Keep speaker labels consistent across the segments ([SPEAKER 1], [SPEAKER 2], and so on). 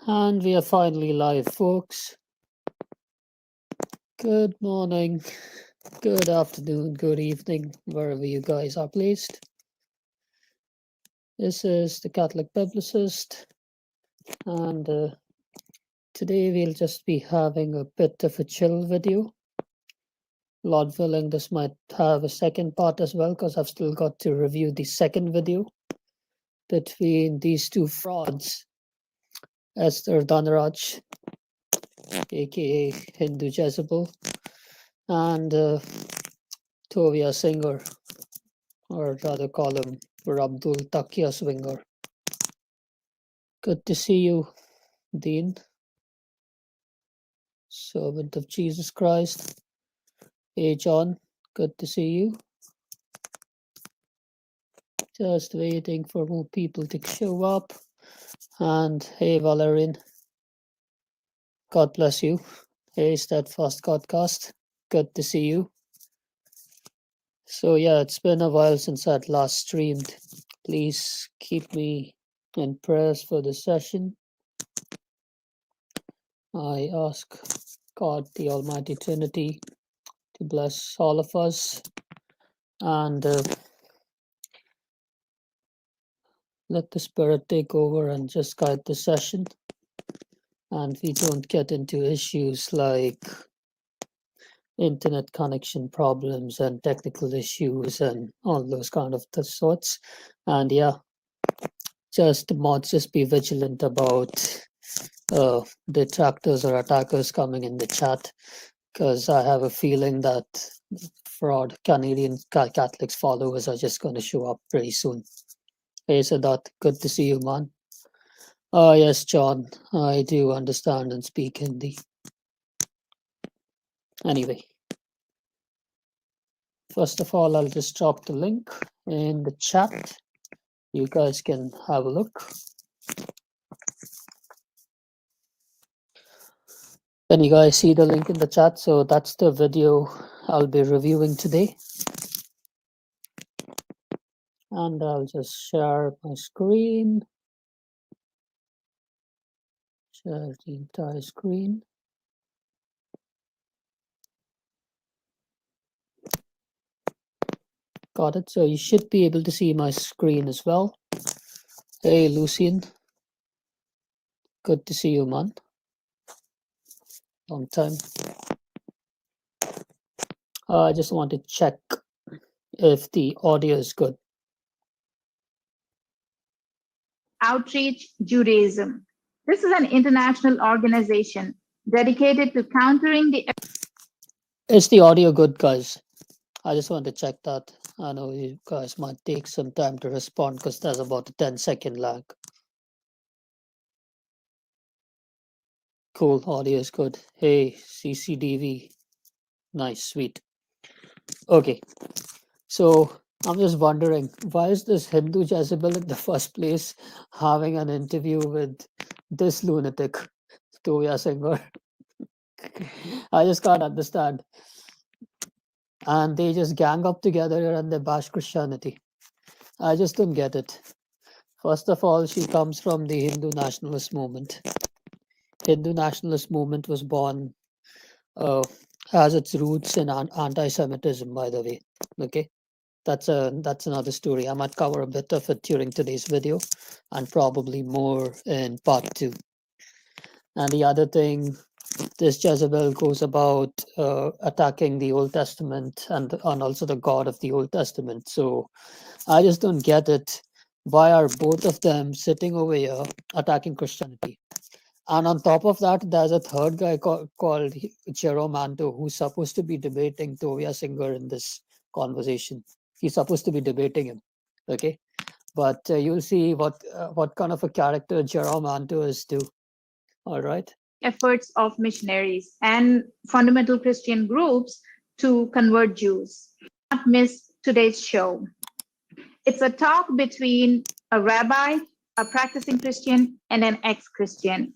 [SPEAKER 1] And we are finally live, folks. Good morning, good afternoon, good evening, wherever you guys are placed. This is the Catholic Biblicist, and today we'll just be having a bit of a chill video. Lord willing, this might have a second part as well, because I've still got to review the second video between these two frauds, Esther Dhanraj, aka Hindu Jezebel, and Tovia Singer, or rather call him Abdul Takia Swinger. Good to see you, Dean, servant of Jesus Christ. Hey, John, good to see you. Just waiting for more people to show up. And hey, Valerian, God bless you. Hey, Steadfast Godcast, good to see you. So yeah, it's been a while since I'd last streamed. Please keep me in prayers for the session. I ask God, the Almighty Trinity, to bless all of us and let the Spirit take over and just guide the session. And we don't get into issues like internet connection problems and technical issues and all those kind of sorts. And yeah, just mods, just be vigilant about detractors or attackers coming in the chat, because I have a feeling that fraud Canadian Catholics followers are just going to show up pretty soon. Hey, Sadat, good to see you, man. Oh, yes, John, I do understand and speak Hindi. Anyway, first of all, I'll just drop the link in the chat. You guys can have a look. Can you guys see the link in the chat? So that's the video I'll be reviewing today. And I'll just share my screen. Share the entire screen. Got it. So you should be able to see my screen as well. Hey, Lucian. Good to see you, man. Long time. I just want to check if the audio is good.
[SPEAKER 2] Outreach Judaism. This is an international organization dedicated to countering the...
[SPEAKER 1] Is the audio good, guys? I just want to check that. I know you guys might take some time to respond because there's about a 10-second lag. Cool, audio is good. Hey, CCDV. Nice, sweet. Okay, so I'm just wondering, why is this Hindu Jezebel in the first place having an interview with this lunatic, tovia Singer? I just can't understand. And they just gang up together and they bash Christianity. I just don't get it. First of all, she comes from the Hindu nationalist movement. Hindu nationalist movement was born, has its roots in anti-Semitism, by the way. Okay, that's another story. I might cover a bit of it during today's video, and probably more in part 2. And the other thing, this Jezebel goes about attacking the Old Testament and also the God of the Old Testament. So I just don't get it. Why are both of them sitting over here attacking Christianity? And on top of that, there's a third guy called Jerome Anto, who's supposed to be debating tovia Singer in this conversation. He's supposed to be debating him, okay? But you'll see what kind of a character Jerome Anto is too. All right.
[SPEAKER 2] efforts of missionaries and fundamental Christian groups to convert Jews. Do not miss today's show. It's a talk between a rabbi, a practicing Christian, and an ex-Christian.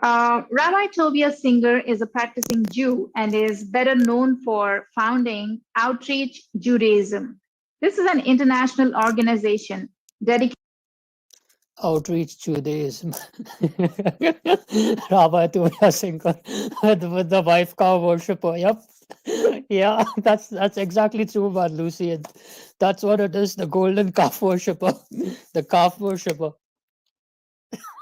[SPEAKER 2] Rabbi Tovia Singer is a practicing Jew and is better known for founding Outreach Judaism. This is an international organization dedicated.
[SPEAKER 1] Outreach Judaism. Rabbi Tovia Singer with the wife cow worshipper. Yep. Yeah, that's exactly true, man, Lucy. And that's what it is, the golden calf worshipper. The calf worshipper.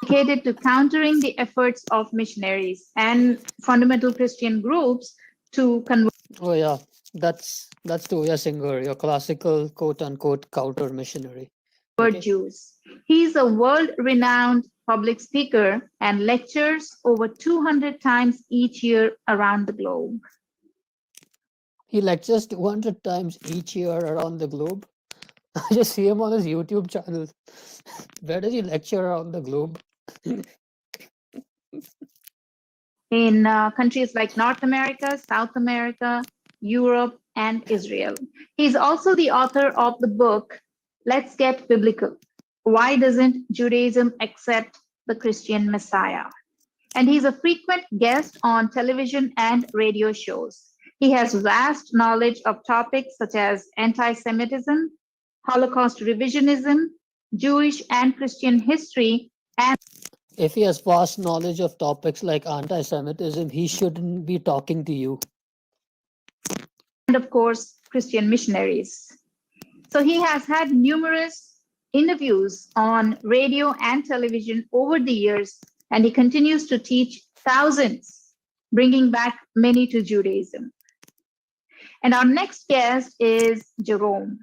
[SPEAKER 2] dedicated to countering the efforts of missionaries and fundamental Christian groups to convert
[SPEAKER 1] Oh yeah. That's Tovia Singer, your classical quote unquote counter missionary. Okay.
[SPEAKER 2] Jews. He is a world renowned public speaker and lectures over 200 times each year around the globe.
[SPEAKER 1] He lectures 200 times each year around the globe. I just see him on his YouTube channel. Where does he lecture around the globe?
[SPEAKER 2] In countries like North America, South America, Europe, and Israel. He's also the author of the book, Let's Get Biblical. Why doesn't Judaism accept the Christian Messiah? And he's a frequent guest on television and radio shows. He has vast knowledge of topics such as anti Semitism, Holocaust revisionism, Jewish and Christian history, and
[SPEAKER 1] If he has vast knowledge of topics like anti Semitism, he shouldn't be talking to you.
[SPEAKER 2] of course, Christian missionaries. So he has had numerous interviews on radio and television over the years, and he continues to teach thousands, bringing back many to Judaism. And our next guest is Jerome.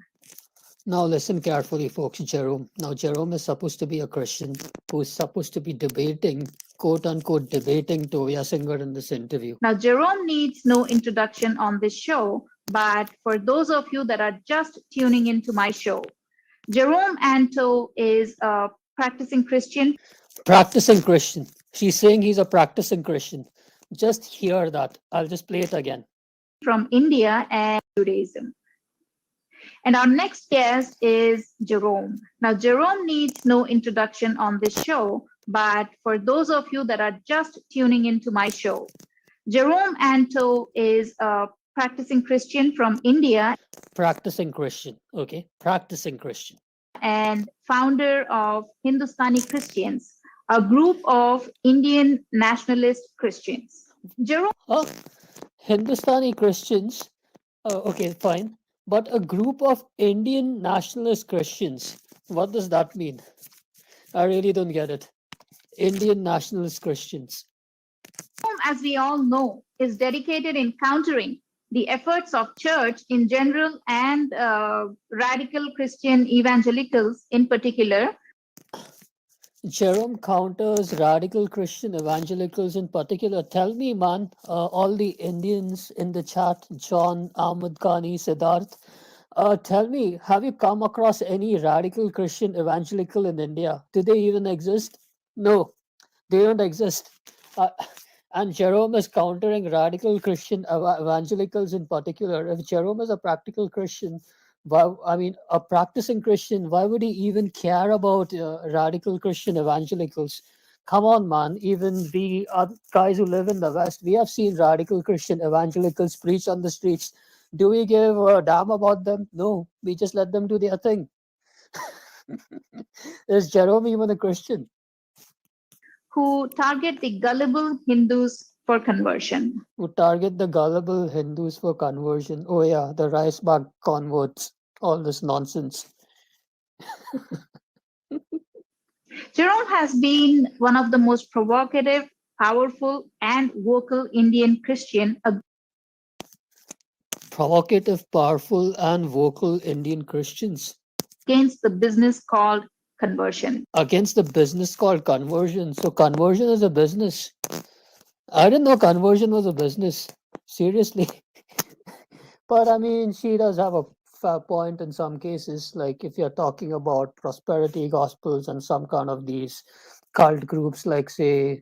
[SPEAKER 1] Now, listen carefully, folks. Jerome. Now, Jerome is supposed to be a Christian who's supposed to be debating, quote unquote, debating Tovia Singer in this interview.
[SPEAKER 2] Now, Jerome needs no introduction on this show, but for those of you that are just tuning into my show, Jerome Anto is a practicing Christian.
[SPEAKER 1] Practicing Christian. She's saying he's a practicing Christian. Just hear that. I'll just play it again.
[SPEAKER 2] From India and Judaism. And our next guest is Jerome. Now, Jerome needs no introduction on this show, but for those of you that are just tuning into my show, Jerome Anto is a practicing Christian from India.
[SPEAKER 1] Practicing Christian. Okay. Practicing Christian.
[SPEAKER 2] And founder of Hindustani Christians, a group of Indian nationalist Christians. Jerome.
[SPEAKER 1] Oh, Hindustani Christians. Okay, fine. But a group of Indian nationalist Christians. What does that mean? I really don't get it. Indian nationalist Christians.
[SPEAKER 2] As we all know, is dedicated in countering the efforts of church in general and radical Christian evangelicals in particular.
[SPEAKER 1] Jerome counters radical Christian evangelicals in particular. Tell me, man, all the Indians in the chat, John, Ahmed Khani, Siddharth, tell me, have you come across any radical Christian evangelical in India? Do they even exist? No, they don't exist. Uh, and Jerome is countering radical Christian evangelicals in particular. If Jerome is a practical Christian, why, I mean, a practicing Christian, why would he even care about radical Christian evangelicals? Come on, man. Even the guys who live in the West, we have seen radical Christian evangelicals preach on the streets. Do we give a damn about them? No, we just let them do their thing. Is Jerome even a Christian?
[SPEAKER 2] Who target the gullible Hindus for conversion.
[SPEAKER 1] Who target the gullible Hindus for conversion. Oh, yeah, the rice bag converts, all this nonsense.
[SPEAKER 2] Jerome has been one of the most provocative, powerful, and vocal Indian Christian
[SPEAKER 1] Provocative, powerful, and vocal Indian Christians
[SPEAKER 2] against the business called conversion.
[SPEAKER 1] against the business called conversion. So, conversion is a business. I didn't know conversion was a business. Seriously. But I mean, she does have a fair point in some cases. Like if you're talking about prosperity gospels and some kind of these cult groups, like say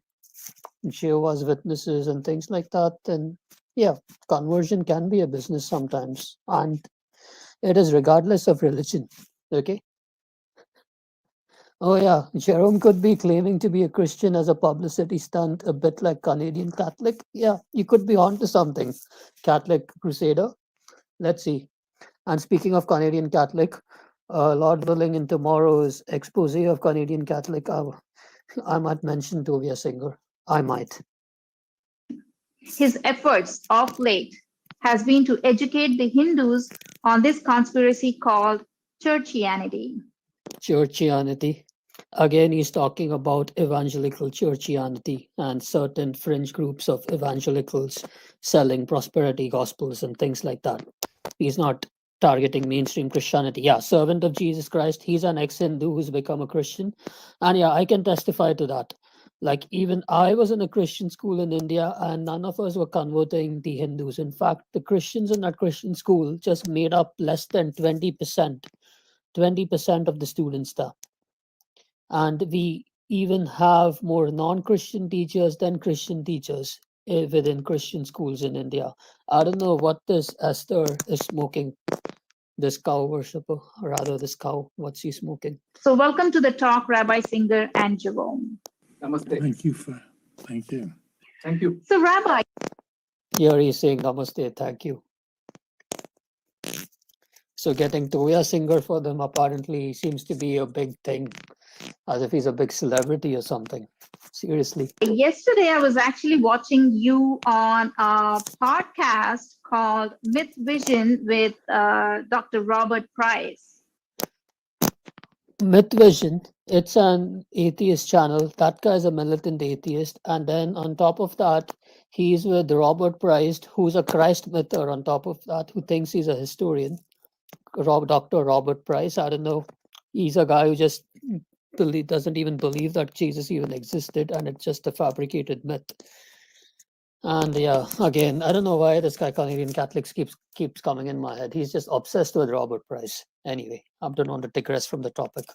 [SPEAKER 1] Jehovah's Witnesses and things like that, then yeah, conversion can be a business sometimes. And it is regardless of religion. Okay. Oh, yeah. Jerome could be claiming to be a Christian as a publicity stunt, a bit like Canadian Catholic. Yeah, you could be onto something, Catholic Crusader. Let's see. And speaking of Canadian Catholic, Lord willing, in tomorrow's expose of Canadian Catholic, I might mention Tovia Singer. I might.
[SPEAKER 2] His efforts of late has been to educate the Hindus on this conspiracy called churchianity.
[SPEAKER 1] Churchianity. Again, he's talking about evangelical churchianity and certain fringe groups of evangelicals selling prosperity gospels and things like that. He's not targeting mainstream Christianity. Yeah, servant of Jesus Christ. He's an ex-Hindu who's become a Christian. And yeah, I can testify to that. Like, even I was in a Christian school in India, and none of us were converting the Hindus. In fact, the Christians in that Christian school just made up less than 20% of the students there. And we even have more non-Christian teachers than Christian teachers within Christian schools in India. I don't know what this Esther is smoking, this cow worshipper, or rather this cow, what's she smoking?
[SPEAKER 2] So, welcome to the talk, Rabbi Singer and Javon.
[SPEAKER 3] Namaste.
[SPEAKER 4] Thank you for, thank you.
[SPEAKER 3] Thank you.
[SPEAKER 2] So, Rabbi,
[SPEAKER 1] Here he's saying namaste, thank you. So getting Tovia Singer for them apparently seems to be a big thing, as if he's a big celebrity or something. Seriously.
[SPEAKER 2] yesterday I was actually watching you on a podcast called Myth Vision with Dr. Robert Price.
[SPEAKER 1] Myth Vision, it's an atheist channel. That guy's a militant atheist. And then on top of that, he's with Robert Price, who's a Christ myther on top of that, who thinks he's a historian. Dr. Robert Price, I don't know. He's a guy who just doesn't even believe that Jesus even existed and it's just a fabricated myth. And yeah, again, I don't know why this guy Canadian Catholics keeps coming in my head. He's just obsessed with Robert Price. Anyway, I don't want to digress from the topic.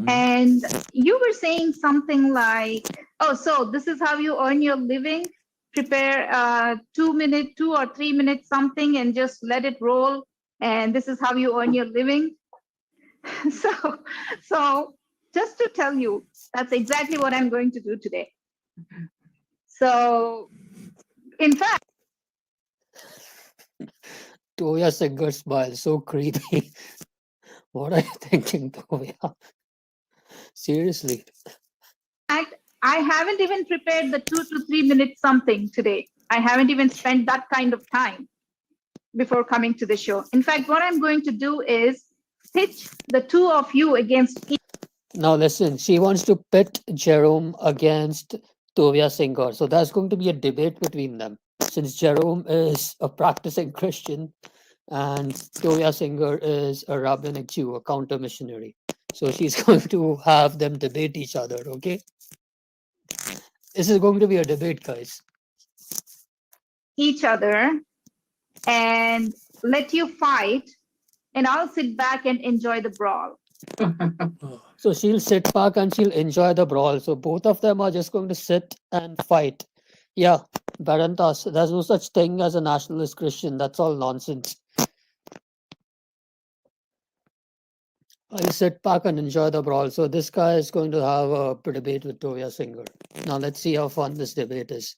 [SPEAKER 2] And you were saying something like, oh, so this is how you earn your living? Prepare 2 or 3 minutes something and just let it roll. And this is how you earn your living. So just to tell you, that's exactly what I'm going to do today. So, in fact,
[SPEAKER 1] Tovia Singer smile, so creepy. What are you thinking, Tovia? Seriously.
[SPEAKER 2] I haven't even prepared the 2 to 3 minutes something today. I haven't even spent that kind of time before coming to the show. In fact, what I'm going to do is pitch the two of you against each.
[SPEAKER 1] Now listen, she wants to pit Jerome against Tovia Singer. So there's going to be a debate between them. Since Jerome is a practicing Christian and Tovia Singer is a rabbinic Jew, a counter missionary. So she's going to have them debate each other, okay? This is going to be a debate, guys.
[SPEAKER 2] Each other and let you fight, and I'll sit back and enjoy the brawl.
[SPEAKER 1] So she'll sit back and she'll enjoy the brawl. So both of them are just going to sit and fight. Yeah, Barantas, there's no such thing as a nationalist Christian. That's all nonsense. I'll sit back and enjoy the brawl. So this guy is going to have a debate with Tovia Singer. Now let's see how fun this debate is.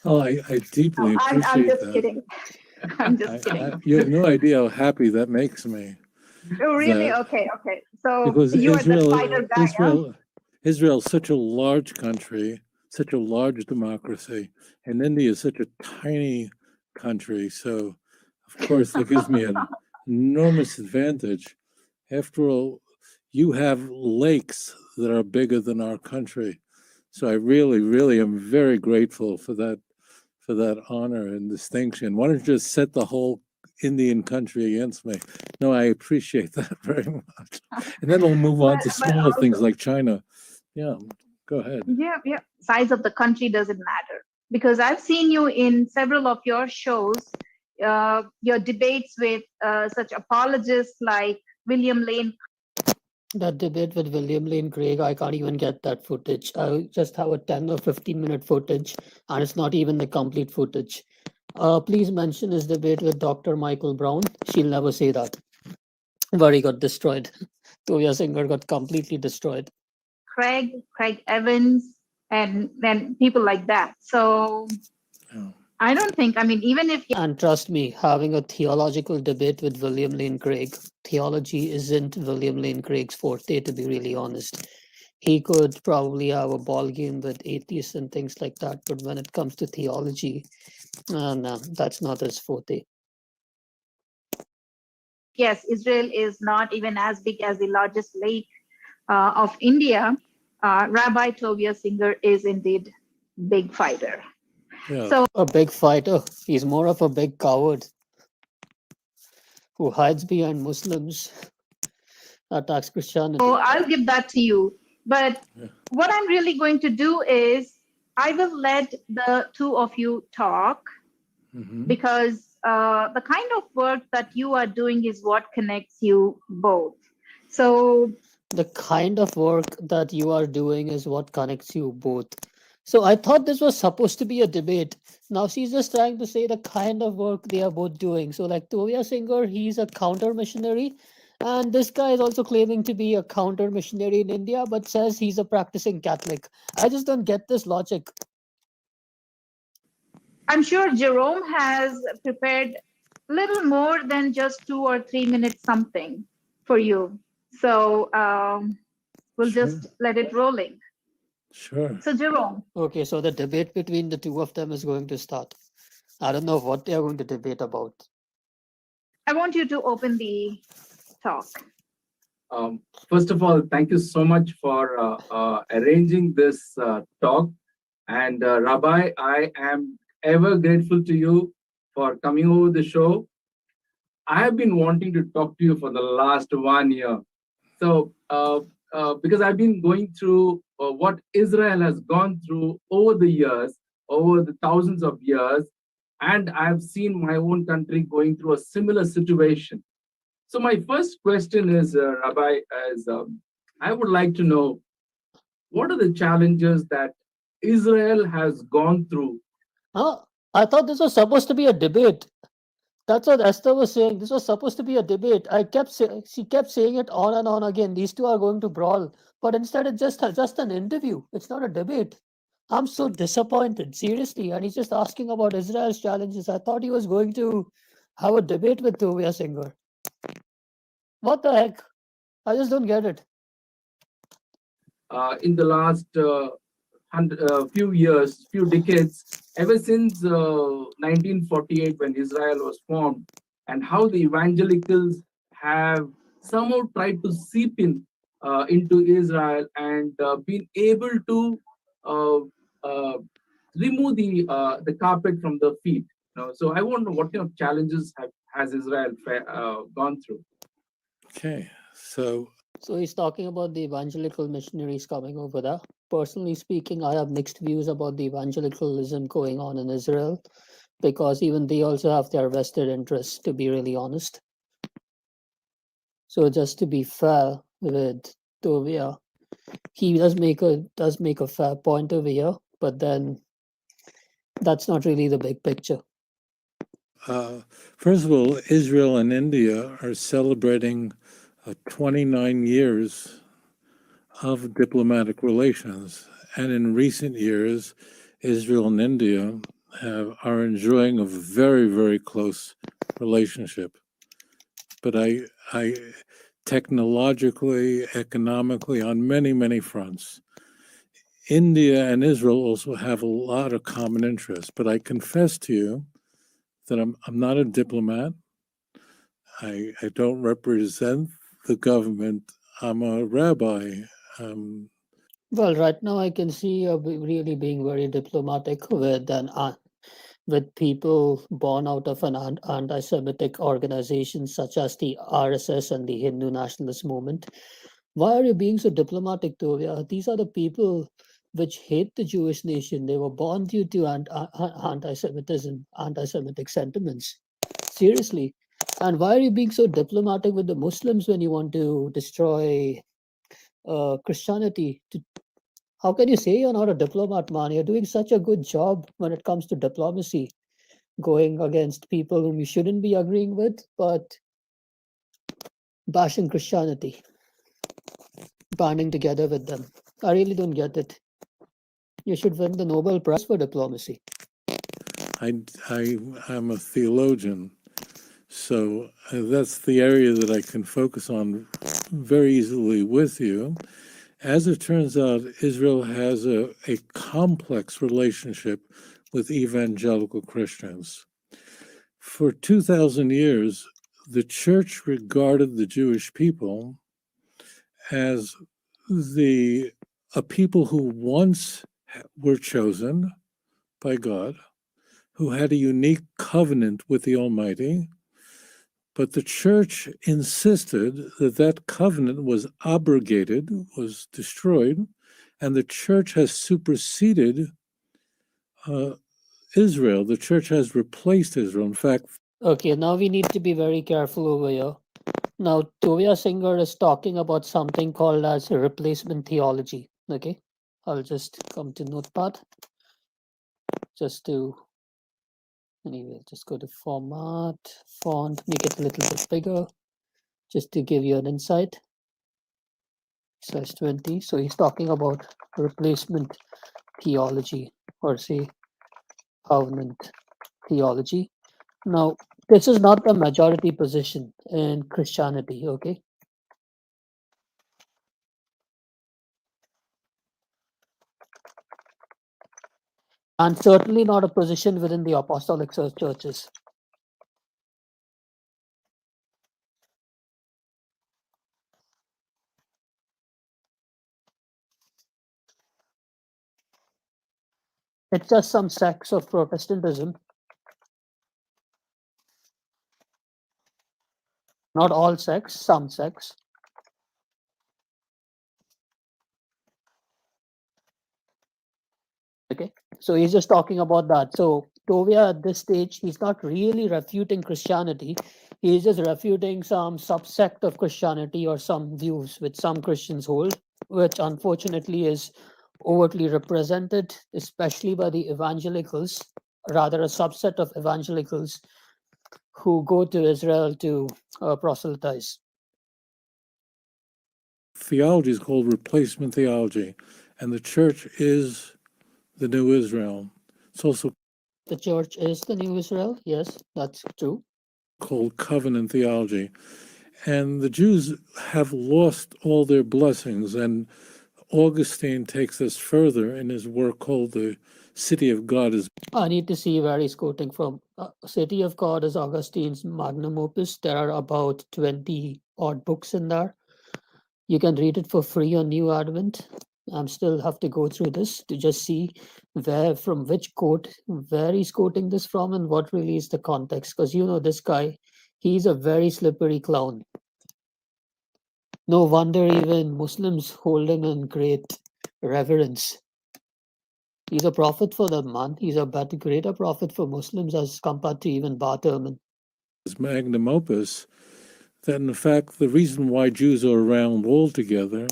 [SPEAKER 4] Oh, I deeply
[SPEAKER 2] I'm
[SPEAKER 4] appreciate
[SPEAKER 2] just
[SPEAKER 4] that.
[SPEAKER 2] kidding. I'm just kidding.
[SPEAKER 4] You have no idea how happy that makes me.
[SPEAKER 2] Oh, really?
[SPEAKER 4] that-
[SPEAKER 2] Okay. So
[SPEAKER 4] Because
[SPEAKER 2] you are the fighter guy, huh?
[SPEAKER 4] Israel's such a large country, such a large democracy, and India is such a tiny country. So, of course, that gives me an enormous advantage. After all, you have lakes that are bigger than our country. So I really, really am very grateful for that honor and distinction. Why don't you just set the whole Indian country against me? No, I appreciate that very much. And then we'll move on to
[SPEAKER 2] But
[SPEAKER 4] smaller things
[SPEAKER 2] also-
[SPEAKER 4] like China. Yeah, go ahead.
[SPEAKER 2] Yeah. Size of the country doesn't matter because I've seen you in several of your shows, your debates with such apologists like William Lane.
[SPEAKER 1] That debate with William Lane Craig, I can't even get that footage. I just have a 10 or 15-minute footage, and it's not even the complete footage. Please mention his debate with Dr. Michael Brown. She'll never say that. Where he got destroyed. Tovia Singer got completely destroyed.
[SPEAKER 2] Craig Evans, and then people like that. So
[SPEAKER 4] Oh.
[SPEAKER 2] I don't think, I mean, even if
[SPEAKER 1] And trust me, having a theological debate with William Lane Craig, theology isn't William Lane Craig's forte, to be really honest. He could probably have a ball game with atheists and things like that, but when it comes to theology, no, that's not his forte.
[SPEAKER 2] yes, Israel is not even as big as the largest lake of India, Rabbi Tovia Singer is indeed big fighter.
[SPEAKER 4] Yeah.
[SPEAKER 2] So
[SPEAKER 1] A big fighter. He's more of a big coward who hides behind Muslims, attacks Christianity.
[SPEAKER 2] I'll give that to you. But
[SPEAKER 4] Yeah.
[SPEAKER 2] what I'm really going to do is I will let the two of you talk
[SPEAKER 4] Hmm.
[SPEAKER 2] because the kind of work that you are doing is what connects you both. So
[SPEAKER 1] The kind of work that you are doing is what connects you both. So I thought this was supposed to be a debate. Now she's just trying to say the kind of work they are both doing. So like Tovia Singer, he's a counter missionary, and this guy is also claiming to be a counter missionary in India, but says he's a practicing Catholic. I just don't get this logic.
[SPEAKER 2] I'm sure Jerome has prepared little more than just 2 or 3 minutes something for you. So we'll
[SPEAKER 4] Sure.
[SPEAKER 2] just let it rolling.
[SPEAKER 4] Sure.
[SPEAKER 2] So Jerome,
[SPEAKER 1] Okay, so the debate between the two of them is going to start. I don't know what they are going to debate about.
[SPEAKER 2] I want you to open the talk.
[SPEAKER 3] First of all, thank you so much for arranging this talk. And Rabbi, I am ever grateful to you for coming over the show. I have been wanting to talk to you for the last 1 year. So, because I've been going through what Israel has gone through over the years, over the thousands of years, and I've seen my own country going through a similar situation. So, my first question is, Rabbi, is I would like to know what are the challenges that Israel has gone through.
[SPEAKER 1] Huh? I thought this was supposed to be a debate. That's what Esther was saying. This was supposed to be a debate. She kept saying it on and on again. These two are going to brawl, but instead it's just an interview. It's not a debate. I'm so disappointed, seriously. And he's just asking about Israel's challenges. I thought he was going to have a debate with Tovia Singer. What the heck? I just don't get it.
[SPEAKER 3] In the last few years, few decades, ever since 1948 when Israel was formed, and how the evangelicals have somehow tried to seep in into Israel and been able to uh, uh, remove the carpet from the feet. So I wonder what kind of challenges has Israel gone through.
[SPEAKER 4] Okay. So
[SPEAKER 1] So he's talking about the evangelical missionaries coming over there. Personally speaking, I have mixed views about the evangelicalism going on in Israel because even they also have their vested interests, to be really honest. So just to be fair with Tovia, he does make a fair point over here, but then that's not really the big picture.
[SPEAKER 4] first of all, Israel and India are celebrating 29 years of diplomatic relations. And in recent years, Israel and India are enjoying a very, very close relationship. But I technologically, economically, on many, many fronts, India and Israel also have a lot of common interests. But I confess to you that I'm not a diplomat. I don't represent the government. I'm a rabbi. Um,
[SPEAKER 1] Well, right now I can see you really being very diplomatic with people born out of an anti-Semitic organization such as the RSS and the Hindu nationalist movement. Why are you being so diplomatic, Tovia? These are the people which hate the Jewish nation. They were born due to anti-Semitism, anti-Semitic sentiments. Seriously. And why are you being so diplomatic with the Muslims when you want to destroy Christianity? How can you say you're not a diplomat, man? You're doing such a good job when it comes to diplomacy, going against people whom you shouldn't be agreeing with, but bashing Christianity, banding together with them. I really don't get it. You should win the Nobel Prize for diplomacy.
[SPEAKER 4] I'm a theologian, so that's the area that I can focus on very easily with you. As it turns out, Israel has a complex relationship with evangelical Christians. For 2,000 years, the church regarded the Jewish people as a people who once were chosen by God, who had a unique covenant with the Almighty, but the church insisted that that covenant was abrogated, was destroyed, and the church has superseded Israel. The church has replaced Israel. In fact,
[SPEAKER 1] Okay, now we need to be very careful over here. Now, Tovia Singer is talking about something called as replacement theology. Okay, I'll just come to Notepad just to, anyway, just go to format, font, make it a little bit bigger, just to give you an insight. Size 20. So he's talking about replacement theology, or say covenant theology. Now, this is not the majority position in Christianity, okay? And certainly not a position within the apostolic churches. It's just some sects of Protestantism. Not all sects, some sects. Okay, so he's just talking about that. So Tovia at this stage, he's not really refuting Christianity. He's just refuting some subsect of Christianity or some views which some Christians hold, which unfortunately is overtly represented, especially by the evangelicals, rather a subset of evangelicals who go to Israel to proselytize.
[SPEAKER 4] theology is called replacement theology, and the church is the new Israel. It's also
[SPEAKER 1] The church is the new Israel. Yes, that's true.
[SPEAKER 4] called covenant theology. And the Jews have lost all their blessings. And Augustine takes this further in his work called The City of God.
[SPEAKER 1] I need to see where he's quoting from. City of God is Augustine's magnum opus. There are about 20 odd books in there. You can read it for free on New Advent. I'm still have to go through this to just see from which quote, where he's quoting this from and what really is the context. Because this guy, he's a very slippery clown. No wonder even Muslims hold him in great reverence. He's a prophet for them, man. He's a greater prophet for Muslims as compared to even Bart Ehrman.
[SPEAKER 4] His magnum opus, that in fact the reason why Jews are around altogether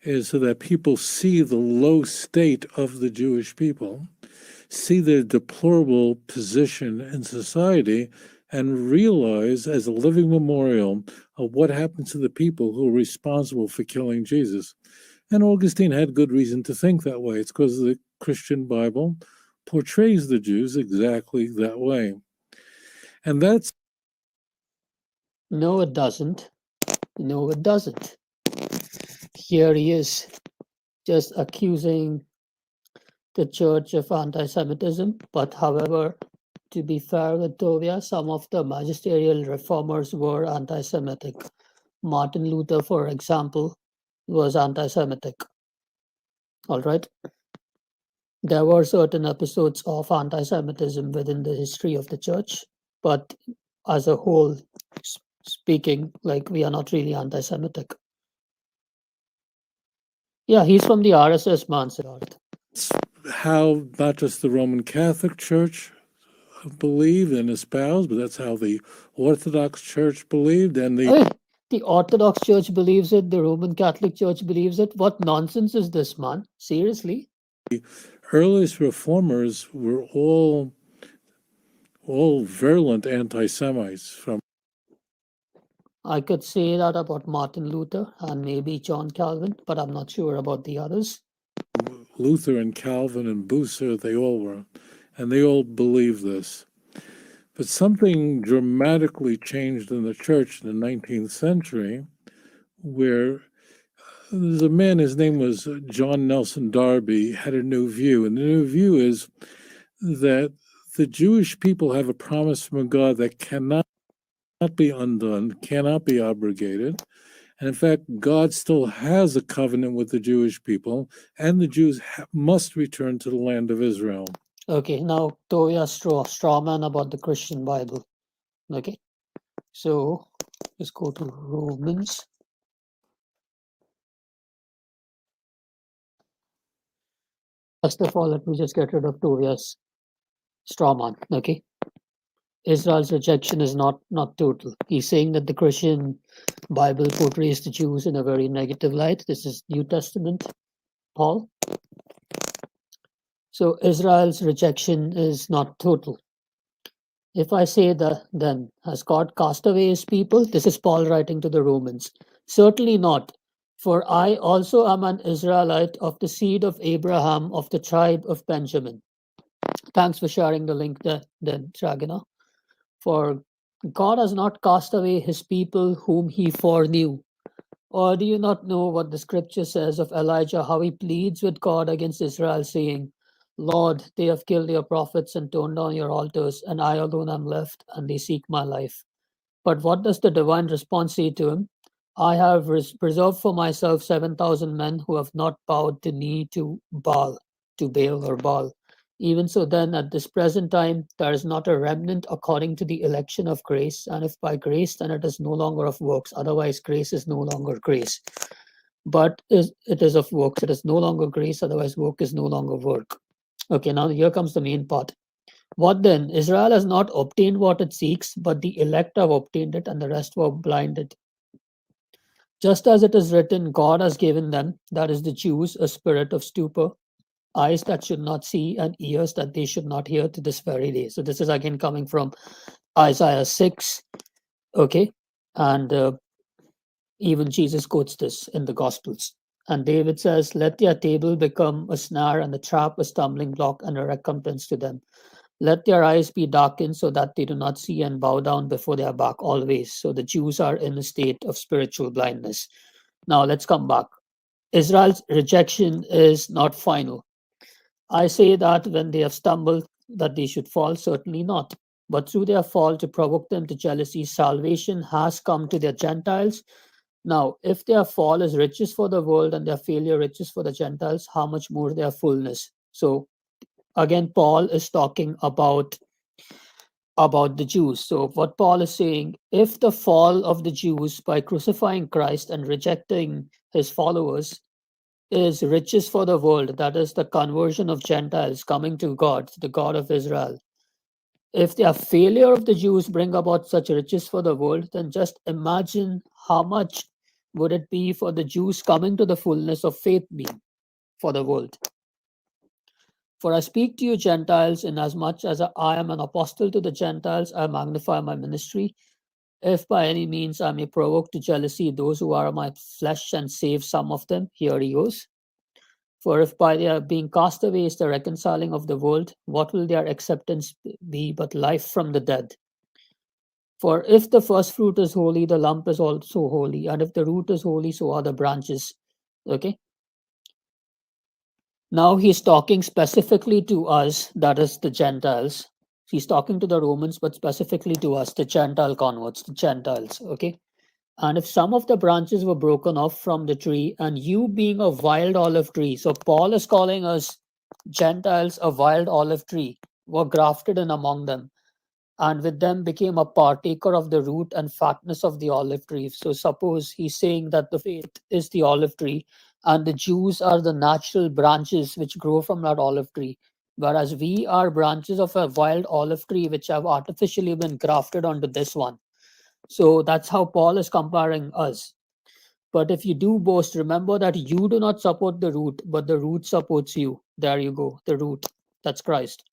[SPEAKER 4] is so that people see the low state of the Jewish people, see their deplorable position in society, and realize as a living memorial of what happened to the people who were responsible for killing Jesus. And Augustine had good reason to think that way. It's because the Christian Bible portrays the Jews exactly that way. And that's...
[SPEAKER 1] No, it doesn't. No, it doesn't. Here he is, just accusing the church of anti-Semitism. But however, to be fair with Tovia, some of the magisterial reformers were anti-Semitic. Martin Luther, for example, was anti-Semitic. All right. There were certain episodes of anti-Semitism within the history of the church, but as a whole, speaking, we are not really anti-Semitic. Yeah, he's from the RSS, man.
[SPEAKER 4] How not just the Roman Catholic Church believed and espoused, but that's how the Orthodox Church believed, and
[SPEAKER 1] the Orthodox Church believes it, the Roman Catholic Church believes it. What nonsense is this, man? Seriously?
[SPEAKER 4] The earliest reformers were all virulent anti-Semites.
[SPEAKER 1] I could say that about Martin Luther and maybe John Calvin, but I'm not sure about the others.
[SPEAKER 4] Luther and Calvin and Bucer, they all were. and they all believe this. But something dramatically changed in the church in the 19th century, where there's a man, his name was John Nelson Darby, had a new view. And the new view is that the Jewish people have a promise from God that cannot be undone, cannot be abrogated. And in fact, God still has a covenant with the Jewish people, and the Jews must return to the land of Israel.
[SPEAKER 1] Okay, now tovia straw man about the Christian Bible. Okay, so let's go to Romans. First of all, let me just get rid of tovia's straw man. Okay, Israel's rejection is not total. He's saying that the Christian Bible portrays the Jews in a very negative light. This is New Testament, Paul. So Israel's rejection is not total. If I say that, then has God cast away his people? This is Paul writing to the Romans. Certainly not. For I also am an Israelite of the seed of Abraham of the tribe of Benjamin. Thanks for sharing the link there, then, Dragana. For God has not cast away his people whom he foreknew. Or do you not know what the scripture says of Elijah, how he pleads with God against Israel, saying, Lord, they have killed your prophets and torn down your altars, and I alone am left, and they seek my life. But what does the divine response say to him? I have preserved for myself 7,000 men who have not bowed the knee to Baal or Baal. Even so, then, at this present time, there is not a remnant according to the election of grace. And if by grace, then it is no longer of works. Otherwise, grace is no longer grace. But it is of works. It is no longer grace. Otherwise, work is no longer work. Okay, now here comes the main part. What then? Israel has not obtained what it seeks, but the elect have obtained it, and the rest were blinded. Just as it is written, God has given them, that is the Jews, a spirit of stupor, eyes that should not see, and ears that they should not hear to this very day. So this is again coming from Isaiah 6. Okay. And even Jesus quotes this in the Gospels. And David says, let their table become a snare and the trap a stumbling block and a recompense to them. Let their eyes be darkened so that they do not see and bow down before their back always. So the Jews are in a state of spiritual blindness. Now let's come back. Israel's rejection is not final. I say that when they have stumbled, that they should fall, certainly not. But through their fall, to provoke them to jealousy, salvation has come to their Gentiles. Now, if their fall is riches for the world and their failure riches for the Gentiles, how much more their fullness? So again, Paul is talking about the Jews. So what Paul is saying, if the fall of the Jews by crucifying Christ and rejecting his followers is riches for the world, that is the conversion of Gentiles coming to God, the God of Israel. If the failure of the Jews bring about such riches for the world, then just imagine how much would it be for the Jews coming to the fullness of faith being for the world. For I speak to you Gentiles, inasmuch as I am an apostle to the Gentiles, I magnify my ministry. If by any means I may provoke to jealousy those who are my flesh and save some of them, here he goes. For if by their being cast away is the reconciling of the world, what will their acceptance be but life from the dead? For if the first fruit is holy, the lump is also holy, and if the root is holy, so are the branches. Okay. Now he's talking specifically to us, that is the Gentiles. He's talking to the Romans, but specifically to us, the Gentile converts, the Gentiles. Okay. And if some of the branches were broken off from the tree, and you being a wild olive tree, so Paul is calling us Gentiles a wild olive tree, were grafted in among them, and with them became a partaker of the root and fatness of the olive tree. So suppose he's saying that the faith is the olive tree, and the Jews are the natural branches which grow from that olive tree, whereas we are branches of a wild olive tree which have artificially been grafted onto this one. So that's how Paul is comparing us. But if you do boast, remember that you do not support the root, but the root supports you. There you go, the root. That's Christ.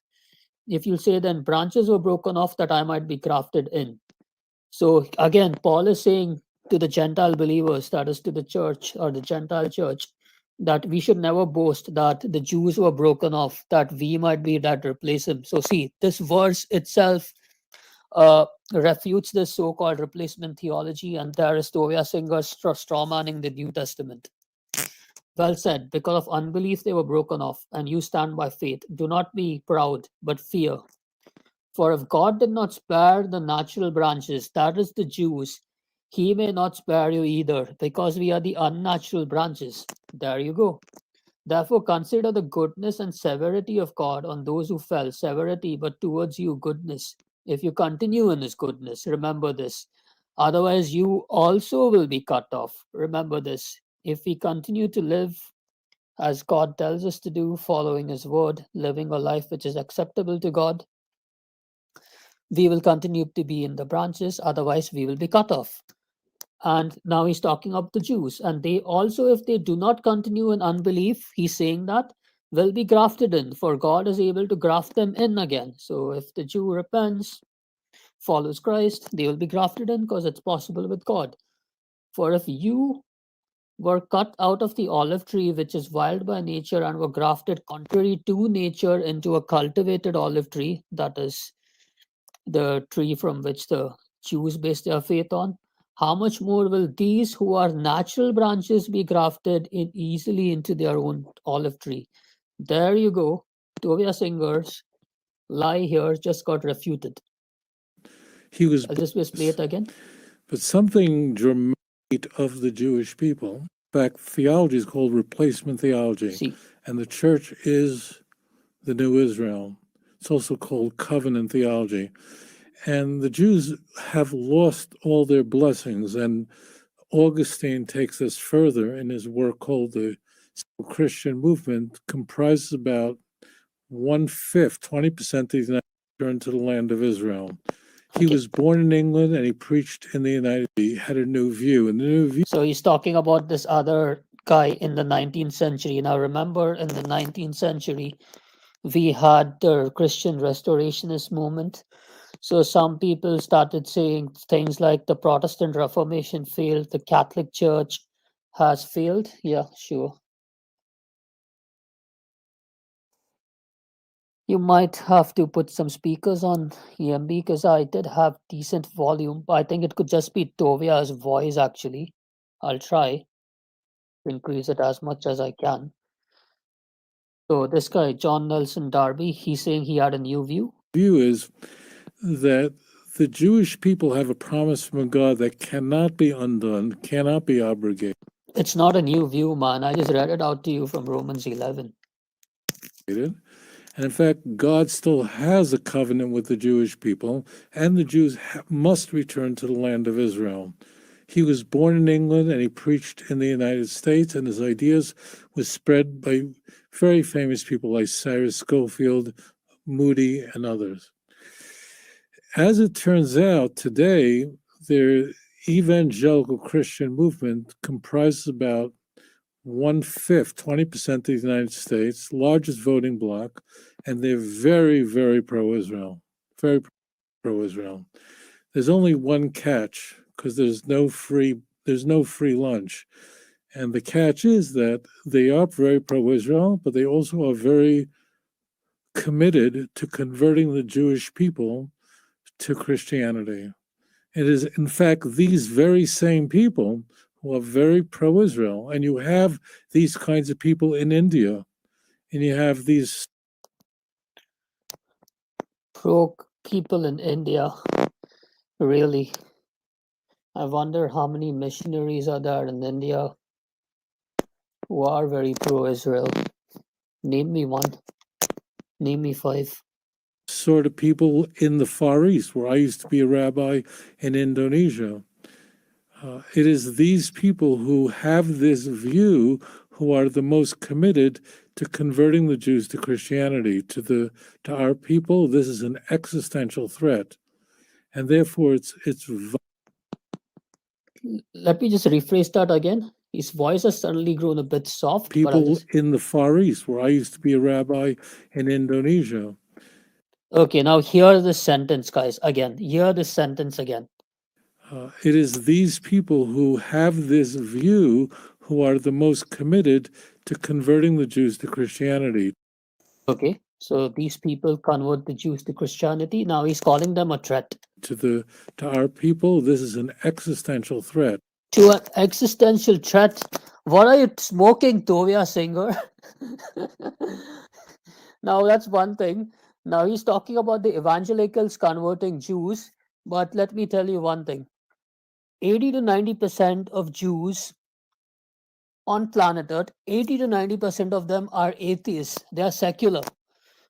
[SPEAKER 1] If you say, then branches were broken off that I might be grafted in. So again, Paul is saying to the Gentile believers, that is to the church or the Gentile church, that we should never boast that the Jews were broken off, that we might be that replace him. So, see, this verse itself refutes this so called replacement theology, and there is Tovia singers strawmanning the New Testament. Well said, because of unbelief they were broken off, and you stand by faith. Do not be proud, but fear. For if God did not spare the natural branches, that is the Jews, he may not spare you either, because we are the unnatural branches. There you go. Therefore, consider the goodness and severity of God on those who fell, severity, but towards you, goodness. If you continue in his goodness, remember this. Otherwise, you also will be cut off. Remember this. If we continue to live as God tells us to do, following his word, living a life which is acceptable to God, we will continue to be in the branches, otherwise, we will be cut off. And now he's talking of the Jews. And they also, if they do not continue in unbelief, he's saying that, will be grafted in, for God is able to graft them in again. So if the Jew repents, follows Christ, they will be grafted in because it's possible with God. For if you were cut out of the olive tree, which is wild by nature, and were grafted contrary to nature into a cultivated olive tree, that is the tree from which the Jews base their faith on, how much more will these who are natural branches be grafted in easily into their own olive tree? There you go. Tovia Singer's lie here just got refuted.
[SPEAKER 4] He was,
[SPEAKER 1] I'll just play it again.
[SPEAKER 4] but something dramatic of the Jewish people. In fact, theology is called replacement theology,
[SPEAKER 1] See,
[SPEAKER 4] and the church is the new Israel. It's also called covenant theology. And the Jews have lost all their blessings. And Augustine takes us further in his work called the Christian Movement, comprises about 1/5, 20% of the United States returned to the land of Israel. He
[SPEAKER 1] okay.
[SPEAKER 4] was born in England and he preached in the United States. He had a new view. And the new view
[SPEAKER 1] So he's talking about this other guy in the 19th century. Now, remember, in the 19th century, we had the Christian Restorationist movement. So some people started saying things like the Protestant Reformation failed, the Catholic Church has failed. Yeah, sure. You might have to put some speakers on EMB because I did have decent volume. I think it could just be Tovia's voice actually. I'll try to increase it as much as I can. So this guy, John Nelson Darby, he's saying he had a new view.
[SPEAKER 4] is that the Jewish people have a promise from God that cannot be undone, cannot be abrogated.
[SPEAKER 1] It's not a new view, man. I just read it out to you from Romans 11.
[SPEAKER 4] And in fact, God still has a covenant with the Jewish people, and the Jews must return to the land of Israel. He was born in England and he preached in the United States, and his ideas were spread by very famous people like Cyrus Schofield, Moody, and others. As it turns out, today, their evangelical Christian movement comprises about 1/5, 20% of the United States, largest voting bloc, and they're very, very pro-Israel. Very pro-Israel. There's only one catch, because there's no free lunch. And the catch is that they are very pro-Israel, but they also are very committed to converting the Jewish people to Christianity. It is, in fact, these very same people who are very pro-Israel, and you have these kinds of people in India, and you have these
[SPEAKER 1] Pro people in India, really. I wonder how many missionaries are there in India who are very pro-Israel. Name me one. Name me 5.
[SPEAKER 4] sort of people in the Far East, where I used to be a rabbi in Indonesia. It is these people who have this view who are the most committed to converting the Jews to Christianity. To our people, this is an existential threat, and therefore it's
[SPEAKER 1] Let me just rephrase that again. His voice has suddenly grown a bit soft.
[SPEAKER 4] people in the Far East, where I used to be a rabbi in Indonesia.
[SPEAKER 1] Okay, now hear this sentence, guys. Again, hear this sentence again.
[SPEAKER 4] It is these people who have this view who are the most committed to converting the Jews to Christianity.
[SPEAKER 1] Okay, so these people convert the Jews to Christianity. Now he's calling them a threat.
[SPEAKER 4] To our people, this is an existential threat.
[SPEAKER 1] To an existential threat. What are you smoking, Tovia singer? Now that's one thing. Now he's talking about the evangelicals converting Jews, but let me tell you one thing. 80 to 90% of Jews on planet Earth, 80 to 90% of them are atheists. They are secular.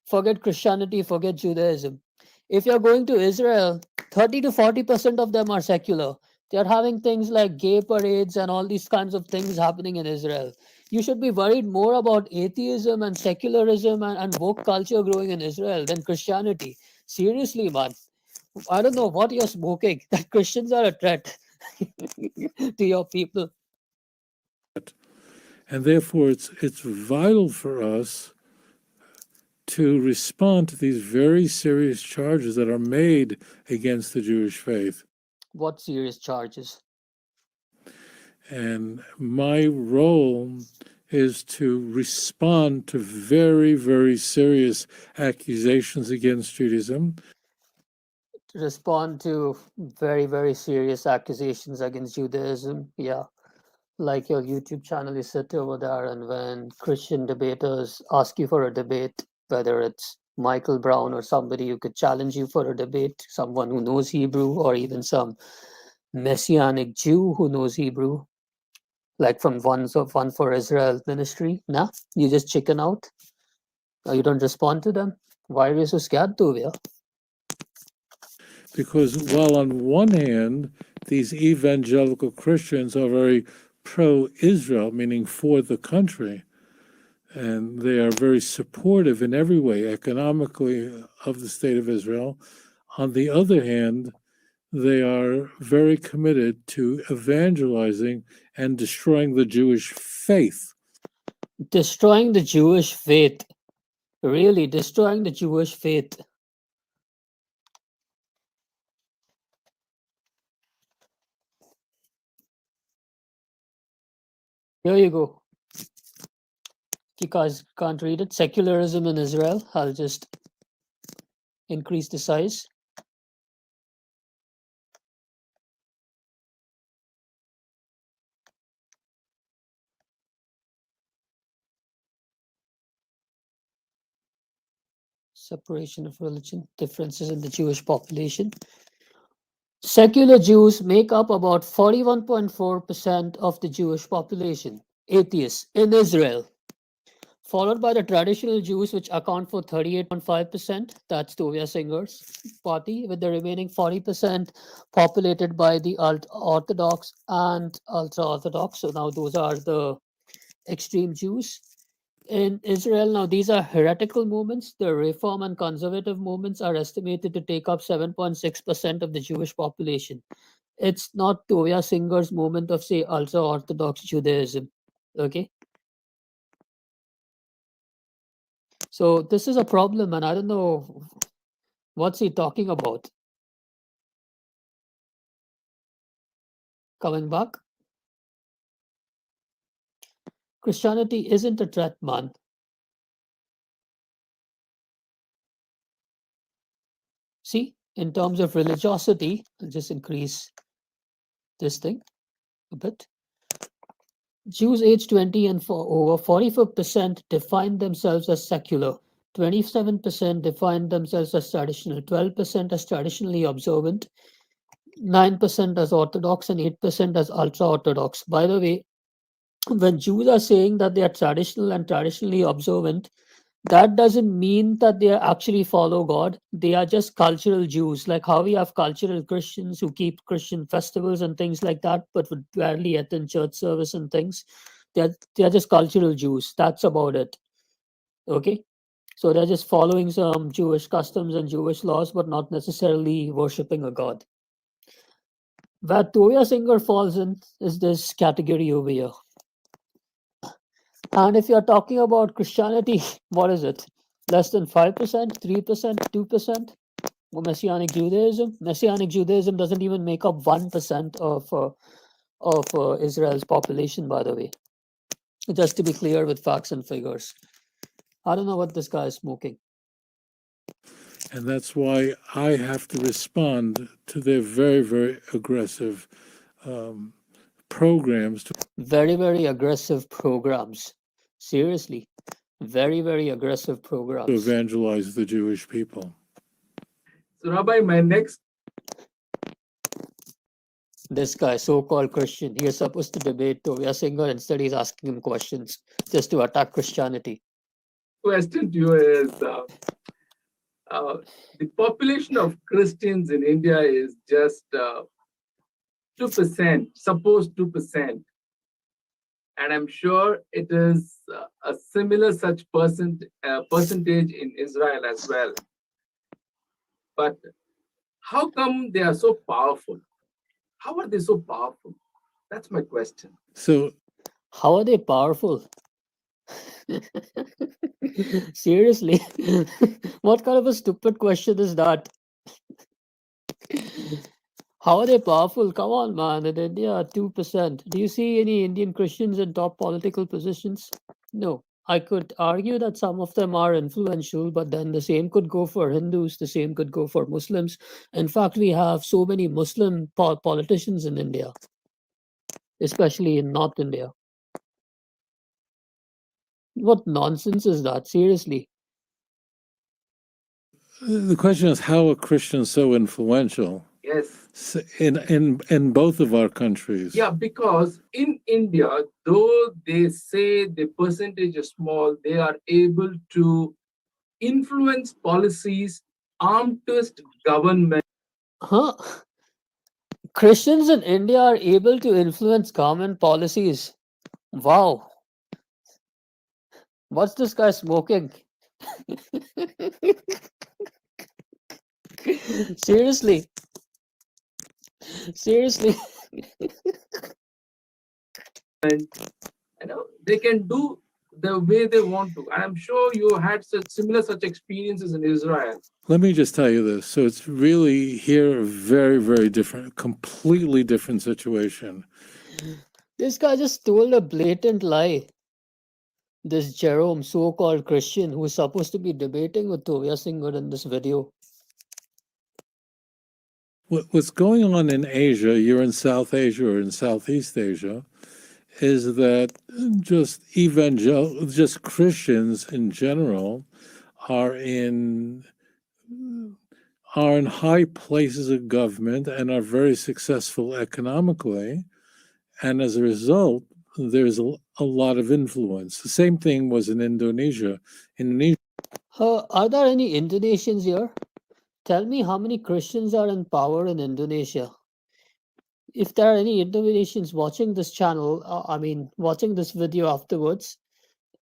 [SPEAKER 1] Forget Christianity, forget Judaism. If you're going to Israel, 30 to 40% of them are secular. They're having things like gay parades and all these kinds of things happening in Israel. You should be worried more about atheism and secularism and woke culture growing in Israel than Christianity. Seriously, man. I don't know what you're smoking. That Christians are a threat to your people.
[SPEAKER 4] And therefore, it's vital for us to respond to these very serious charges that are made against the Jewish faith.
[SPEAKER 1] What serious charges?
[SPEAKER 4] And my role is to respond to very, very serious accusations against Judaism.
[SPEAKER 1] To respond to very, very serious accusations against Judaism. Yeah. Like your YouTube channel, you sit over there, and when Christian debaters ask you for a debate, whether it's Michael Brown or somebody who could challenge you for a debate, someone who knows Hebrew, or even some messianic Jew who knows Hebrew, like from One for Israel ministry, nah, you just chicken out. Or you don't respond to them. Why are you so scared, Tovia?
[SPEAKER 4] Because while on one hand, these evangelical Christians are very pro-Israel, meaning for the country, and they are very supportive in every way, economically, of the state of Israel. On the other hand, they are very committed to evangelizing and destroying the Jewish faith.
[SPEAKER 1] Destroying the Jewish faith. Really, destroying the Jewish faith. Here you go. You guys can't read it. Secularism in Israel. I'll just increase the size. Separation of religion, differences in the Jewish population. Secular Jews make up about 41.4% of the Jewish population, atheists in Israel, followed by the traditional Jews, which account for 38.5%. That's Tovia Singer's party, with the remaining 40% populated by the Orthodox and ultra Orthodox. So now those are the extreme Jews. In Israel, now these are heretical movements. The reform and conservative movements are estimated to take up 7.6% of the Jewish population. It's not Tovia Singer's movement of, say, ultra Orthodox Judaism. Okay. So this is a problem, and I don't know what's he talking about. Coming back, Christianity isn't a threat, man. See, in terms of religiosity, I'll just increase this thing a bit. Jews aged 20 and over 44% define themselves as secular. 27% define themselves as traditional. 12% as traditionally observant. 9% as Orthodox and 8% as ultra Orthodox. By the way, when Jews are saying that they are traditional and traditionally observant, that doesn't mean that they actually follow God. They are just cultural Jews, like how we have cultural Christians who keep Christian festivals and things like that, but would rarely attend church service and things. They're just cultural Jews. That's about it. Okay. So they're just following some Jewish customs and Jewish laws, but not necessarily worshipping a God. Where Toya Singer falls in is this category over here. And if you're talking about Christianity, what is it? Less than 5%, 3%, 2%? Or Messianic Judaism? Messianic Judaism doesn't even make up 1% of Israel's population, by the way. Just to be clear with facts and figures. I don't know what this guy is smoking.
[SPEAKER 4] And that's why I have to respond to their very, very aggressive programs to
[SPEAKER 1] Very, very aggressive programs. Seriously. Very, very aggressive programs.
[SPEAKER 4] evangelize the Jewish people.
[SPEAKER 3] So, Rabbi, my next
[SPEAKER 1] This guy, so-called Christian, he is supposed to debate Tovia Singer. Instead, he's asking him questions just to attack Christianity.
[SPEAKER 3] question to you is the population of Christians in India is just 2%, suppose 2%. And I'm sure it is a similar such percentage in Israel as well. But how come they are so powerful? How are they so powerful? That's my question.
[SPEAKER 4] So
[SPEAKER 1] How are they powerful? Seriously, what kind of a stupid question is that? How are they powerful? Come on, man. In India, 2%. Do you see any Indian Christians in top political positions? No. I could argue that some of them are influential, but then the same could go for Hindus, the same could go for Muslims. In fact, we have so many Muslim politicians in India, especially in North India. What nonsense is that? Seriously.
[SPEAKER 4] the question is, how are Christians so influential
[SPEAKER 3] Yes.
[SPEAKER 4] in both of our countries?
[SPEAKER 3] Yeah, because in India, though they say the percentage is small, they are able to influence policies, arm twist government.
[SPEAKER 1] Huh? Christians in India are able to influence government policies. Wow. What's this guy smoking? Seriously. Seriously.
[SPEAKER 3] They can do the way they want to. I'm sure you had such experiences in Israel.
[SPEAKER 4] Let me just tell you this. So it's really here a very, very different, completely different situation.
[SPEAKER 1] This guy just told a blatant lie. This Jerome, so-called Christian, who's supposed to be debating with Tovia Singer in this video.
[SPEAKER 4] What's going on in Asia, you're in South Asia or in Southeast Asia, is that just Christians in general are in high places of government and are very successful economically, and as a result, there's a lot of influence. The same thing was in Indonesia.
[SPEAKER 1] Are there any Indonesians here? Tell me how many Christians are in power in Indonesia. If there are any Indonesians watching this channel, watching this video afterwards,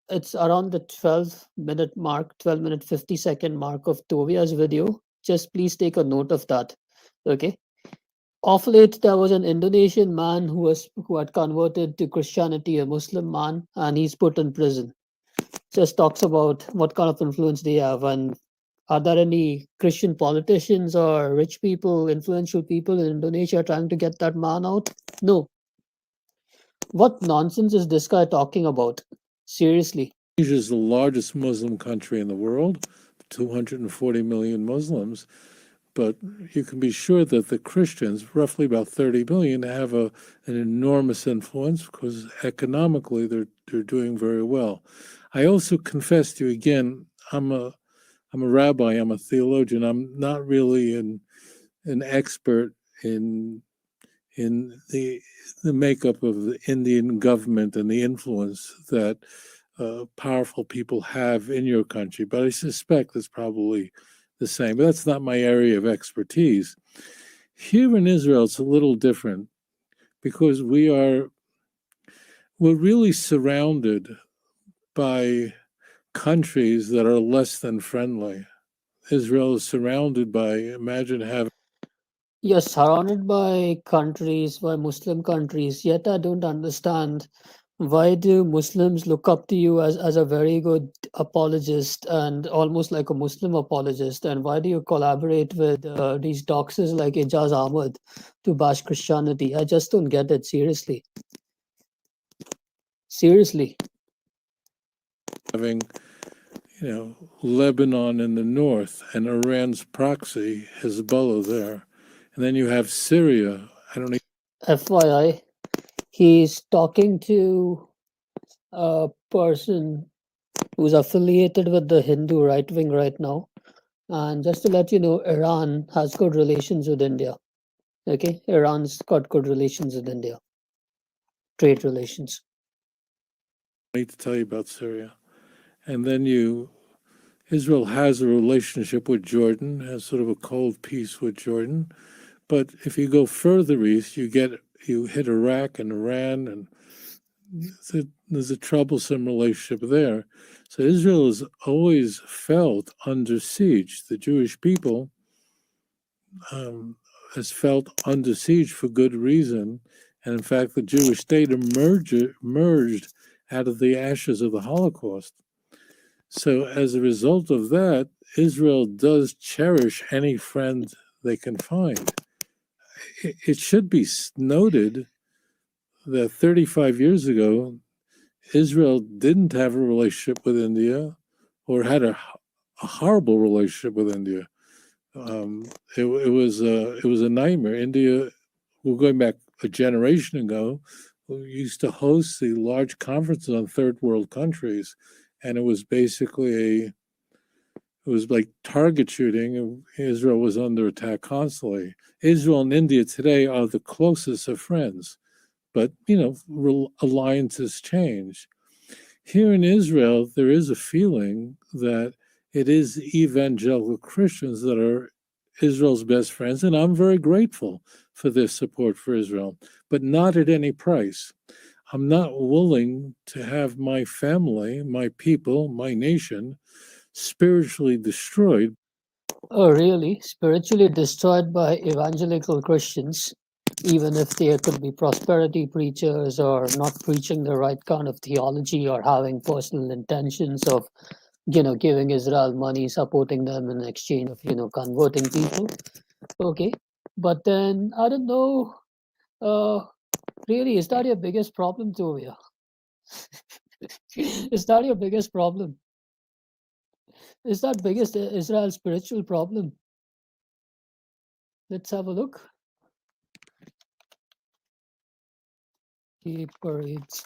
[SPEAKER 1] it's around the 12-minute mark, 12-minute 50-second mark of Tovia's video. Just please take a note of that. Okay. Of late, there was an Indonesian man who had converted to Christianity, a Muslim man, and he's put in prison. Just talks about what kind of influence they have, and are there any Christian politicians or rich people, influential people in Indonesia trying to get that man out? No. What nonsense is this guy talking about? Seriously.
[SPEAKER 4] Asia is the largest Muslim country in the world, 240 million Muslims. But you can be sure that the Christians, roughly about 30 million, have an enormous influence because economically they're doing very well. I also confess to you again, I'm a rabbi, I'm a theologian. I'm not really an expert in the makeup of the Indian government and the influence that powerful people have in your country, but I suspect it's probably the same. But that's not my area of expertise. Here in Israel, it's a little different because we're really surrounded by countries that are less than friendly. Israel is surrounded by, imagine having.
[SPEAKER 1] You're surrounded by countries, by Muslim countries, yet I don't understand why do Muslims look up to you as a very good apologist and almost like a Muslim apologist? And why do you collaborate with these doxers like Ijaz Ahmed to bash Christianity? I just don't get it, seriously. Seriously.
[SPEAKER 4] having, Lebanon in the north and Iran's proxy, Hezbollah there. And then you have Syria. I don't know.
[SPEAKER 1] FYI, he's talking to a person who's affiliated with the Hindu right wing right now. And just to let you know, Iran has good relations with India. Okay, Iran's got good relations with India, trade relations.
[SPEAKER 4] I need to tell you about Syria. And then Israel has a relationship with Jordan, has sort of a cold peace with Jordan. But if you go further east, you hit Iraq and Iran, and there's a troublesome relationship there. So Israel has always felt under siege. The Jewish people has felt under siege for good reason. And in fact, the Jewish state emerged out of the ashes of the Holocaust. So as a result of that, Israel does cherish any friend they can find. It should be noted that 35 years ago, Israel didn't have a relationship with India or had a horrible relationship with India. It was a nightmare. India, we're going back a generation ago, we used to host the large conferences on third world countries, and it was basically it was like target shooting. Israel was under attack constantly. Israel and India today are the closest of friends, but alliances change. Here in Israel, there is a feeling that it is evangelical Christians that are Israel's best friends, and I'm very grateful for their support for Israel, but not at any price. I'm not willing to have my family, my people, my nation spiritually destroyed.
[SPEAKER 1] Oh, really? Spiritually destroyed by evangelical Christians, even if they could be prosperity preachers or not preaching the right kind of theology or having personal intentions of, giving Israel money, supporting them in exchange of, converting people. Okay. But then, I don't know, really, is that your biggest problem, tovia? Is that your biggest problem? Is that biggest Israel's spiritual problem? Let's have a look. Gay parades.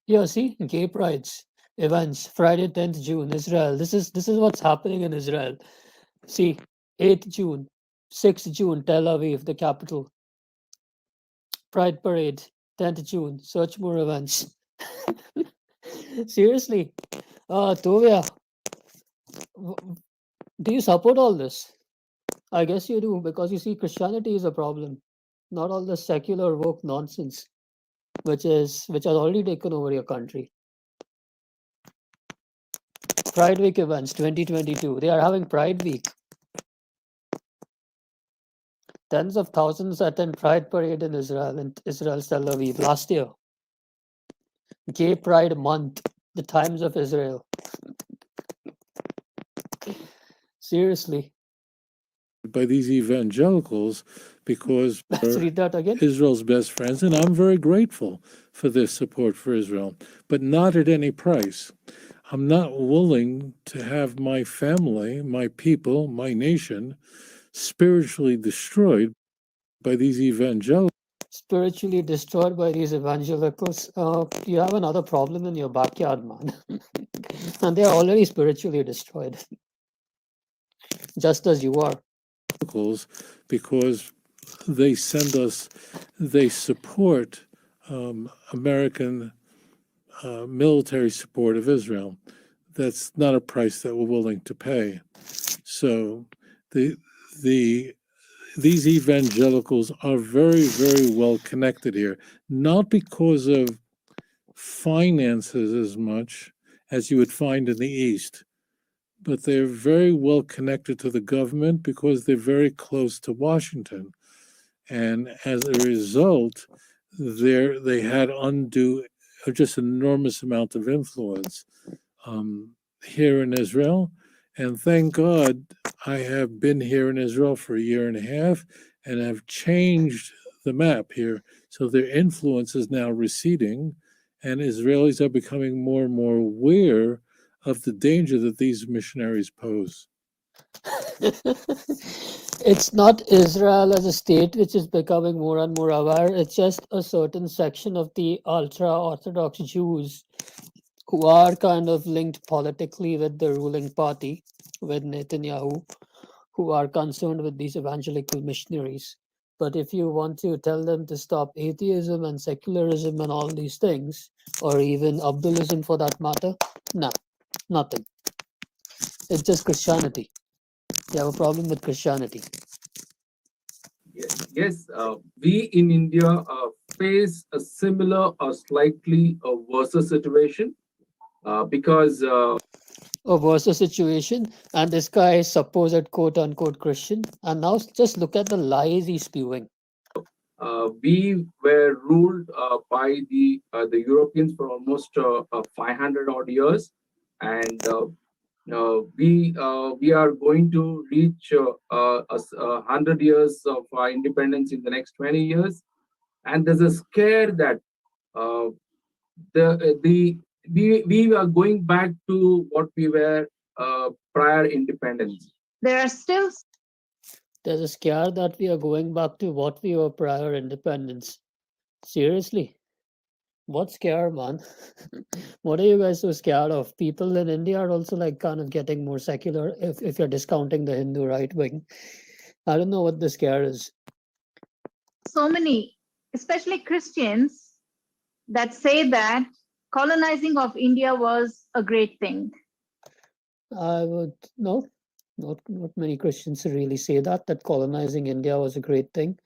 [SPEAKER 1] Yeah, see, gay prides events Friday 10th June, Israel. This is what's happening in Israel. See, 8th June, 6th June, Tel Aviv, the capital. Pride parade, 10th June. Search more events. Seriously, Tovia, do you support all this? I guess you do, because you see, Christianity is a problem, not all the secular woke nonsense, which has already taken over your country. Pride Week events 2022. They are having Pride Week. Tens of thousands attend Pride Parade in Israel's Tel Aviv last year. Gay Pride Month, the Times of Israel. Seriously.
[SPEAKER 4] By these evangelicals because
[SPEAKER 1] Let's read that again.
[SPEAKER 4] Israel's best friends, and I'm very grateful for their support for Israel, but not at any price. I'm not willing to have my family, my people, my nation spiritually destroyed by these evangelicals.
[SPEAKER 1] Spiritually destroyed by these evangelicals. You have another problem in your backyard, man. And they are already spiritually destroyed, just as you are.
[SPEAKER 4] Because they support American military support of Israel. That's not a price that we're willing to pay. So these evangelicals are very, very well connected here, not because of finances as much as you would find in the East, but they're very well connected to the government because they're very close to Washington. And as a result, they had just enormous amount of influence here in Israel. And thank God I have been here in Israel for a year and a half and have changed the map here. So their influence is now receding, and Israelis are becoming more and more aware of the danger that these missionaries pose.
[SPEAKER 1] It's not Israel as a state which is becoming more and more aware. It's just a certain section of the ultra Orthodox Jews who are kind of linked politically with the ruling party, with Netanyahu, who are concerned with these evangelical missionaries. But if you want to tell them to stop atheism and secularism and all these things, or even Abdulism for that matter, nah, nothing. It's just Christianity. You have a problem with Christianity.
[SPEAKER 3] Yes, we in India face a similar or slightly worse situation because
[SPEAKER 1] A worse situation, and this guy is supposed quote unquote Christian, and now just look at the lies he's spewing.
[SPEAKER 3] we were ruled by the Europeans for almost 500 odd years, and we are going to reach 100 years of independence in the next 20 years, and there's a scare that uh, the we are going back to what we were prior independence.
[SPEAKER 2] There are still
[SPEAKER 1] There's a scare that we are going back to what we were prior independence. Seriously, what scare, man? What are you guys so scared of? People in India are also like kind of getting more secular if you're discounting the Hindu right wing. I don't know what the scare is.
[SPEAKER 2] so many, especially Christians, that say that colonizing of India was a great thing.
[SPEAKER 1] I would no, not many Christians really say that colonizing India was a great thing.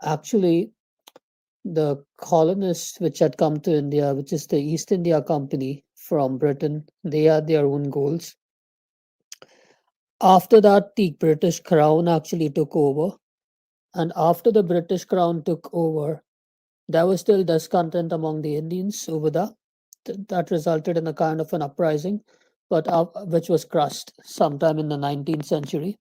[SPEAKER 1] Actually, the colonists which had come to India, which is the East India Company from Britain, they had their own goals. After that, the British Crown actually took over, and after the British Crown took over, there was still discontent among the Indians over there. That resulted in a kind of an uprising, but which was crushed sometime in the 19th century.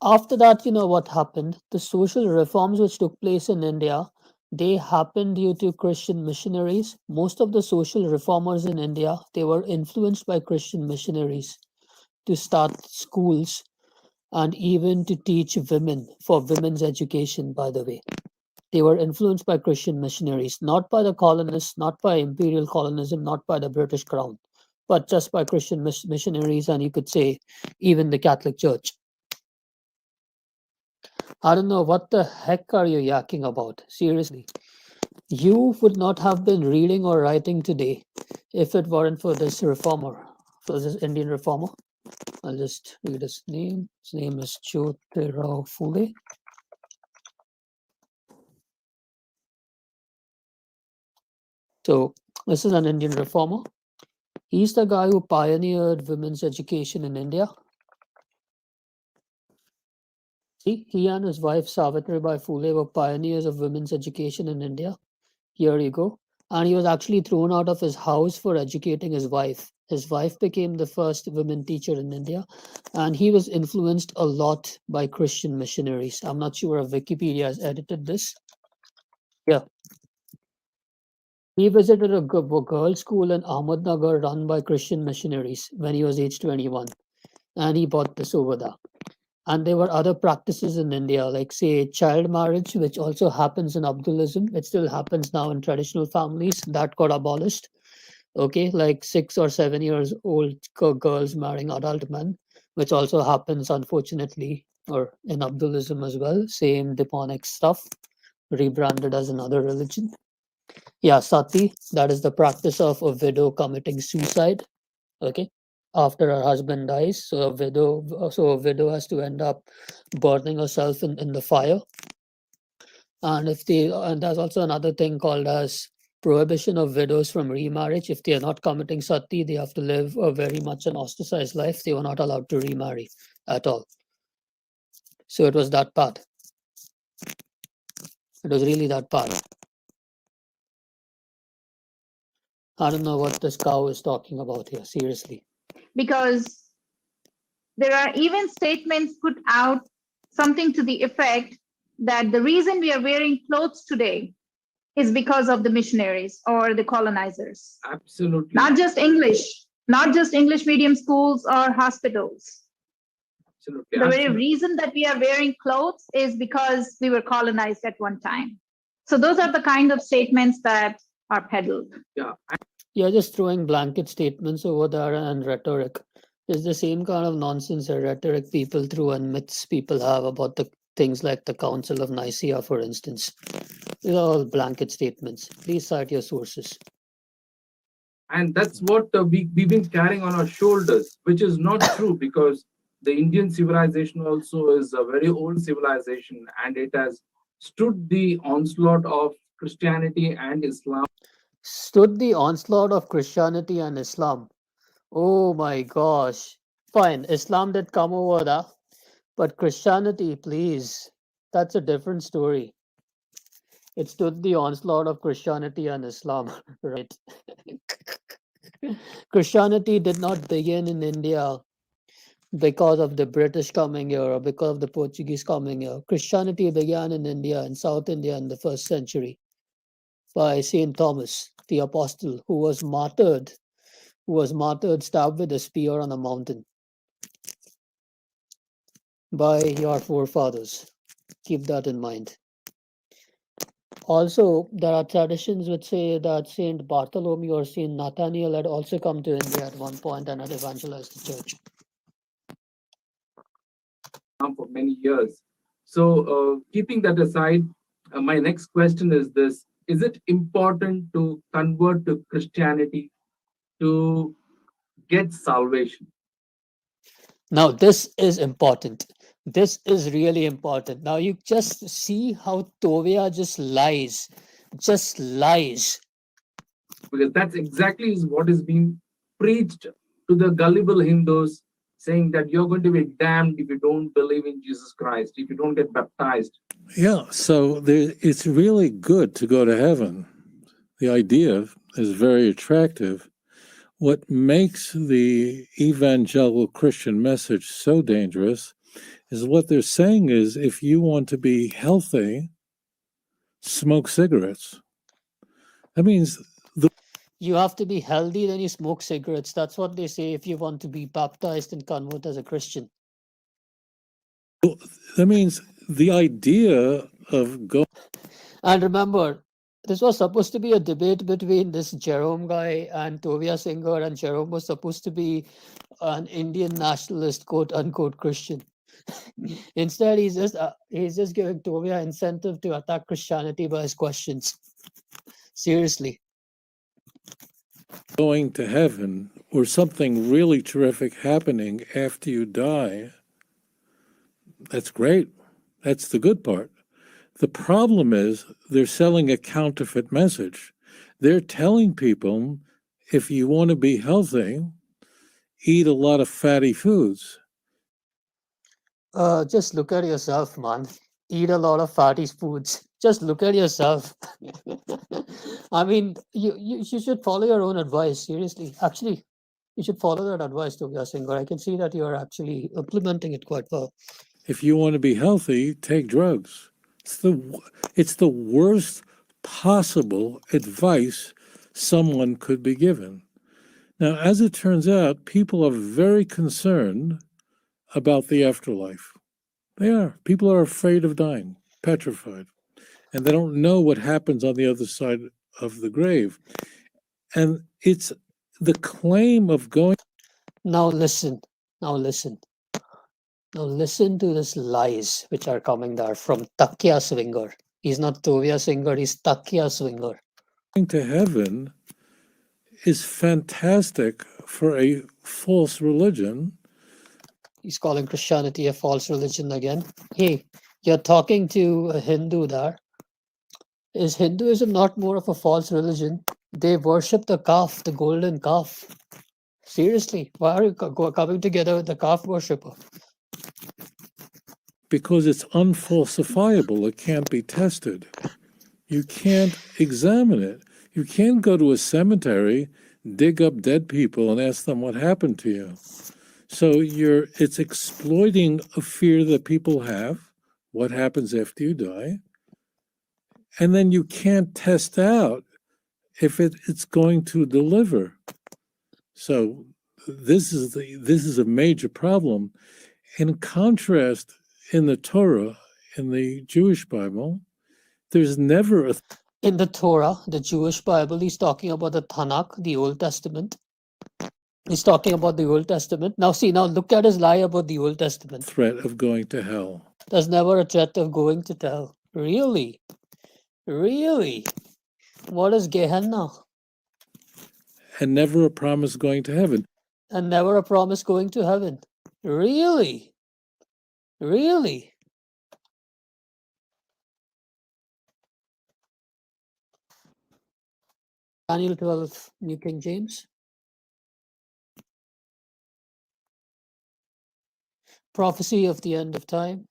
[SPEAKER 1] After that, you know what happened? The social reforms which took place in India, they happened due to Christian missionaries. Most of the social reformers in India, they were influenced by Christian missionaries to start schools and even to teach women for women's education, by the way. They were influenced by Christian missionaries, not by the colonists, not by imperial colonism, not by the British Crown, but just by Christian missionaries, and you could say even the Catholic Church. I don't know what the heck are you yakking about? Seriously. You would not have been reading or writing today if it weren't for this reformer, for this Indian reformer. I'll just read his name. His name is Jyotirao Phule. So, this is an Indian reformer. He's the guy who pioneered women's education in India. See, he and his wife Savitribai Phule were pioneers of women's education in India. Here you go. And he was actually thrown out of his house for educating his wife. His wife became the first women teacher in India, and he was influenced a lot by Christian missionaries. I'm not sure if Wikipedia has edited this. Yeah. He visited a girls' school in Ahmednagar run by Christian missionaries when he was age 21, and he bought this over there. And there were other practices in India, like, say, child marriage, which also happens in Abdulism. It still happens now in traditional families. That got abolished. Okay, like 6 or 7 years old girls marrying adult men, which also happens, unfortunately, or in Abdulism as well. Same demonic stuff, rebranded as another religion. Yeah, sati, that is the practice of a widow committing suicide. Okay, after her husband dies, so a widow has to end up burning herself in the fire. And there's also another thing called as prohibition of widows from remarriage. If they are not committing sati, they have to live a very much an ostracized life. They were not allowed to remarry at all. So it was that bad. It was really that bad. I don't know what this cow is talking about here, seriously.
[SPEAKER 2] because there are even statements put out something to the effect that the reason we are wearing clothes today is because of the missionaries or the colonizers.
[SPEAKER 3] Absolutely.
[SPEAKER 2] Not just English medium schools or hospitals.
[SPEAKER 3] Absolutely.
[SPEAKER 2] The very reason that we are wearing clothes is because we were colonized at one time. So those are the kind of statements that are peddled.
[SPEAKER 3] Yeah.
[SPEAKER 1] You're just throwing blanket statements over there and rhetoric. It's the same kind of nonsense and rhetoric people throw and myths people have about the things like the Council of Nicaea, for instance. These are all blanket statements. Please cite your sources.
[SPEAKER 3] And that's what we've been carrying on our shoulders, which is not true, because the Indian civilization also is a very old civilization, and it has stood the onslaught of Christianity and Islam.
[SPEAKER 1] Stood the onslaught of Christianity and Islam. Oh my gosh. Fine, Islam did come over there, but Christianity, please, that's a different story. It stood the onslaught of Christianity and Islam, right? Christianity did not begin in India because of the British coming here or because of the Portuguese coming here. Christianity began in India, in South India, in the first century by Saint Thomas, the apostle, who was martyred, stabbed with a spear on a mountain by your forefathers. Keep that in mind. Also, there are traditions which say that Saint Bartholomew or Saint Nathaniel had also come to India at one point and had evangelized the church.
[SPEAKER 3] For many years. So, keeping that aside, my next question is this: is it important to convert to Christianity to get salvation?
[SPEAKER 1] Now, this is important. This is really important. Now, you just see how Tovia just lies. Just lies.
[SPEAKER 3] Because that's exactly is what is being preached to the gullible Hindus, saying that you're going to be damned if you don't believe in Jesus Christ, if you don't get baptized.
[SPEAKER 4] Yeah, so it's really good to go to heaven. The idea is very attractive. What makes the evangelical Christian message so dangerous is what they're saying is if you want to be healthy, smoke cigarettes. That means
[SPEAKER 1] You have to be healthy, then you smoke cigarettes. That's what they say if you want to be baptized and convert as a Christian.
[SPEAKER 4] that means the idea of going.
[SPEAKER 1] And remember, this was supposed to be a debate between this Jerome guy and Tovia Singer, and Jerome was supposed to be an Indian nationalist, quote unquote Christian. Instead, he's just giving Tovia incentive to attack Christianity by his questions. Seriously.
[SPEAKER 4] Going to heaven or something really terrific happening after you die, that's great. That's the good part. The problem is they're selling a counterfeit message. They're telling people if you want to be healthy, eat a lot of fatty foods.
[SPEAKER 1] Just look at yourself, man. Eat a lot of fatty foods. Just look at yourself. I mean, you should follow your own advice. Seriously, actually, you should follow that advice, Tovia Singer. I can see that you're actually implementing it quite well.
[SPEAKER 4] If you want to be healthy, take drugs. It's the worst possible advice someone could be given. Now, as it turns out, people are very concerned about the afterlife. They are. People are afraid of dying, petrified, and they don't know what happens on the other side of the grave. And it's the claim of going.
[SPEAKER 1] Now listen. Now listen. Now listen to these lies which are coming there from Takya Swinger. He's not Tovia Singer, he's Takya Swinger.
[SPEAKER 4] To heaven is fantastic for a false religion.
[SPEAKER 1] He's calling Christianity a false religion again. Hey, you're talking to a Hindu there. Is Hinduism not more of a false religion? They worship the calf, the golden calf. Seriously, why are you coming together with the calf worshipper?
[SPEAKER 4] Because it's unfalsifiable. It can't be tested. You can't examine it. You can't go to a cemetery, dig up dead people, and ask them what happened to you. So it's exploiting a fear that people have, what happens after you die, and then you can't test out if it's going to deliver. So this is a major problem. In contrast, in the Torah, in the Jewish Bible, there's never a
[SPEAKER 1] In the Torah, the Jewish Bible, he's talking about the Tanakh, the Old Testament. He's talking about the Old Testament. Now look at his lie about the Old Testament.
[SPEAKER 4] threat of going to hell.
[SPEAKER 1] There's never a threat of going to hell. Really? Really? What is Gehenna?
[SPEAKER 4] And never a promise going to heaven.
[SPEAKER 1] And never a promise going to heaven. Really? Really? Daniel 12, New King James. Prophecy of the end of time.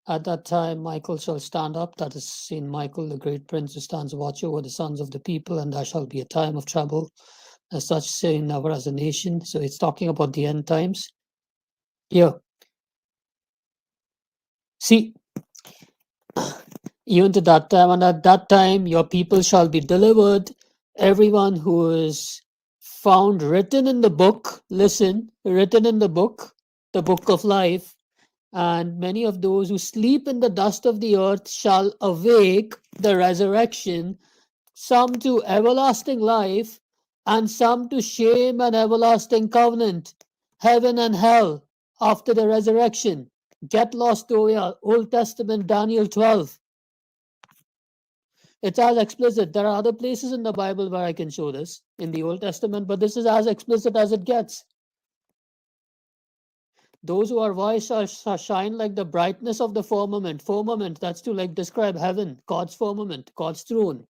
[SPEAKER 1] At that time, Michael shall stand up, that is Saint Michael, the great prince who stands watch over the sons of the people, and there shall be a time of trouble, as such saying never as a nation. So it's talking about the end times. Here. See, even to that time, and at that time your people shall be delivered, everyone who is found written in the book, listen, written in the book of life, and many of those who sleep in the dust of the earth shall awake the resurrection, some to everlasting life, and some to shame and everlasting covenant, heaven and hell after the resurrection. Get lost, tovia, Old Testament, Daniel 12. It's as explicit. There are other places in the Bible where I can show this in the Old Testament, but this is as explicit as it gets. Those who are wise shall shine like the brightness of the firmament. Firmament, that's to like describe heaven, God's firmament, God's throne.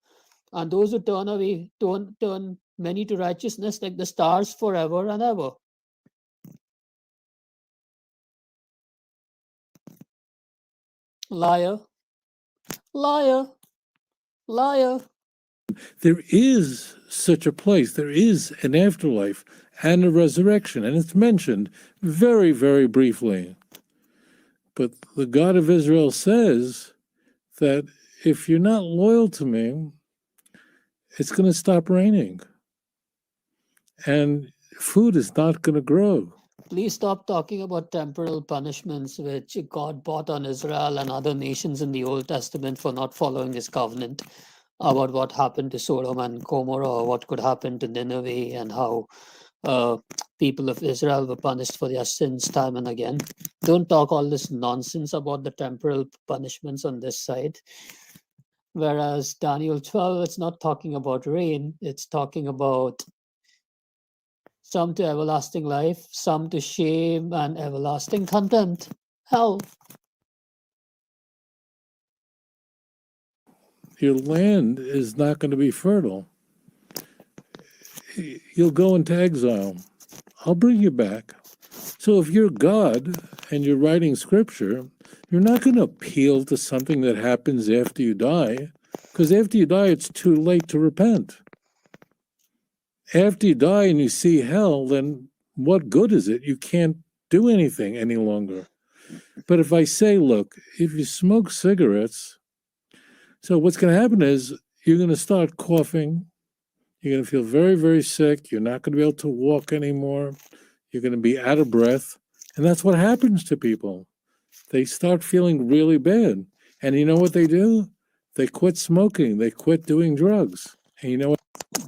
[SPEAKER 1] And those who turn many to righteousness like the stars forever and ever. Liar. Liar. Liar.
[SPEAKER 4] There is such a place. There is an afterlife and a resurrection, and it's mentioned very, very briefly. But the God of Israel says that if you're not loyal to me, it's going to stop raining, and food is not going to grow.
[SPEAKER 1] Please stop talking about temporal punishments which God brought on Israel and other nations in the Old Testament for not following his covenant, about what happened to Sodom and Gomorrah, or what could happen to Nineveh, and how people of Israel were punished for their sins time and again. Don't talk all this nonsense about the temporal punishments on this side. Whereas Daniel 12, it's not talking about rain, it's talking about some to everlasting life, some to shame and everlasting contempt. Hell.
[SPEAKER 4] Your land is not going to be fertile. You'll go into exile. I'll bring you back. So if you're God and you're writing scripture, you're not going to appeal to something that happens after you die, because after you die, it's too late to repent. After you die and you see hell, then what good is it? You can't do anything any longer. But if I say, look, if you smoke cigarettes, so what's going to happen is you're going to start coughing. You're going to feel very, very sick. You're not going to be able to walk anymore. You're going to be out of breath. And that's what happens to people. They start feeling really bad. And you know what they do? They quit smoking. They quit doing drugs. And you know what?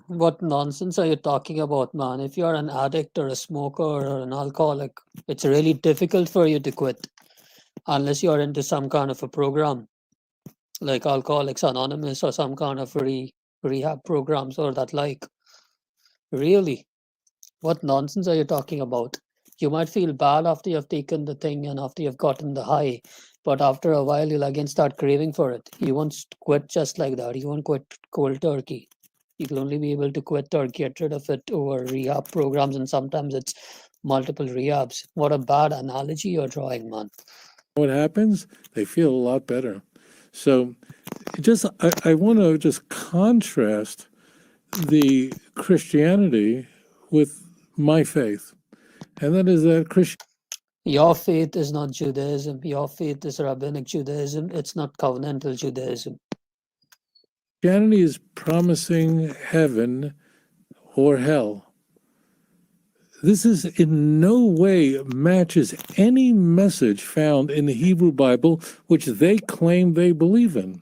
[SPEAKER 1] What nonsense are you talking about, man? If you're an addict or a smoker or an alcoholic, it's really difficult for you to quit unless you're into some kind of a program like Alcoholics Anonymous or some kind of rehab programs or that like. Really? What nonsense are you talking about? You might feel bad after you've taken the thing and after you've gotten the high, but after a while you'll again start craving for it. You won't quit just like that. You won't quit cold turkey. You will only be able to quit or get rid of it over rehab programs, and sometimes it's multiple rehabs. What a bad analogy you're drawing, man.
[SPEAKER 4] What happens? They feel a lot better. So I want to just contrast the Christianity with my faith. And that is that
[SPEAKER 1] Your faith is not Judaism. Your faith is rabbinic Judaism. It's not covenantal Judaism.
[SPEAKER 4] Christianity is promising heaven or hell. This is in no way matches any message found in the Hebrew Bible, which they claim they believe in.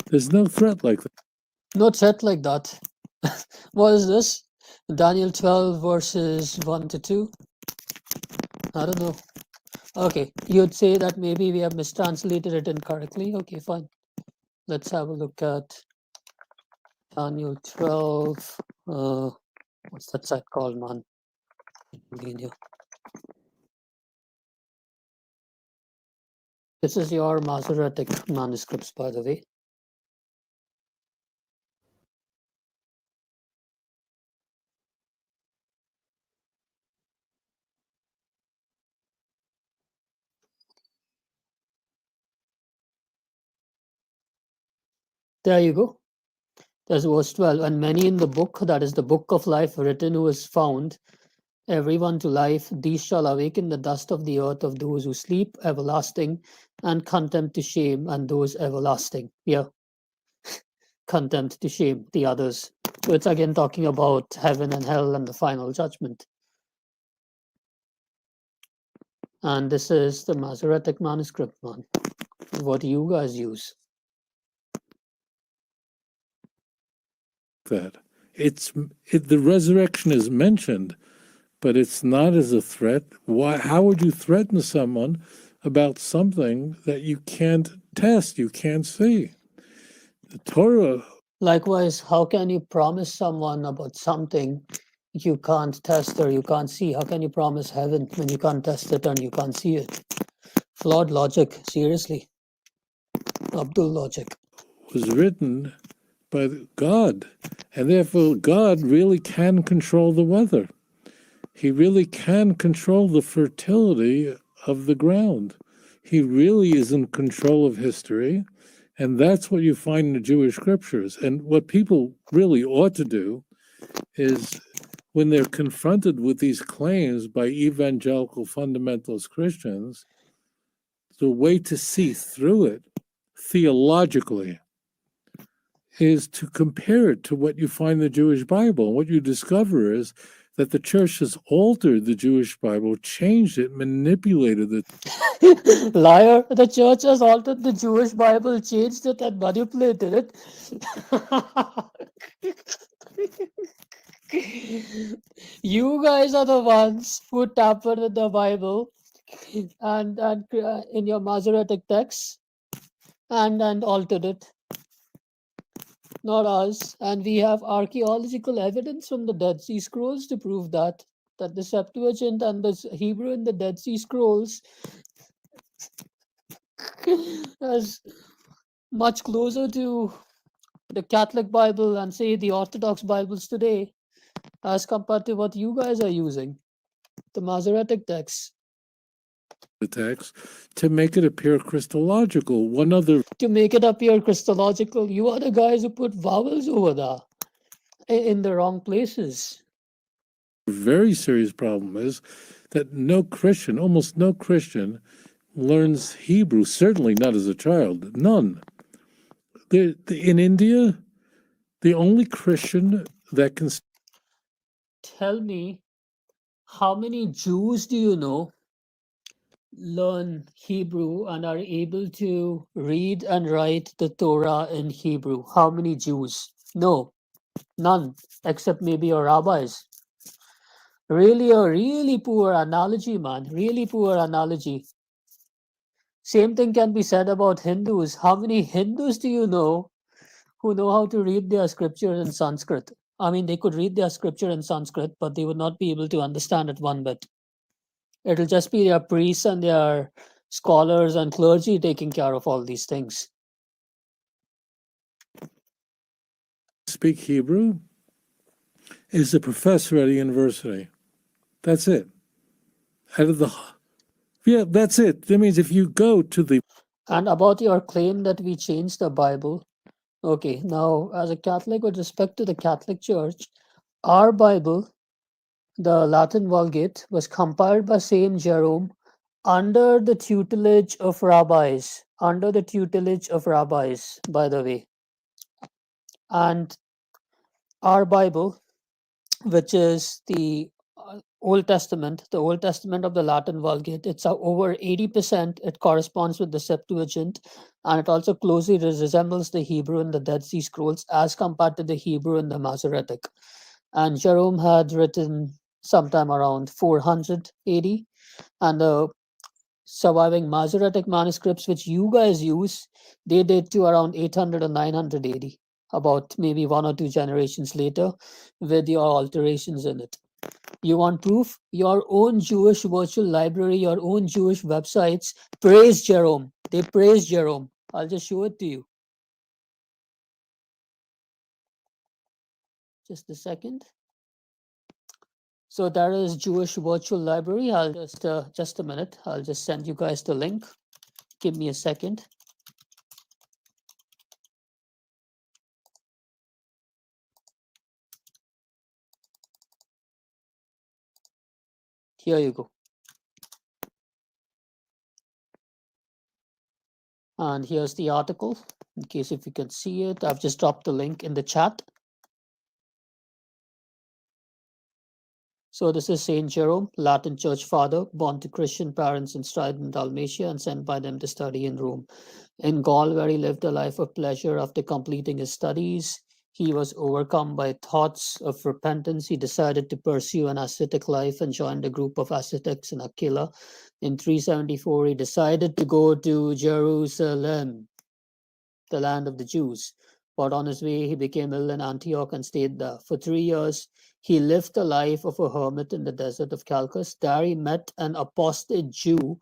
[SPEAKER 4] There's no threat like that.
[SPEAKER 1] No threat like that. What is this? Daniel 12 verses 1 to 2? I don't know. Okay, you'd say that maybe we have mistranslated it incorrectly. Okay, fine. Let's have a look at Daniel 12. What's that site called, man? This is your Masoretic manuscripts, by the way. There you go. There's verse 12. And many in the book, that is the book of life written, who is found, everyone to life, these shall awaken the dust of the earth of those who sleep, everlasting, and contempt to shame, and those everlasting. Yeah, contempt to shame, the others. So it's again talking about heaven and hell and the final judgment. And this is the Masoretic manuscript, man. What do you guys use?
[SPEAKER 4] That the resurrection is mentioned, but it's not as a threat. Why? How would you threaten someone about something that you can't test, you can't see? The Torah.
[SPEAKER 1] Likewise, how can you promise someone about something you can't test or you can't see? How can you promise heaven when you can't test it and you can't see it? Flawed logic, seriously. Abdul logic.
[SPEAKER 4] Was written by God, and therefore God really can control the weather. He really can control the fertility of the ground. He really is in control of history, and that's what you find in the Jewish scriptures. And what people really ought to do is, when they're confronted with these claims by evangelical fundamentalist Christians, the way to see through it theologically is to compare it to what you find in the Jewish Bible. And what you discover is that the church has altered the Jewish Bible, changed it, manipulated it.
[SPEAKER 1] Liar, the church has altered the Jewish Bible, changed it, and manipulated it. You guys are the ones who tampered with the Bible and in your Masoretic text and altered it. Not us. And we have archaeological evidence from the Dead Sea Scrolls to prove that the Septuagint and the Hebrew in the Dead Sea Scrolls is much closer to the Catholic Bible and say the Orthodox Bibles today as compared to what you guys are using, the Masoretic text.
[SPEAKER 4] The text to make it appear Christological.
[SPEAKER 1] To make it appear Christological, you are the guys who put vowels over there in the wrong places.
[SPEAKER 4] Very serious problem is that almost no Christian, learns Hebrew, certainly not as a child, none. In India, the only Christian that can...
[SPEAKER 1] Tell me, how many Jews do you know learn Hebrew and are able to read and write the Torah in Hebrew? How many Jews? No, none, except maybe your rabbis. Really, a really poor analogy, man. Really poor analogy. Same thing can be said about Hindus. How many Hindus do you know who know how to read their scriptures in Sanskrit? I mean, they could read their scripture in Sanskrit, but they would not be able to understand it one bit. It'll just be their priests and their scholars and clergy taking care of all these things.
[SPEAKER 4] Speak Hebrew is a professor at a university. That's it. That's it. That means if you go to the...
[SPEAKER 1] And about your claim that we changed the Bible, okay, now as a Catholic, with respect to the Catholic Church, our Bible, the Latin Vulgate, was compiled by Saint Jerome under the tutelage of rabbis, under the tutelage of rabbis, by the way. And our Bible, which is the Old Testament of the Latin Vulgate, it's over 80%. It corresponds with the Septuagint, and it also closely resembles the Hebrew in the Dead Sea Scrolls as compared to the Hebrew in the Masoretic. And Jerome had written sometime around 400 AD, and the surviving Masoretic manuscripts, which you guys use, they date to around 800 or 900 AD, about maybe one or two generations later, with your alterations in it. You want proof? Your own Jewish virtual library, your own Jewish websites praise Jerome. They praise Jerome. I'll just show it to you. Just a second. So there is Jewish virtual library. I'll just a minute. I'll just send you guys the link. Give me a second. Here you go. And here's the article. In case if you can see it, I've just dropped the link in the chat. So this is Saint Jerome, Latin church father, born to Christian parents in Stridon, Dalmatia, and sent by them to study in Rome. In Gaul, where he lived a life of pleasure after completing his studies, he was overcome by thoughts of repentance. He decided to pursue an ascetic life and joined a group of ascetics in Aquila. In 374, he decided to go to Jerusalem, the land of the Jews. But on his way, he became ill in Antioch and stayed there. For 3 years, he lived the life of a hermit in the desert of Chalcis. There he met an apostate Jew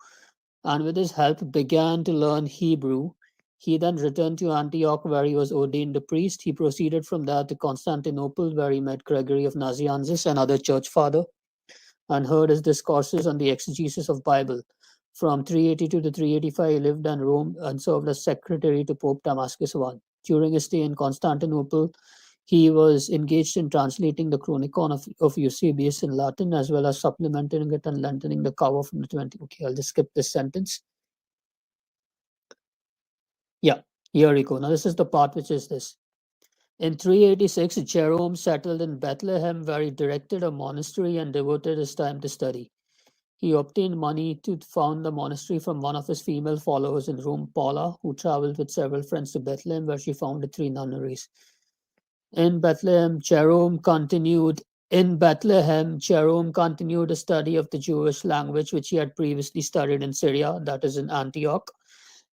[SPEAKER 1] and with his help began to learn Hebrew. He then returned to Antioch where he was ordained a priest. He proceeded from there to Constantinople where he met Gregory of Nazianzus, another church father, and heard his discourses on the exegesis of Bible. From 382 to 385, he lived in Rome and served as secretary to Pope Damascus I. During his stay in Constantinople, he was engaged in translating the Chronicon of Eusebius in Latin, as well as supplementing it and lengthening the cover from the 20. Okay, I'll just skip this sentence. Yeah, here we go. Now, this is the part which is this. In 386, Jerome settled in Bethlehem, where he directed a monastery and devoted his time to study. He obtained money to found the monastery from one of his female followers in Rome, Paula, who traveled with several friends to Bethlehem, where she founded 3 nunneries. In Bethlehem, Jerome continued a study of the Jewish language, which he had previously studied in Syria, that is in Antioch,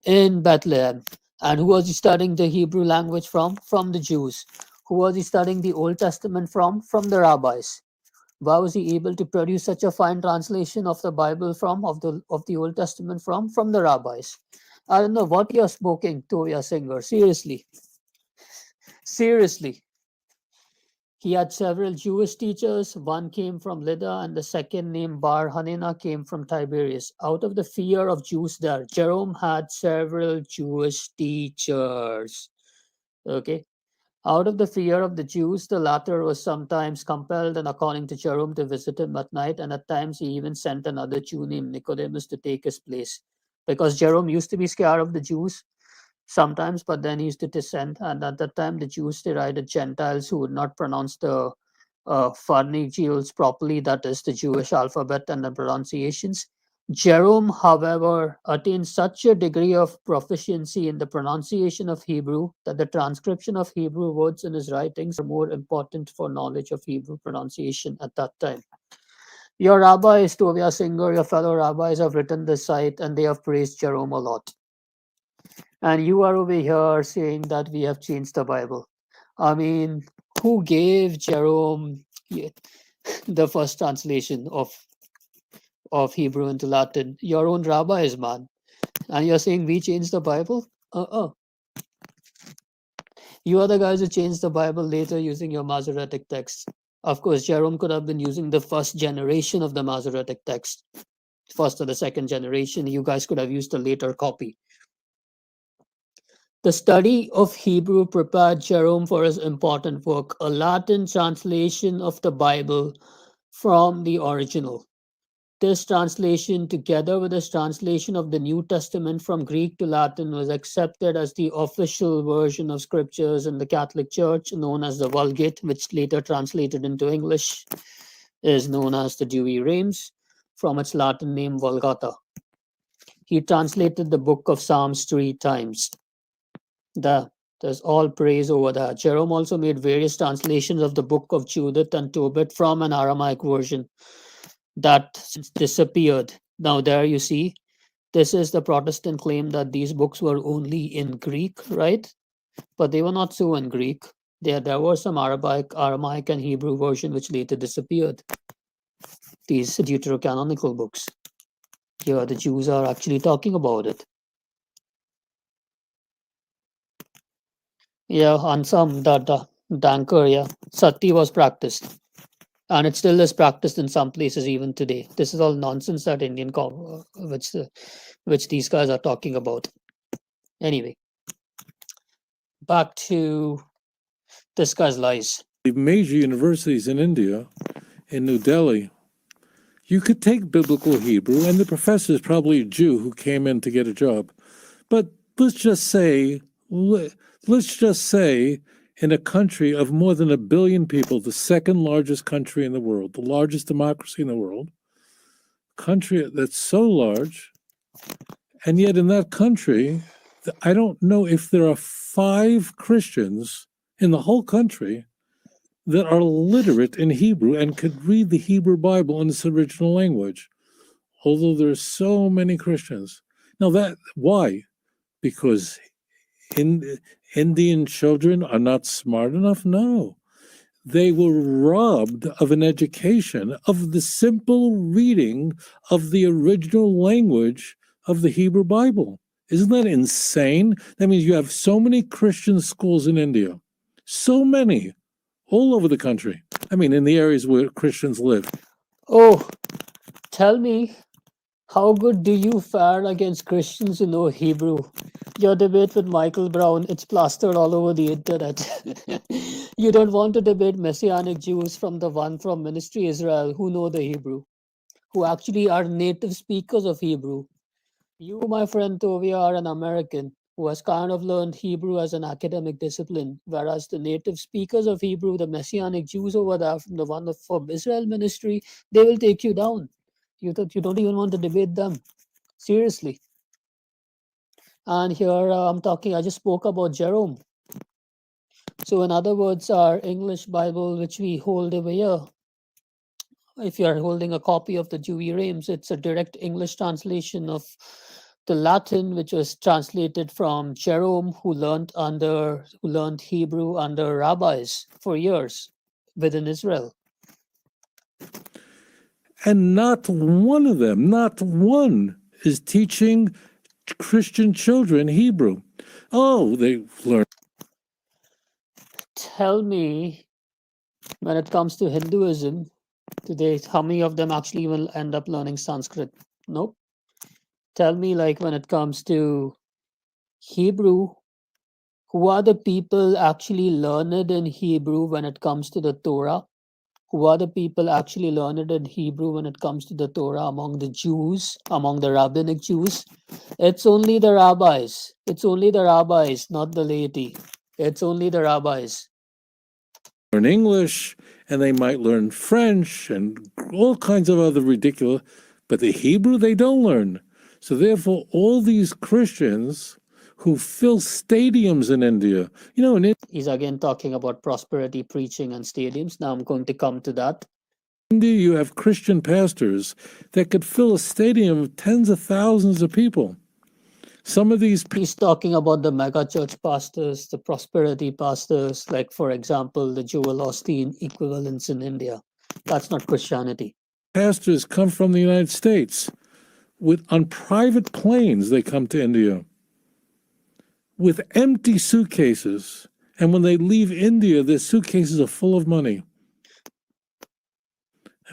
[SPEAKER 1] in Bethlehem. And who was he studying the Hebrew language from? From the Jews. Who was he studying the Old Testament from? From the rabbis. Why was he able to produce such a fine translation of the Bible of the Old Testament from the rabbis? I don't know what you're smoking, tovia singer. Seriously. Seriously. He had several Jewish teachers. One came from Lydda, and the second, named Bar Hanina, came from Tiberias. Out of the fear of Jews there, Jerome had several Jewish teachers. Okay. Out of the fear of the Jews, the latter was sometimes compelled, and according to Jerome, to visit him at night, and at times he even sent another Jew named Nicodemus to take his place. Because Jerome used to be scared of the Jews sometimes, but then he used to dissent, and at that time the Jews derided Gentiles who would not pronounce the pharyngeals properly, that is, the Jewish alphabet and the pronunciations. Jerome, however, attained such a degree of proficiency in the pronunciation of Hebrew that the transcription of Hebrew words in his writings are more important for knowledge of Hebrew pronunciation at that time. Your rabbis, Tovia Singer, your fellow rabbis have written this site and they have praised Jerome a lot. And you are over here saying that we have changed the Bible. I mean, who gave Jerome the first translation of Hebrew into Latin? Your own rabbis, man. And you're saying we changed the Bible? You are the guys who changed the Bible later using your Masoretic texts. Of course, Jerome could have been using the first generation of the Masoretic text, first or the second generation. You guys could have used a later copy. The study of Hebrew prepared Jerome for his important work, a Latin translation of the Bible from the original. this translation, together with this translation of the New Testament from Greek to Latin, was accepted as the official version of scriptures in the Catholic Church, known as the Vulgate, which later translated into English is known as the Douay Rheims, from its Latin name Vulgata. He translated the book of Psalms 3 times. There's all praise over that. Jerome also made various translations of the book of Judith and Tobit from an Aramaic version that since disappeared. Now, there you see, this is the Protestant claim that these books were only in Greek, right? But they were not so in Greek. There were some Aramaic and Hebrew version which later disappeared. These deuterocanonical books. Here, the Jews are actually talking about it. Yeah, on some the Dankar, yeah, Sati was practiced, and it still is practiced in some places even today. This is all nonsense that which these guys are talking about. Anyway, back to this guy's lies.
[SPEAKER 4] Major universities in India, in New Delhi, you could take biblical Hebrew, and the professor is probably a Jew who came in to get a job. But let's just say, in a country of more than 1 billion people, the second largest country in the world, the largest democracy in the world, country that's so large, and yet in that country, I don't know if there are 5 Christians in the whole country that are literate in Hebrew and could read the Hebrew Bible in its original language, although there are so many Christians. Now, why? Because Indian children are not smart enough? No. They were robbed of an education of the simple reading of the original language of the Hebrew Bible. Isn't that insane? That means you have so many Christian schools in India, so many, all over the country. I mean, in the areas where Christians live.
[SPEAKER 1] Oh, tell me, how good do you fare against Christians who know Hebrew? Your debate with Michael Brown, it's plastered all over the internet. You don't want to debate Messianic Jews from the one from Ministry Israel who know the Hebrew, who actually are native speakers of Hebrew. You, my friend Tovia, are an American who has kind of learned Hebrew as an academic discipline, whereas the native speakers of Hebrew, the Messianic Jews over there from the one from Israel Ministry, they will take you down. You don't even want to debate them. Seriously. And here I just spoke about Jerome. So in other words, our English Bible, which we hold over here, if you are holding a copy of the Douay Rheims, it's a direct English translation of the Latin, which was translated from Jerome, who learned Hebrew under rabbis for years within Israel.
[SPEAKER 4] And not one of them, not one, is teaching Christian children Hebrew. Oh, they learn.
[SPEAKER 1] Tell me, when it comes to Hinduism today, how many of them actually will end up learning Sanskrit? Nope. Tell me, like, when it comes to Hebrew, who are the people actually learned in Hebrew when it comes to the Torah? Who are the people actually learned in Hebrew when it comes to the Torah among the Jews, among the rabbinic Jews? It's only the rabbis. It's only the rabbis, not the laity. It's only the rabbis.
[SPEAKER 4] Learn English, and they might learn French and all kinds of other ridiculous, but the Hebrew they don't learn. So therefore, all these Christians who fill stadiums in India,
[SPEAKER 1] He's again talking about prosperity preaching and stadiums. Now I'm going to come to that.
[SPEAKER 4] In India, you have Christian pastors that could fill a stadium of tens of thousands of people. Some of these
[SPEAKER 1] He's talking about the mega church pastors, the prosperity pastors, like, for example, the Joel Osteen equivalents in India. That's not Christianity.
[SPEAKER 4] Pastors come from the United States on private planes. They come to India with empty suitcases, and when they leave India, their suitcases are full of money,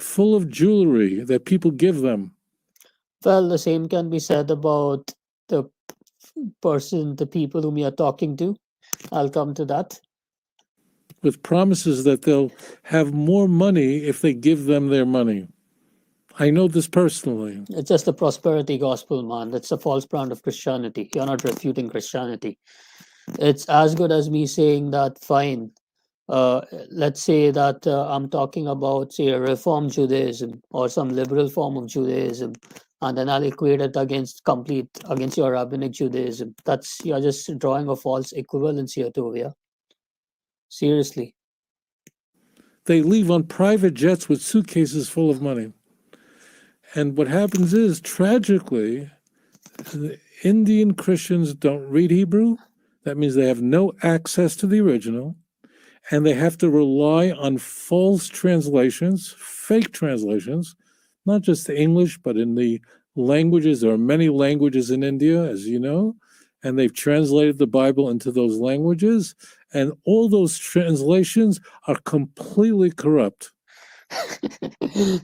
[SPEAKER 4] full of jewelry that people give them.
[SPEAKER 1] Well, the same can be said about the people whom you're talking to. I'll come to that.
[SPEAKER 4] With promises that they'll have more money if they give them their money. I know this personally.
[SPEAKER 1] It's just a prosperity gospel, man. It's a false brand of Christianity. You're not refuting Christianity. It's as good as me saying that, fine. Let's say that I'm talking about, say, a Reform Judaism or some liberal form of Judaism, and then I'll equate it against your rabbinic Judaism. You're just drawing a false equivalence here, Tovia. Seriously.
[SPEAKER 4] They leave on private jets with suitcases full of money. And what happens is, tragically, the Indian Christians don't read Hebrew. That means they have no access to the original, and they have to rely on false translations, fake translations, not just the English, but in the languages. There are many languages in India, as you know, and they've translated the Bible into those languages, and all those translations are completely corrupt.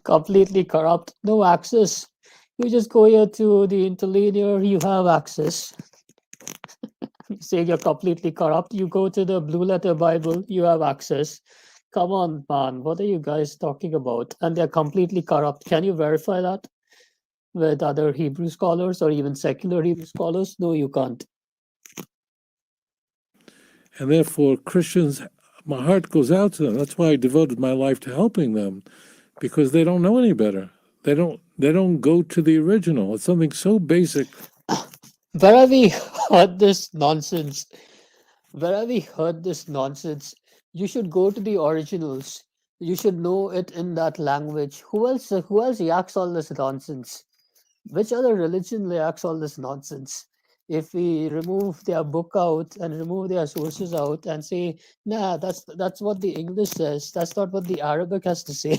[SPEAKER 1] Completely corrupt, no access. You just go here to the interlinear, you have access. Saying you're completely corrupt, you go to the Blue Letter Bible, you have access. Come on, man, what are you guys talking about? And they're completely corrupt. Can you verify that with other Hebrew scholars or even secular Hebrew scholars? No, you can't.
[SPEAKER 4] And therefore, Christians, my heart goes out to them. That's why I devoted my life to helping them, because they don't know any better. They don't go to the original. It's something so basic.
[SPEAKER 1] Where have we heard this nonsense? Where have we heard this nonsense? You should go to the originals. You should know it in that language. Who else yaks all this nonsense? Which other religion reacts all this nonsense? If we remove their book out and remove their sources out and say, nah, that's what the English says, that's not what the Arabic has to say.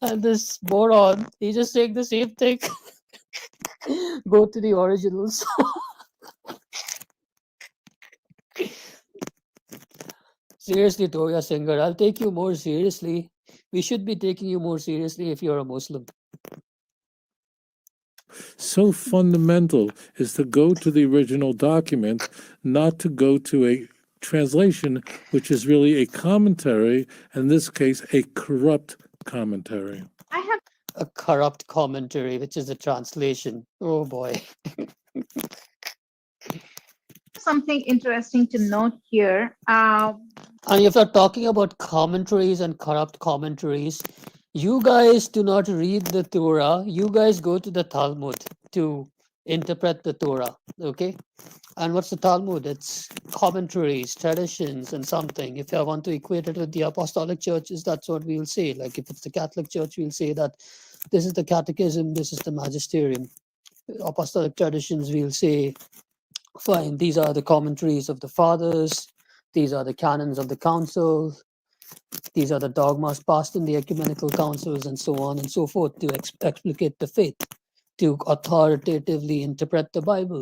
[SPEAKER 1] And this moron, he's just saying the same thing. Go to the originals. Seriously, Tovia Singer, I'll take you more seriously. We should be taking you more seriously if you're a Muslim.
[SPEAKER 4] So fundamental is to go to the original document, not to go to a translation, which is really a commentary, in this case, a corrupt commentary.
[SPEAKER 2] I have
[SPEAKER 1] A corrupt commentary, which is a translation. Oh boy.
[SPEAKER 2] something interesting to note here.
[SPEAKER 1] And if you're talking about commentaries and corrupt commentaries, you guys do not read the Torah. You guys go to the Talmud to interpret the Torah. Okay? And what's the Talmud? It's commentaries, traditions, and something. If I want to equate it with the apostolic churches, that's what we'll say. Like if it's the Catholic Church, we'll say that this is the catechism, this is the magisterium. Apostolic traditions, we'll say, fine, these are the commentaries of the fathers, these are the canons of the council, these are the dogmas passed in the ecumenical councils, and so on and so forth, to explicate the faith, to authoritatively interpret the Bible.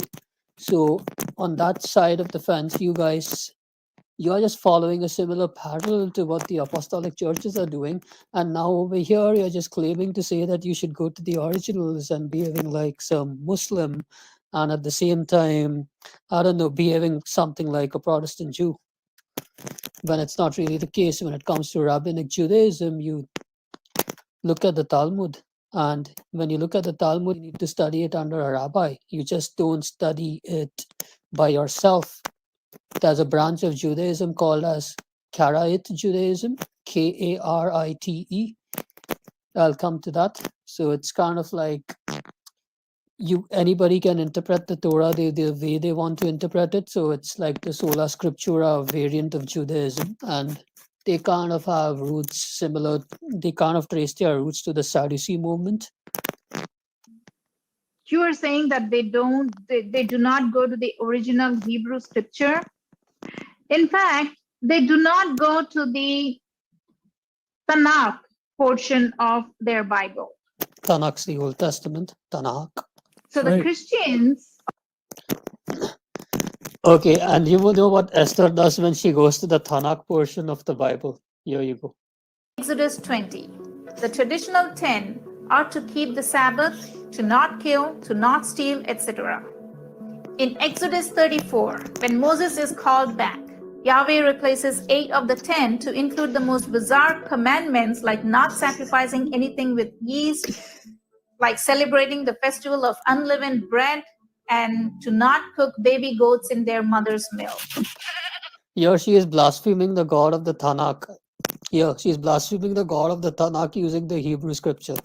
[SPEAKER 1] So on that side of the fence, you're just following a similar pattern to what the apostolic churches are doing. And now over here, you're just claiming to say that you should go to the originals and behaving like some Muslim, and at the same time, I don't know, behaving something like a Protestant Jew. When it's not really the case. When it comes to rabbinic Judaism, you look at the Talmud. And when you look at the Talmud, you need to study it under a rabbi. You just don't study it by yourself. There's a branch of Judaism called as Karaite Judaism, Karite. I'll come to that. So it's kind of like anybody can interpret the Torah the way they want to interpret it. So it's like the sola scriptura variant of Judaism, and they kind of have roots similar. They kind of trace their roots to the Sadducee movement.
[SPEAKER 2] You are saying that they do not go to the original Hebrew scripture. In fact, they do not go to the Tanakh portion of their Bible.
[SPEAKER 1] Tanakh's the Old Testament, Tanakh.
[SPEAKER 2] So the
[SPEAKER 4] Right.
[SPEAKER 2] Christians,
[SPEAKER 1] Okay, and you know what Esther does when she goes to the Tanakh portion of the Bible? Here you go.
[SPEAKER 5] Exodus 20. The traditional 10 are to keep the Sabbath, to not kill, to not steal, etc. In Exodus 34, when Moses is called back, Yahweh replaces 8 of the 10 to include the most bizarre commandments like not sacrificing anything with yeast, like celebrating the festival of unleavened bread, and to not cook baby goats in their mother's milk.
[SPEAKER 1] Here she is blaspheming the God of the Tanakh. Here she is blaspheming the God of the Tanakh using the Hebrew scripture.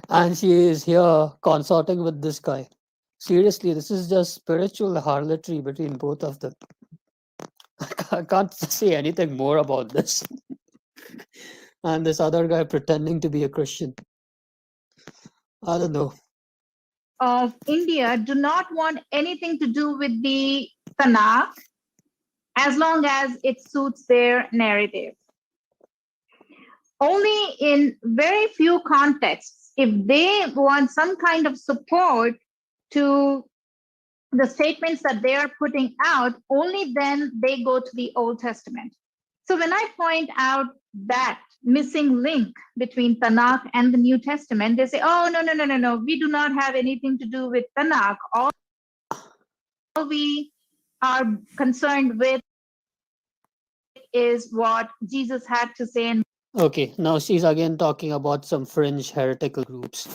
[SPEAKER 1] And she is here consorting with this guy. Seriously, this is just spiritual harlotry between both of them. I can't say anything more about this. And this other guy pretending to be a Christian. I don't know.
[SPEAKER 2] Of India do not want anything to do with the Tanakh as long as it suits their narrative. Only in very few contexts, if they want some kind of support to the statements that they are putting out, only then they go to the Old Testament. So when I point out that missing link between Tanakh and the New Testament, they say, oh, no, we do not have anything to do with Tanakh. All we are concerned with is what Jesus had to say. And
[SPEAKER 1] Okay, now she's again talking about some fringe heretical groups.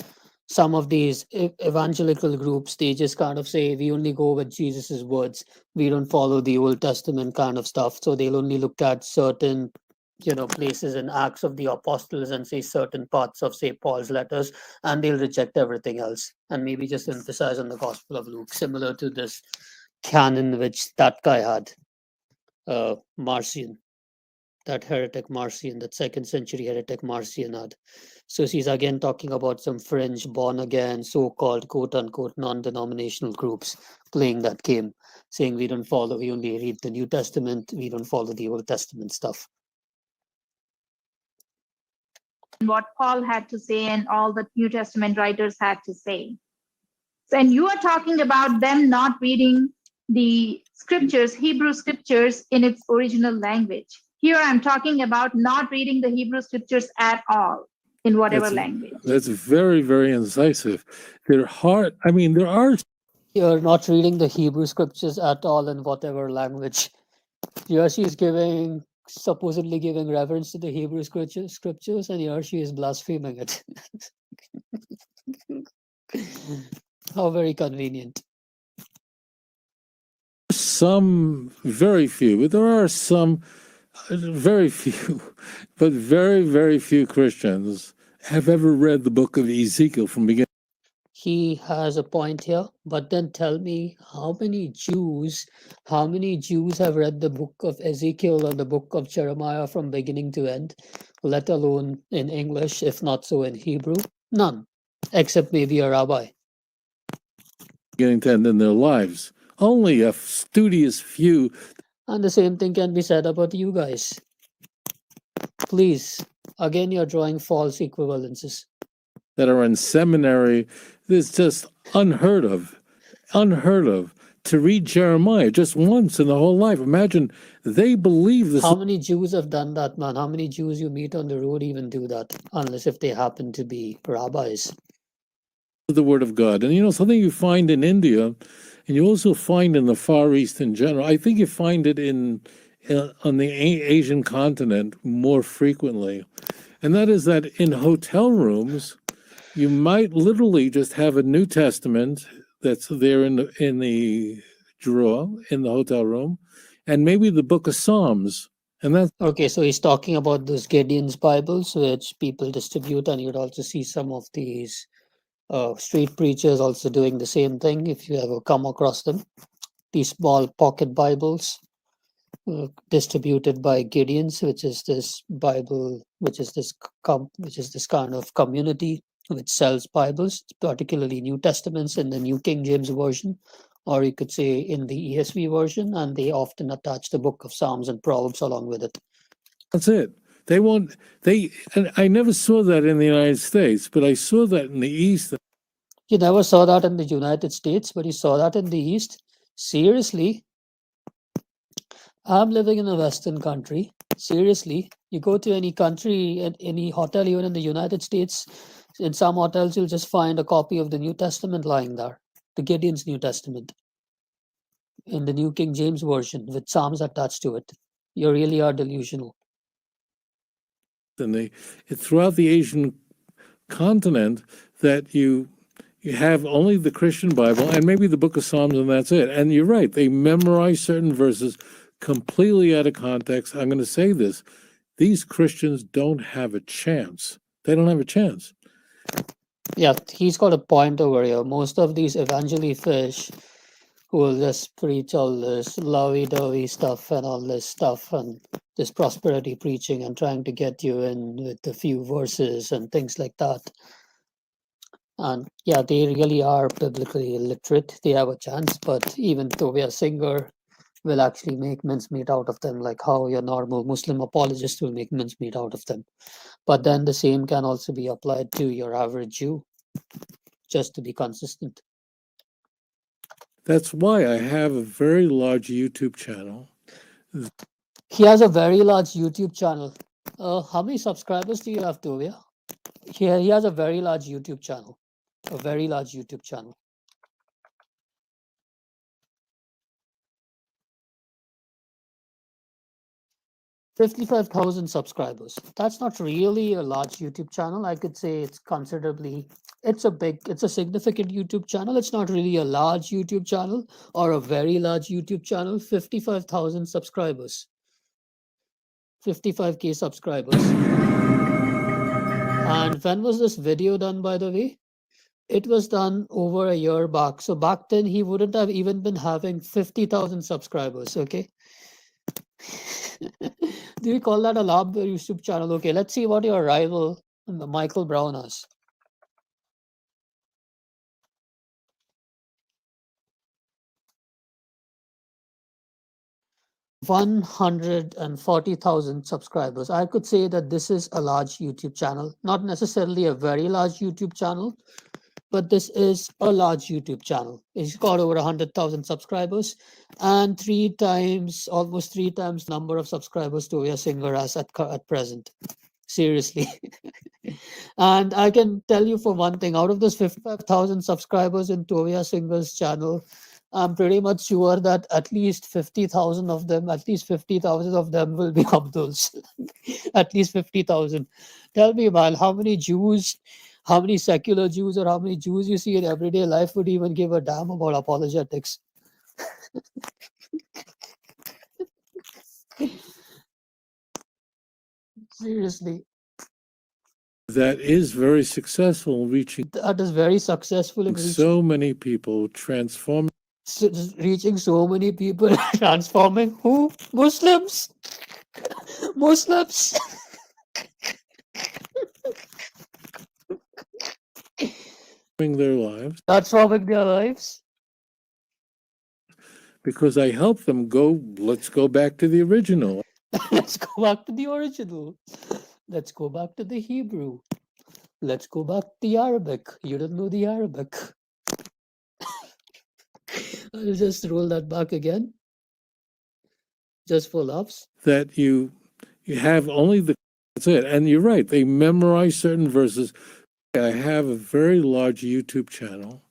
[SPEAKER 1] Some of these evangelical groups, they just kind of say, we only go with Jesus's words. We don't follow the Old Testament kind of stuff. So they'll only look at certain, places in Acts of the Apostles and say certain parts of, say, Paul's letters, and they'll reject everything else and maybe just emphasize on the Gospel of Luke, similar to this canon which that guy had, Marcion. That heretic Marcion, that second century heretic Marcion had. So she's again talking about some fringe, born again, so called quote unquote non denominational groups playing that game, saying we don't follow, we only read the New Testament, we don't follow the Old Testament stuff.
[SPEAKER 2] what Paul had to say and all the New Testament writers had to say. And you are talking about them not reading the scriptures, Hebrew scriptures in its original language. Here I'm talking about not reading the Hebrew scriptures at all in whatever language.
[SPEAKER 4] That's very, very incisive. There are.
[SPEAKER 1] You're not reading the Hebrew scriptures at all in whatever language. Here she's supposedly giving reverence to the Hebrew scriptures, and here she is blaspheming it. How very convenient.
[SPEAKER 4] Some, very few, but there are some, very few, but very, very few Christians have ever read the book of Ezekiel from beginning.
[SPEAKER 1] He has a point here, but then tell me how many Jews have read the book of Ezekiel or the book of Jeremiah from beginning to end, let alone in English, if not so in Hebrew? None, except maybe a rabbi.
[SPEAKER 4] Beginning to end in their lives. Only a studious few.
[SPEAKER 1] And the same thing can be said about you guys. Please, again, you're drawing false equivalences.
[SPEAKER 4] That are in seminary, it's just unheard of to read Jeremiah just once in the whole life. Imagine they believe this.
[SPEAKER 1] How many Jews have done that, man? How many Jews you meet on the road even do that, unless if they happen to be rabbis?
[SPEAKER 4] The word of God. And something you find in India, and you also find in the Far East in general. I think you find it on the Asian continent more frequently, and that is that in hotel rooms, you might literally just have a New Testament that's there in the drawer in the hotel room, and maybe the book of Psalms. And that's
[SPEAKER 1] okay. So he's talking about those Gideon's Bibles, which people distribute, and you'd also see some of these street preachers also doing the same thing. If you ever come across them, these small pocket Bibles distributed by Gideon's, which is this Bible, which is this kind of community which sells Bibles, particularly New Testaments in the New King James Version, or you could say in the ESV version, and they often attach the book of Psalms and Proverbs along with it.
[SPEAKER 4] That's it. And I never saw that in the United States, but I saw that in the East.
[SPEAKER 1] You never saw that in the United States, but you saw that in the East? Seriously? I'm living in a Western country. Seriously? You go to any country, any hotel, even in the United States, in some hotels, you'll just find a copy of the New Testament lying there, the Gideon's New Testament. in the New King James Version with Psalms attached to it. You really are delusional.
[SPEAKER 4] And throughout the Asian continent that you have only the Christian Bible and maybe the Book of Psalms, and that's it. And you're right; they memorize certain verses completely out of context. I'm going to say this: these Christians don't have a chance. They don't have a chance.
[SPEAKER 1] Yeah, he's got a point over here. Most of these evangeli fish who will just preach all this lovey-dovey stuff and all this stuff and this prosperity preaching and trying to get you in with a few verses and things like that. And yeah, they really are biblically illiterate. They have a chance, but even tovia singer will actually make mincemeat out of them, like how your normal Muslim apologist will make mincemeat out of them. But then the same can also be applied to your average Jew, just to be consistent.
[SPEAKER 4] That's why I have a very large YouTube channel.
[SPEAKER 1] He has a very large YouTube channel. How many subscribers do you have, Tovia? He has a very large YouTube channel. A very large YouTube channel. 55,000 subscribers. That's not really a large YouTube channel. I could say it's considerably, it's a significant YouTube channel. It's not really a large YouTube channel or a very large YouTube channel. 55,000 subscribers. 55K subscribers. And when was this video done, by the way? It was done over a year back. So back then, he wouldn't have even been having 50,000 subscribers, okay? Do you call that a large YouTube channel? Okay, let's see what your rival, Michael Brown, has. 140,000 subscribers. I could say that this is a large YouTube channel, not necessarily a very large YouTube channel, but this is a large YouTube channel. It's got over 100,000 subscribers and almost three times number of subscribers Tovia Singer has at present. Seriously. And I can tell you for one thing, out of those 55,000 subscribers in Tovia Singer's channel, I'm pretty much sure that at least 50,000 of them will be Abduls. At least 50,000. Tell me, man, how many secular Jews or how many Jews you see in everyday life would even give a damn about apologetics? Seriously.
[SPEAKER 4] That is very successful in reaching.
[SPEAKER 1] That is very successful in
[SPEAKER 4] so many people, transforming.
[SPEAKER 1] Reaching so many people, transforming who? Muslims. Muslims.
[SPEAKER 4] Their lives.
[SPEAKER 1] Transforming their lives.
[SPEAKER 4] Because I help them let's go back to the original.
[SPEAKER 1] Let's go back to the original. Let's go back to the Hebrew. Let's go back to the Arabic. You don't know the Arabic. I'll just roll that back again. Just for laughs.
[SPEAKER 4] That you have only that's it. And you're right. They memorize certain verses. I have a very large YouTube channel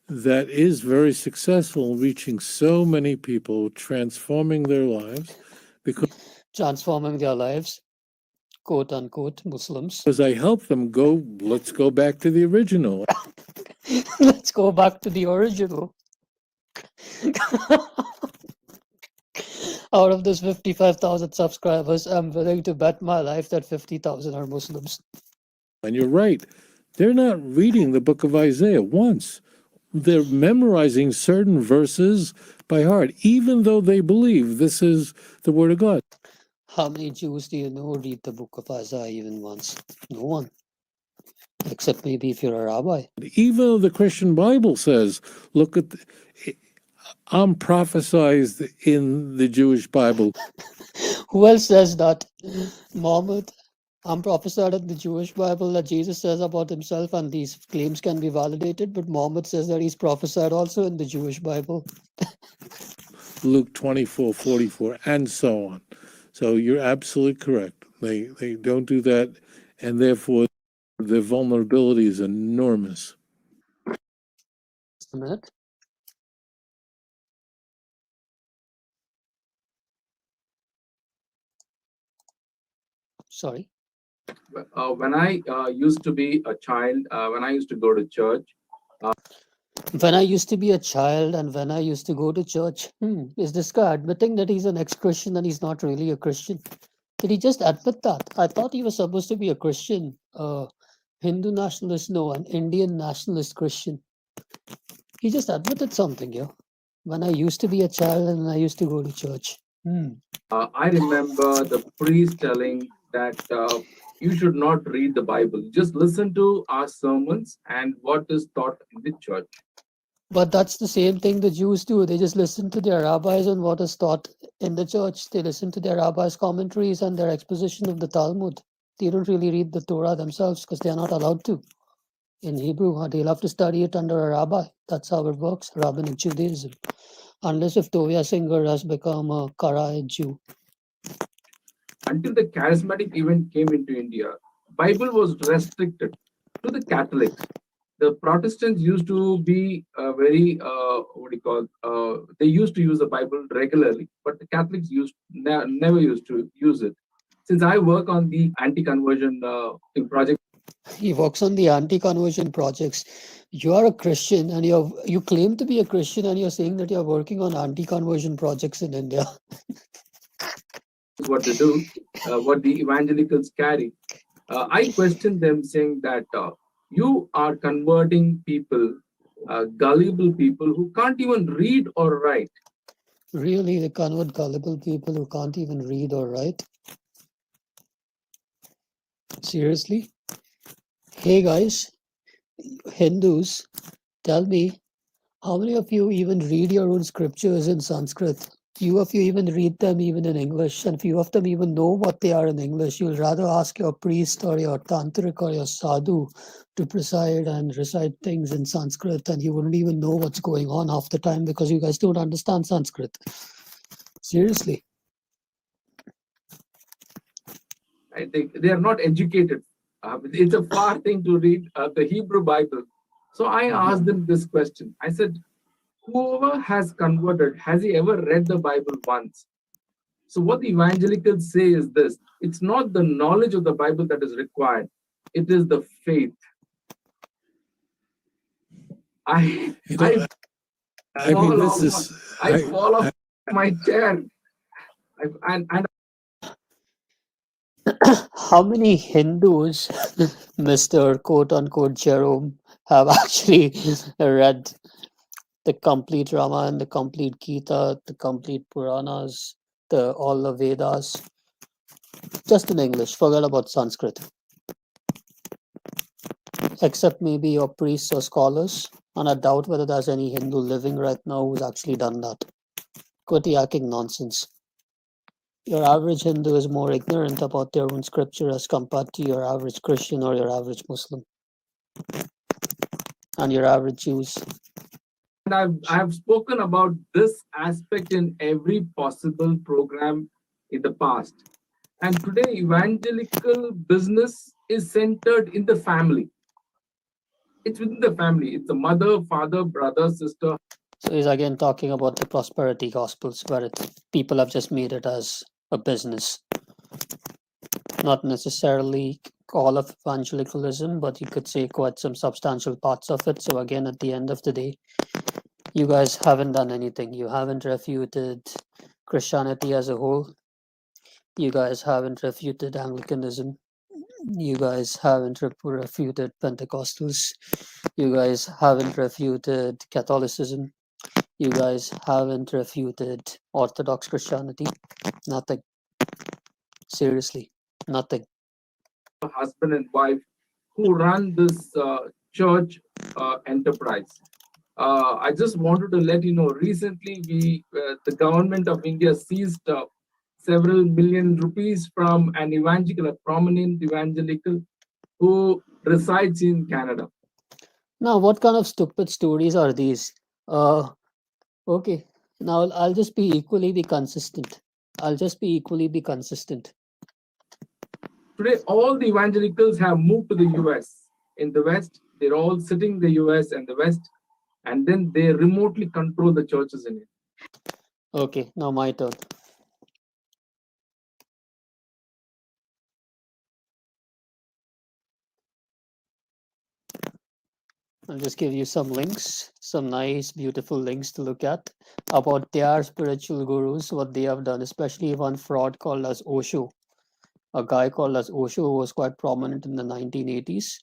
[SPEAKER 4] that is very successful in reaching so many people, transforming their lives.
[SPEAKER 1] Transforming their lives, quote unquote, Muslims.
[SPEAKER 4] Because I help them let's go back to the original.
[SPEAKER 1] Let's go back to the original. Out of those 55,000 subscribers, I'm willing to bet my life that 50,000 are Muslims.
[SPEAKER 4] And you're right. They're not reading the book of Isaiah once. They're memorizing certain verses by heart, even though they believe this is the word of God.
[SPEAKER 1] How many Jews do you know read the book of Isaiah even once? No one. Except maybe if you're a rabbi.
[SPEAKER 4] Even though the Christian Bible says, look at, I'm prophesied in the Jewish Bible.
[SPEAKER 1] Who else says that? Muhammad. I'm prophesied in the Jewish Bible that Jesus says about himself, and these claims can be validated, but Muhammad says that he's prophesied also in the Jewish Bible.
[SPEAKER 4] Luke 24:44, and so on. So you're absolutely correct. They don't do that, and therefore their vulnerability is enormous.
[SPEAKER 1] Just a minute. Sorry.
[SPEAKER 3] When I used to be a child, when I used to go to church,
[SPEAKER 1] When I used to be a child and when I used to go to church, is this guy admitting that he's an ex-Christian and he's not really a Christian? Did he just admit that? I thought he was supposed to be a Christian, Hindu nationalist, no, an Indian nationalist Christian. He just admitted something, yeah. When I used to be a child and I used to go to church.
[SPEAKER 3] I remember the priest telling that you should not read the Bible. Just listen to our sermons and what is taught in the church.
[SPEAKER 1] But that's the same thing the Jews do. They just listen to their rabbis and what is taught in the church. They listen to their rabbis' commentaries and their exposition of the Talmud. They don't really read the Torah themselves because they are not allowed to. In Hebrew, they'll have to study it under a rabbi. That's how it works, rabbinic Judaism. Unless if Tovia Singer has become a Karaite Jew.
[SPEAKER 3] Until the charismatic event came into India, Bible was restricted to the Catholics. The Protestants used to be very what do you call? They used to use the Bible regularly, but the Catholics never used to use it. Since I work on the anti-conversion project,
[SPEAKER 1] He works on the anti-conversion projects. You are a Christian and you claim to be a Christian and you're saying that you're working on anti-conversion projects in India.
[SPEAKER 3] what they do, what the evangelicals carry. I question them, saying that you are converting people, gullible people who can't even read or write.
[SPEAKER 1] Really, they convert gullible people who can't even read or write? Seriously? Hey guys, Hindus, tell me, how many of you even read your own scriptures in Sanskrit? Few of you even read them even in English, and few of them even know what they are in English. You'll rather ask your priest or your tantric or your sadhu to preside and recite things in Sanskrit, and you wouldn't even know what's going on half the time because you guys don't understand Sanskrit. Seriously.
[SPEAKER 3] I think they are not educated. It's a far thing to read the Hebrew Bible. So I asked them this question. I said, whoever has converted, has he ever read the Bible once? So what the evangelicals say is this: it's not the knowledge of the Bible that is required; it is the faith. I
[SPEAKER 4] You
[SPEAKER 3] I
[SPEAKER 4] know, I mean,
[SPEAKER 3] fall
[SPEAKER 4] this
[SPEAKER 3] off.
[SPEAKER 4] is,
[SPEAKER 3] I fall off my chair. And
[SPEAKER 1] How many Hindus, Mr. quote unquote Jerome, have actually read the complete Ramayana, the complete Gita, the complete Puranas, all the Vedas, just in English? Forget about Sanskrit. Except maybe your priests or scholars, and I doubt whether there's any Hindu living right now who's actually done that. Quit yakking nonsense. Your average Hindu is more ignorant about their own scripture as compared to your average Christian or your average Muslim and your average Jews.
[SPEAKER 3] I've spoken about this aspect in every possible program in the past. And today, evangelical business is centered in the family. It's within the family. It's the mother, father, brother, sister.
[SPEAKER 1] So he's again talking about the prosperity gospels where people have just made it as a business. Not necessarily all of evangelicalism, but you could say quite some substantial parts of it. So again, at the end of the day, you guys haven't done anything. You haven't refuted Christianity as a whole. You guys haven't refuted Anglicanism. You guys haven't refuted Pentecostals. You guys haven't refuted Catholicism. You guys haven't refuted Orthodox Christianity. Nothing. Seriously, nothing.
[SPEAKER 3] Husband and wife who run this church enterprise. I just wanted to let you know. Recently, the government of India seized several million rupees from an evangelical, a prominent evangelical who resides in Canada.
[SPEAKER 1] Now, what kind of stupid stories are these? Okay. Now I'll just be consistent. I'll just be equally be consistent.
[SPEAKER 3] Today, all the evangelicals have moved to the US. In the West, they're all sitting in the US and the West, and then they remotely control the churches in it.
[SPEAKER 1] Okay, now my turn. I'll just give you some links, some nice, beautiful links to look at about their spiritual gurus, what they have done, especially one fraud called as Osho. A guy called as Osho who was quite prominent in the 1980s.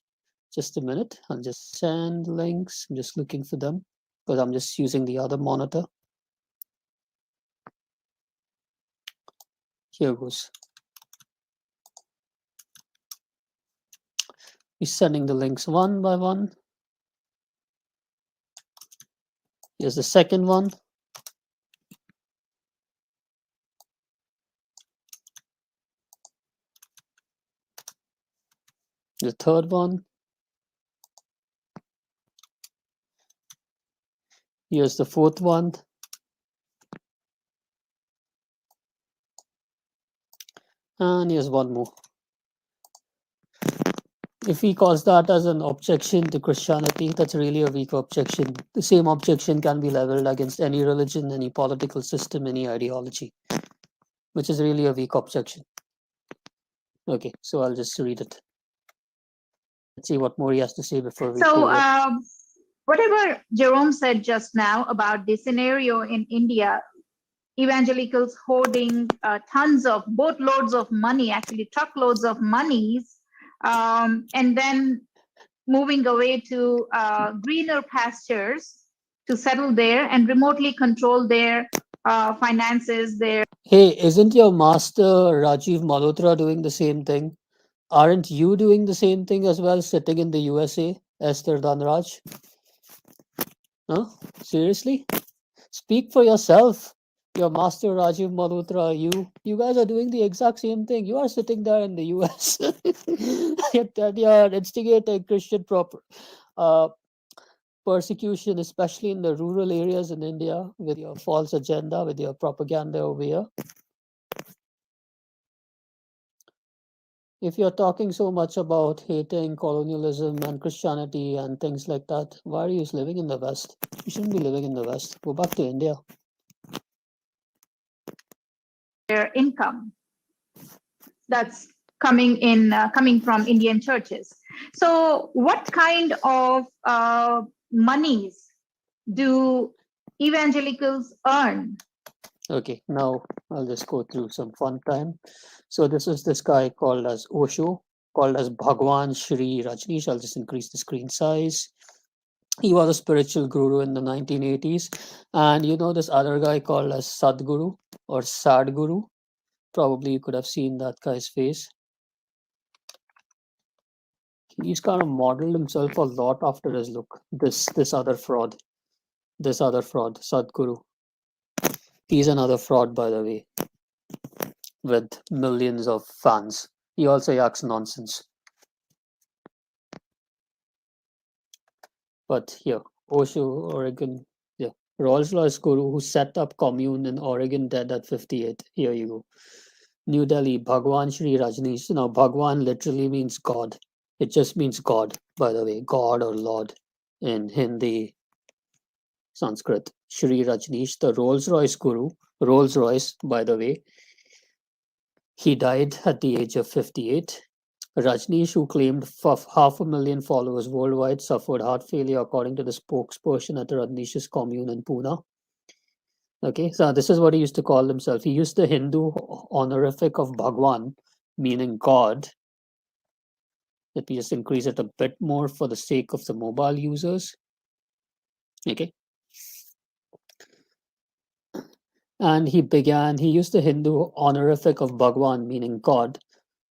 [SPEAKER 1] Just a minute, I'll just send links. I'm just looking for them because I'm just using the other monitor. Here goes. He's sending the links one by one. Here's the second one. The third one. Here's the fourth one. And here's one more. If he calls that as an objection to Christianity, that's really a weak objection. The same objection can be leveled against any religion, any political system, any ideology, which is really a weak objection. Okay, so I'll just read it. Let's see what more he has to say before we
[SPEAKER 2] So,
[SPEAKER 1] forward.
[SPEAKER 2] whatever Jerome said just now about the scenario in India, evangelicals hoarding tons of boatloads of money, actually truckloads of monies, and then moving away to greener pastures to settle there and remotely control their finances, their
[SPEAKER 1] Hey, isn't your master Rajiv Malhotra doing the same thing? Aren't you doing the same thing as well, sitting in the USA, Esther Dhanraj? Huh? Seriously? Speak for yourself. Your master Rajiv Malhotra, you guys are doing the exact same thing. You are sitting there in the US. You're instigating Christian uh, persecution, especially in the rural areas in India, with your false agenda, with your propaganda over here. If you're talking so much about hating colonialism and Christianity and things like that, why are you living in the West? You shouldn't be living in the West. Go back to India.
[SPEAKER 2] income that's coming from Indian churches. So, what kind of monies do evangelicals earn?
[SPEAKER 1] Okay, now I'll just go through some fun time. So this is this guy called as Osho, called as Bhagwan Shri Rajneesh. I'll just increase the screen size. He was a spiritual guru in the 1980s. And you know this other guy called as Sadguru or Sadguru. Probably you could have seen that guy's face. He's kind of modeled himself a lot after his look. This other fraud. This other fraud, Sadguru. He's another fraud, by the way, with millions of fans. He also yaks nonsense. But here, Osho, Oregon, yeah, Rolls-Royce guru who set up commune in Oregon, dead at 58. Here you go. New Delhi, Bhagwan Shri Rajneesh. Now, Bhagwan literally means God. It just means God, by the way, God or Lord in Hindi, Sanskrit. Shri Rajneesh, the Rolls-Royce guru. Rolls-Royce, by the way, he died at the age of 58. Rajneesh, who claimed 500,000 followers worldwide, suffered heart failure, according to the spokesperson at Rajneesh's commune in Pune. Okay, so this is what he used to call himself. He used the Hindu honorific of Bhagwan, meaning God. Let me just increase it a bit more for the sake of the mobile users. Okay. And he used the Hindu honorific of Bhagwan, meaning God,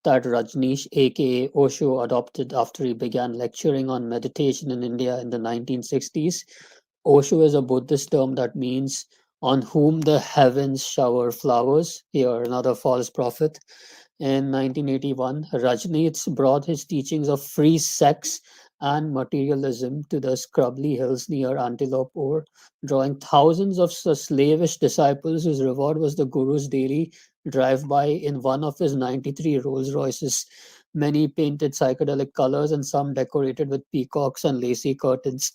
[SPEAKER 1] that Rajneesh, aka Osho, adopted after he began lecturing on meditation in India in the 1960s. Osho is a Buddhist term that means on whom the heavens shower flowers. Here, another false prophet. In 1981, Rajneesh brought his teachings of free sex and materialism to the scrubby hills near Antelope Ore, drawing thousands of slavish disciples whose reward was the Guru's daily drive-by in one of his 93 Rolls Royces, many painted psychedelic colors and some decorated with peacocks and lacy curtains.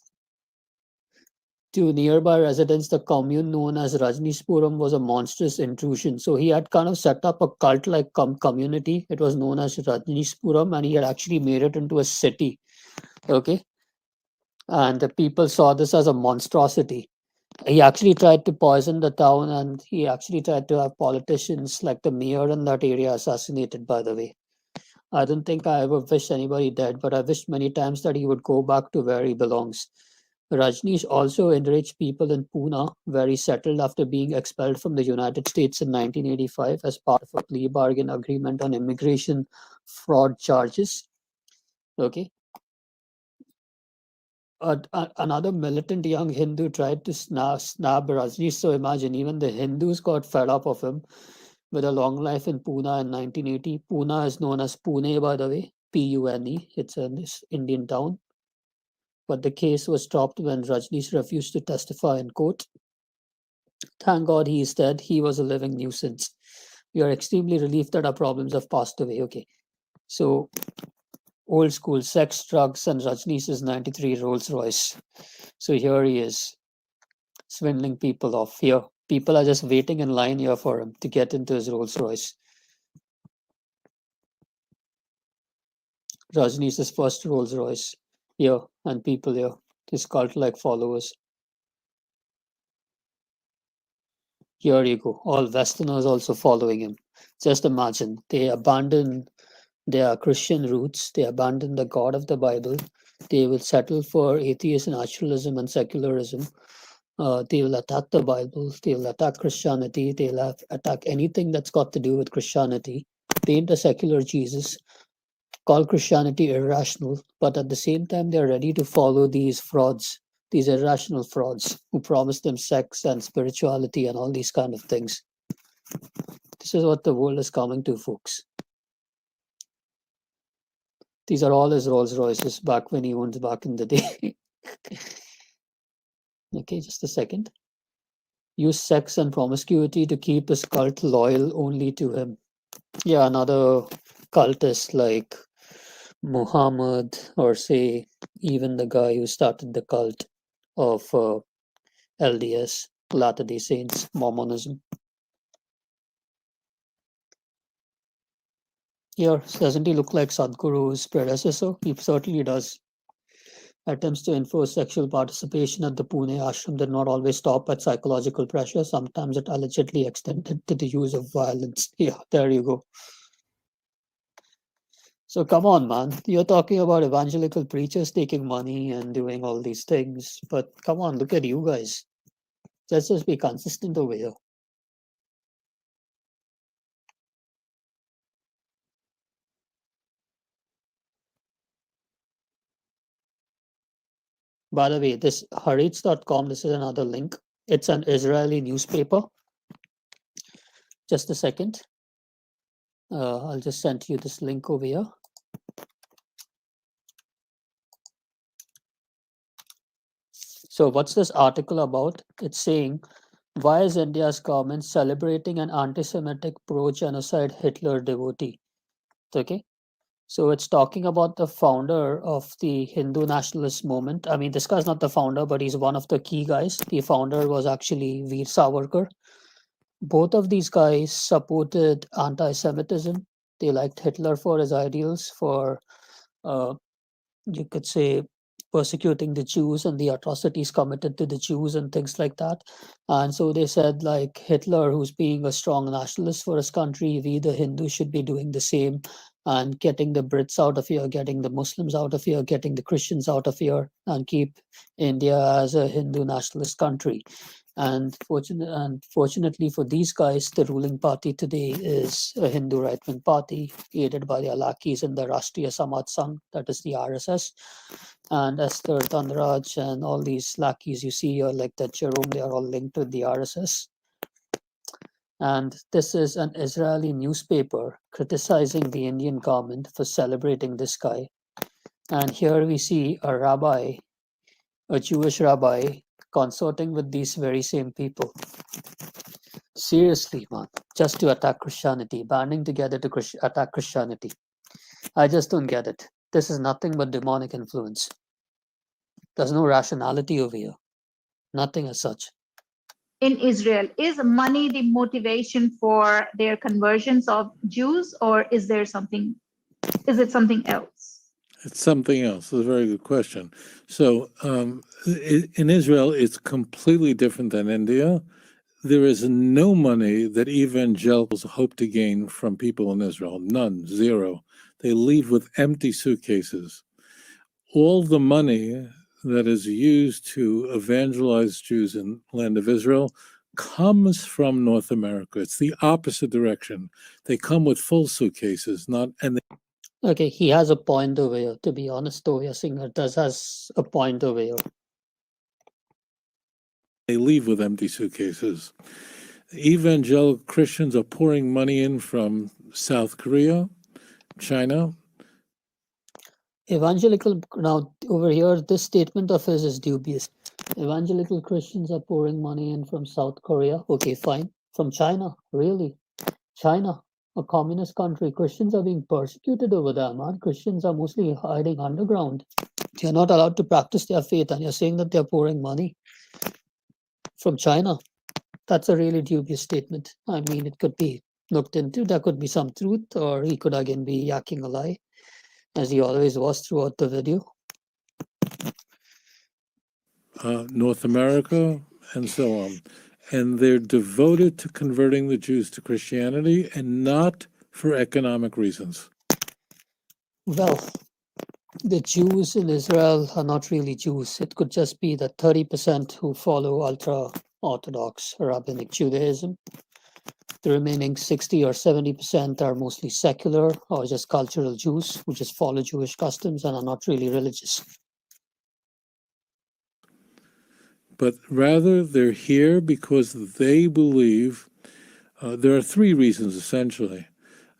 [SPEAKER 1] To nearby residents, the commune known as Rajneeshpuram was a monstrous intrusion. So he had kind of set up a cult-like community. It was known as Rajneeshpuram, and he had actually made it into a city. Okay. and the people saw this as a monstrosity. He actually tried to poison the town, and he actually tried to have politicians like the mayor in that area assassinated, by the way. I don't think I ever wished anybody dead, but I wished many times that he would go back to where he belongs. Rajneesh also enriched people in Pune, where he settled after being expelled from the United States in 1985 as part of a plea bargain agreement on immigration fraud charges. Okay. Another militant young Hindu tried to snap Rajneesh. So imagine, even the Hindus got fed up of him with a long life in Pune in 1980. Pune is known as Pune, by the way, Pune. It's an Indian town. But the case was dropped when Rajneesh refused to testify in court. Thank God he is dead. He was a living nuisance. We are extremely relieved that our problems have passed away. Okay. So, old school sex, drugs, and Rajneesh's 93 Rolls Royce. So, here he is, swindling people off. Here, people are just waiting in line here for him to get into his Rolls Royce. Rajneesh's first Rolls Royce. Here, and people here, his cult like followers. Here you go. All Westerners also following him. Just imagine, they abandon their Christian roots, they abandon the God of the Bible, they will settle for atheist naturalism and secularism. They will attack the Bible, they will attack Christianity, they'll attack anything that's got to do with Christianity, paint a secular Jesus, call Christianity irrational, but at the same time, they're ready to follow these frauds, these irrational frauds who promise them sex and spirituality and all these kind of things. This is what the world is coming to, folks. These are all his Rolls Royces back when he owned back in the day. Okay, just a second. Use sex and promiscuity to keep his cult loyal only to him. Yeah, another cultist like Muhammad, or say even the guy who started the cult of LDS, Latter day Saints, Mormonism. Here, doesn't he look like Sadhguru's predecessor? He certainly does. Attempts to enforce sexual participation at the Pune ashram did not always stop at psychological pressure. Sometimes it allegedly extended to the use of violence. Yeah, there you go. So come on, man. You're talking about evangelical preachers taking money and doing all these things. But come on, look at you guys. Let's just be consistent over here. By the way, this Haaretz.com, this is another link. It's an Israeli newspaper. Just a second. I'll just send you this link over here. So what's this article about? It's saying, why is India's government celebrating an anti-Semitic pro-genocide Hitler devotee? Okay. So it's talking about the founder of the Hindu nationalist movement. I mean, this guy's not the founder, but he's one of the key guys. The founder was actually Veer Savarkar. Both of these guys supported anti-Semitism. They liked Hitler for his ideals, for you could say persecuting the Jews and the atrocities committed to the Jews and things like that. And so they said, like Hitler, who's being a strong nationalist for his country, we the Hindus should be doing the same and getting the Brits out of here, getting the Muslims out of here, getting the Christians out of here, and keep India as a Hindu nationalist country. And fortunately for these guys, the ruling party today is a Hindu right-wing party, aided by their lackeys in the Rashtriya Samaj Sangh, that is the RSS. And Esther, Dhanraj, and all these lackeys you see here, like that Jerome, they are all linked with the RSS. And this is an Israeli newspaper criticizing the Indian government for celebrating this guy. And here we see a rabbi, a Jewish rabbi, consorting with these very same people. Seriously, man, just to attack Christianity, banding together to attack Christianity. I just don't get it. This is nothing but demonic influence. There's no rationality over here. Nothing as such.
[SPEAKER 2] In Israel, is money the motivation for their conversions of Jews, or is it something else?
[SPEAKER 4] It's something else. It's a very good question. So in Israel, it's completely different than India. There is no money that evangelicals hope to gain from people in Israel. None, zero. They leave with empty suitcases. All the money that is used to evangelize Jews in the land of Israel comes from North America. It's the opposite direction. They come with full suitcases, and
[SPEAKER 1] Okay, he has a point over here. To be honest, Tovia Singer has a point over here.
[SPEAKER 4] they leave with empty suitcases. Evangelical Christians are pouring money in from South Korea, China.
[SPEAKER 1] Evangelical, now over here, this statement of his is dubious. Evangelical Christians are pouring money in from South Korea. Okay, fine. From China, really? China, a communist country. Christians are being persecuted over there, man. Christians are mostly hiding underground. They're not allowed to practice their faith, and you're saying that they're pouring money from China. That's a really dubious statement. I mean, it could be looked into. There could be some truth, or he could again be yakking a lie, as he always was throughout the video.
[SPEAKER 4] North America, and so on. And they're devoted to converting the Jews to Christianity and not for economic reasons.
[SPEAKER 1] Well, the Jews in Israel are not really Jews. It could just be the 30% who follow ultra-Orthodox rabbinic Judaism. The remaining 60 or 70% are mostly secular or just cultural Jews who just follow Jewish customs and are not really religious.
[SPEAKER 4] But rather, they're here because they believe there are three reasons essentially.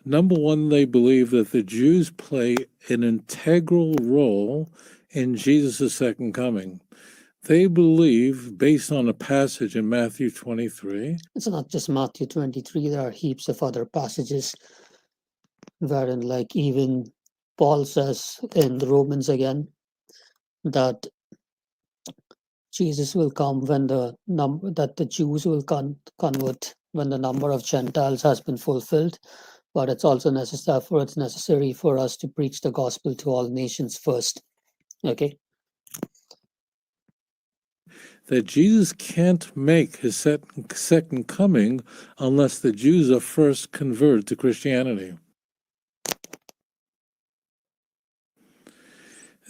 [SPEAKER 4] Number one, they believe that the Jews play an integral role in Jesus' second coming. They believe, based on a passage in Matthew 23.
[SPEAKER 1] It's not just Matthew 23, there are heaps of other passages wherein, like, even Paul says in the Romans again that Jesus will come when that the Jews will convert when the number of Gentiles has been fulfilled. But it's also necessary for us to preach the gospel to all nations first. Okay.
[SPEAKER 4] That Jesus can't make his second coming unless the Jews are first converted to Christianity.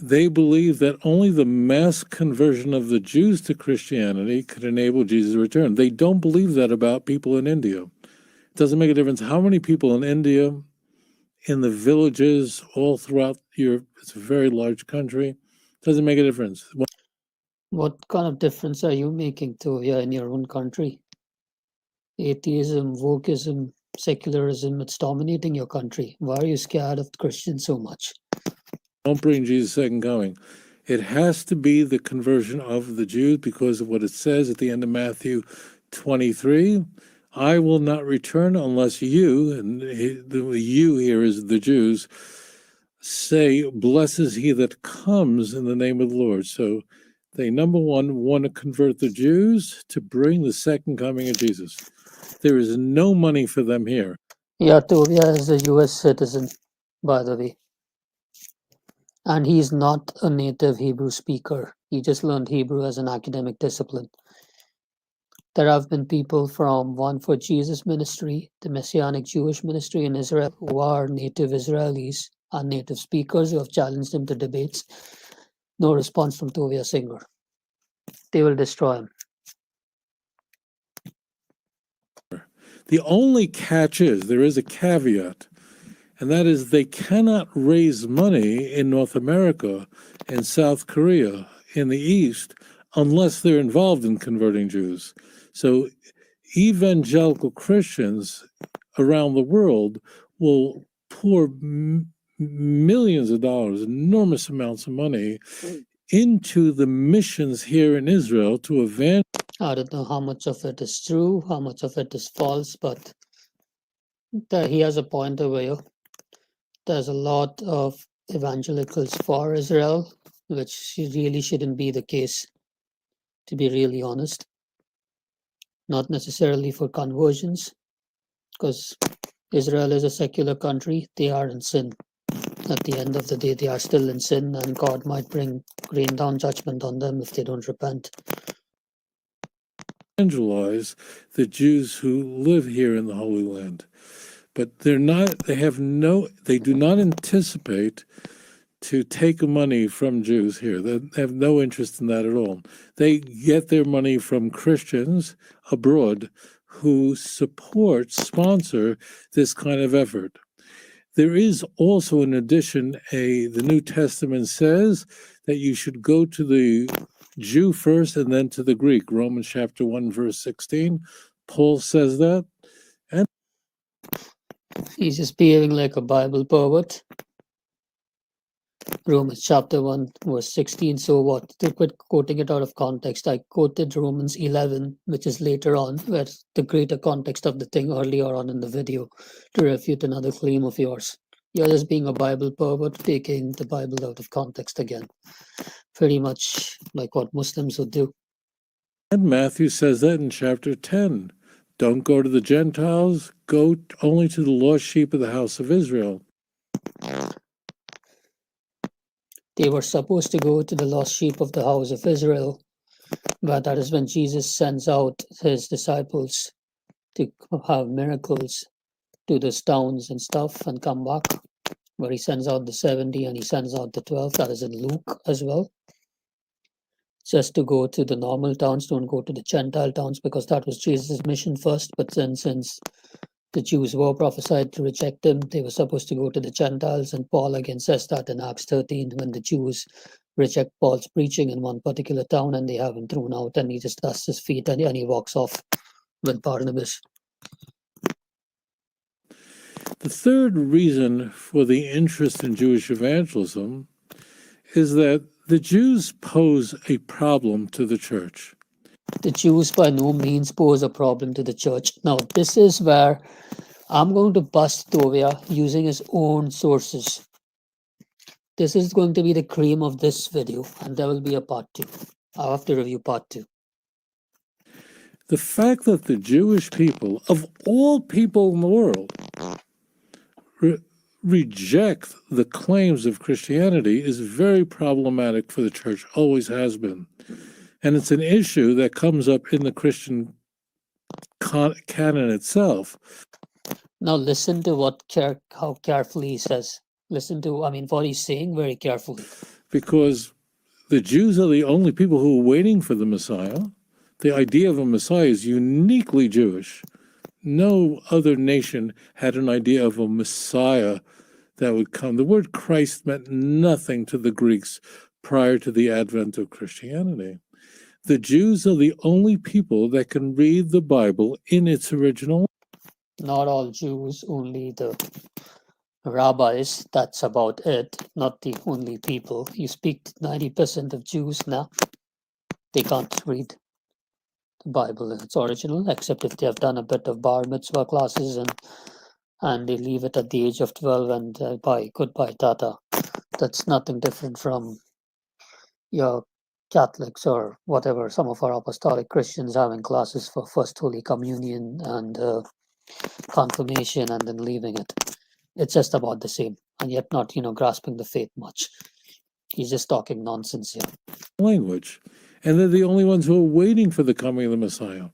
[SPEAKER 4] They believe that only the mass conversion of the Jews to Christianity could enable Jesus' return. They don't believe that about people in India. It doesn't make a difference how many people in India, in the villages, all throughout Europe. It's a very large country. It doesn't make a difference.
[SPEAKER 1] What kind of difference are you making to here in your own country? Atheism, wokeism, secularism, it's dominating your country. Why are you scared of Christians so much?
[SPEAKER 4] Don't bring Jesus' second coming. It has to be the conversion of the Jews because of what it says at the end of Matthew 23. I will not return unless you, and the you here is the Jews, say, blessed is he that comes in the name of the Lord. So they, number one, want to convert the Jews to bring the second coming of Jesus. There is no money for them here.
[SPEAKER 1] Yeah, Tovia is a US citizen, by the way. And he's not a native Hebrew speaker. He just learned Hebrew as an academic discipline. There have been people from One for Jesus ministry, the Messianic Jewish ministry in Israel, who are native Israelis and native speakers who have challenged him to debates. No response from Tovia Singer. They will destroy him.
[SPEAKER 4] The only catch is, there is a caveat, and that is they cannot raise money in North America and South Korea in the East unless they're involved in converting Jews. So evangelical Christians around the world will pour millions of dollars, enormous amounts of money into the missions here in Israel to evangelize.
[SPEAKER 1] I don't know how much of it is true, how much of it is false, but he has a point over here. There's a lot of evangelicals for Israel, which really shouldn't be the case, to be really honest. Not necessarily for conversions, because Israel is a secular country. They are in sin. At the end of the day, they are still in sin, and God might rain down judgment on them if they don't repent.
[SPEAKER 4] Evangelize the Jews who live here in the Holy Land, but they do not anticipate to take money from Jews here. They have no interest in that at all. They get their money from Christians abroad who sponsor this kind of effort. There is also, in addition, the New Testament says that you should go to the Jew first and then to the Greek. Romans chapter 1, verse 16. Paul says that. And
[SPEAKER 1] He's just behaving like a Bible pervert. Romans chapter 1, verse 16. So what? To quit quoting it out of context, I quoted Romans 11, which is later on, where the greater context of the thing earlier on in the video, to refute another claim of yours. You're just being a Bible pervert, taking the Bible out of context again. Pretty much like what Muslims would do.
[SPEAKER 4] And Matthew says that in chapter 10. Don't go to the Gentiles, go only to the lost sheep of the house of Israel.
[SPEAKER 1] They were supposed to go to the lost sheep of the house of Israel, but that is when Jesus sends out his disciples to have miracles to those towns and stuff and come back, where he sends out the 70 and he sends out the 12. That is in Luke as well. Just to go to the normal towns, don't go to the Gentile towns, because that was Jesus' mission first. But then, since the Jews were prophesied to reject him, they were supposed to go to the Gentiles. And Paul again says that in Acts 13, when the Jews reject Paul's preaching in one particular town and they have him thrown out, and he just dusts his feet and he walks off with Barnabas.
[SPEAKER 4] The third reason for the interest in Jewish evangelism is that the Jews pose a problem to the church.
[SPEAKER 1] The Jews by no means pose a problem to the church. Now, this is where I'm going to bust Tovia using his own sources. This is going to be the cream of this video, and there will be a part 2. I'll have to review part 2.
[SPEAKER 4] The fact that the Jewish people, of all people in the world, reject the claims of Christianity is very problematic for the church, always has been. And it's an issue that comes up in the Christian canon itself.
[SPEAKER 1] Now listen to how carefully he says. Listen to, what he's saying very carefully.
[SPEAKER 4] Because the Jews are the only people who are waiting for the Messiah. The idea of a Messiah is uniquely Jewish. No other nation had an idea of a Messiah that would come. The word Christ meant nothing to the Greeks prior to the advent of Christianity. The Jews are the only people that can read the Bible in its original.
[SPEAKER 1] Not all Jews, only the rabbis. That's about it. Not the only people. You speak to 90% of Jews now, they can't read the Bible in its original, except if they have done a bit of bar mitzvah classes and they leave it at the age of 12 and goodbye tata. That's nothing different from your Catholics or whatever, some of our apostolic Christians having classes for First Holy Communion and confirmation and then leaving it. It's just about the same, and yet not, grasping the faith much. He's just talking nonsense here.
[SPEAKER 4] Language. And they're the only ones who are waiting for the coming of the Messiah.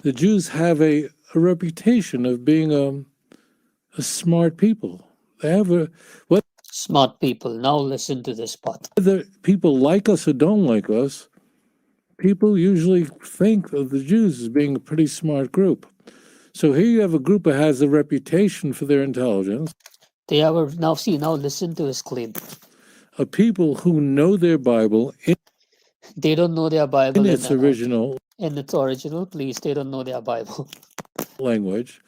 [SPEAKER 4] The Jews have a reputation of being a smart people. They have
[SPEAKER 1] smart people. Now listen to this part.
[SPEAKER 4] Whether people like us or don't like us, people usually think of the Jews as being a pretty smart group. So here you have a group that has a reputation for their intelligence.
[SPEAKER 1] Now listen to his claim.
[SPEAKER 4] Of people who know their Bible.
[SPEAKER 1] They don't know their Bible
[SPEAKER 4] in its original.
[SPEAKER 1] In its original, please. They don't know their Bible.
[SPEAKER 4] Language.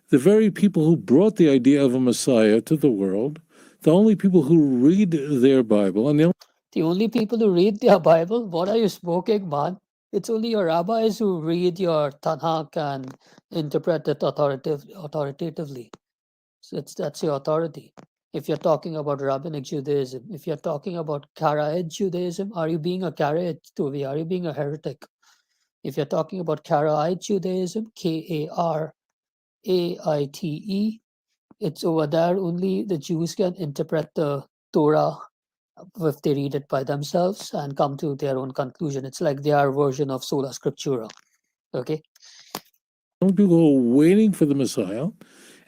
[SPEAKER 4] The very people who brought the idea of a Messiah to the world. The only people who read their Bible. And
[SPEAKER 1] the only people who read their Bible? What are you smoking, man? It's only your rabbis who read your Tanakh and interpret it authoritatively. So that's your authority. If you're talking about Rabbinic Judaism, if you're talking about Karaite Judaism, are you being a Karaite, Tovia? Are you being a heretic? If you're talking about Karaite Judaism, Karaite, It's over there only the Jews can interpret the Torah if they read it by themselves and come to their own conclusion. It's like their version of sola scriptura. Okay.
[SPEAKER 4] People who were waiting for the Messiah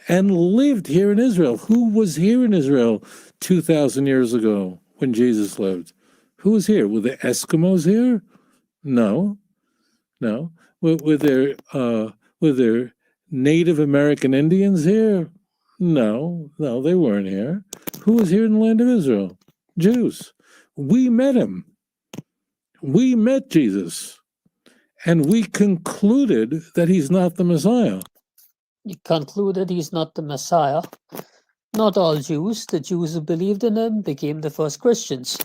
[SPEAKER 4] and lived here in Israel. Who was here in Israel 2,000 years ago when Jesus lived? Who was here? Were the Eskimos here? No, no. Were there Native American Indians here? No, no, they weren't here. Who was here in the land of Israel? Jews. We met him. We met Jesus. And we concluded that he's not the Messiah.
[SPEAKER 1] He concluded he's not the Messiah. Not all Jews. The Jews who believed in him became the first Christians.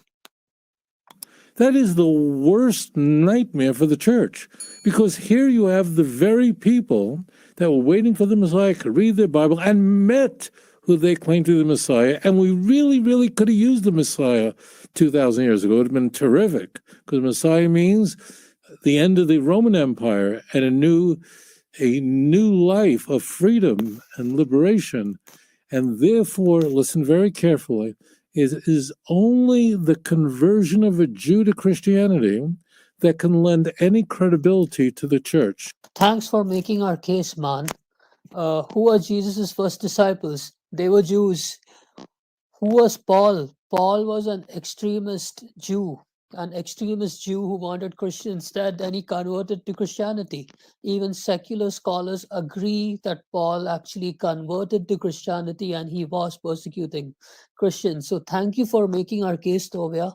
[SPEAKER 4] That is the worst nightmare for the church, because here you have the very people that were waiting for the Messiah, could read their Bible, and met who they claimed to be the Messiah, and we really, really could have used the Messiah 2,000 years ago. It would have been terrific, because Messiah means the end of the Roman Empire and a new life of freedom and liberation. And therefore, listen very carefully, is only the conversion of a Jew to Christianity that can lend any credibility to the church.
[SPEAKER 1] Thanks for making our case, man. Who are Jesus' first disciples? They were Jews. Who was Paul? Paul was an extremist Jew who wanted Christians dead, and he converted to Christianity. Even secular scholars agree that Paul actually converted to Christianity and he was persecuting Christians. So thank you for making our case, Tovia.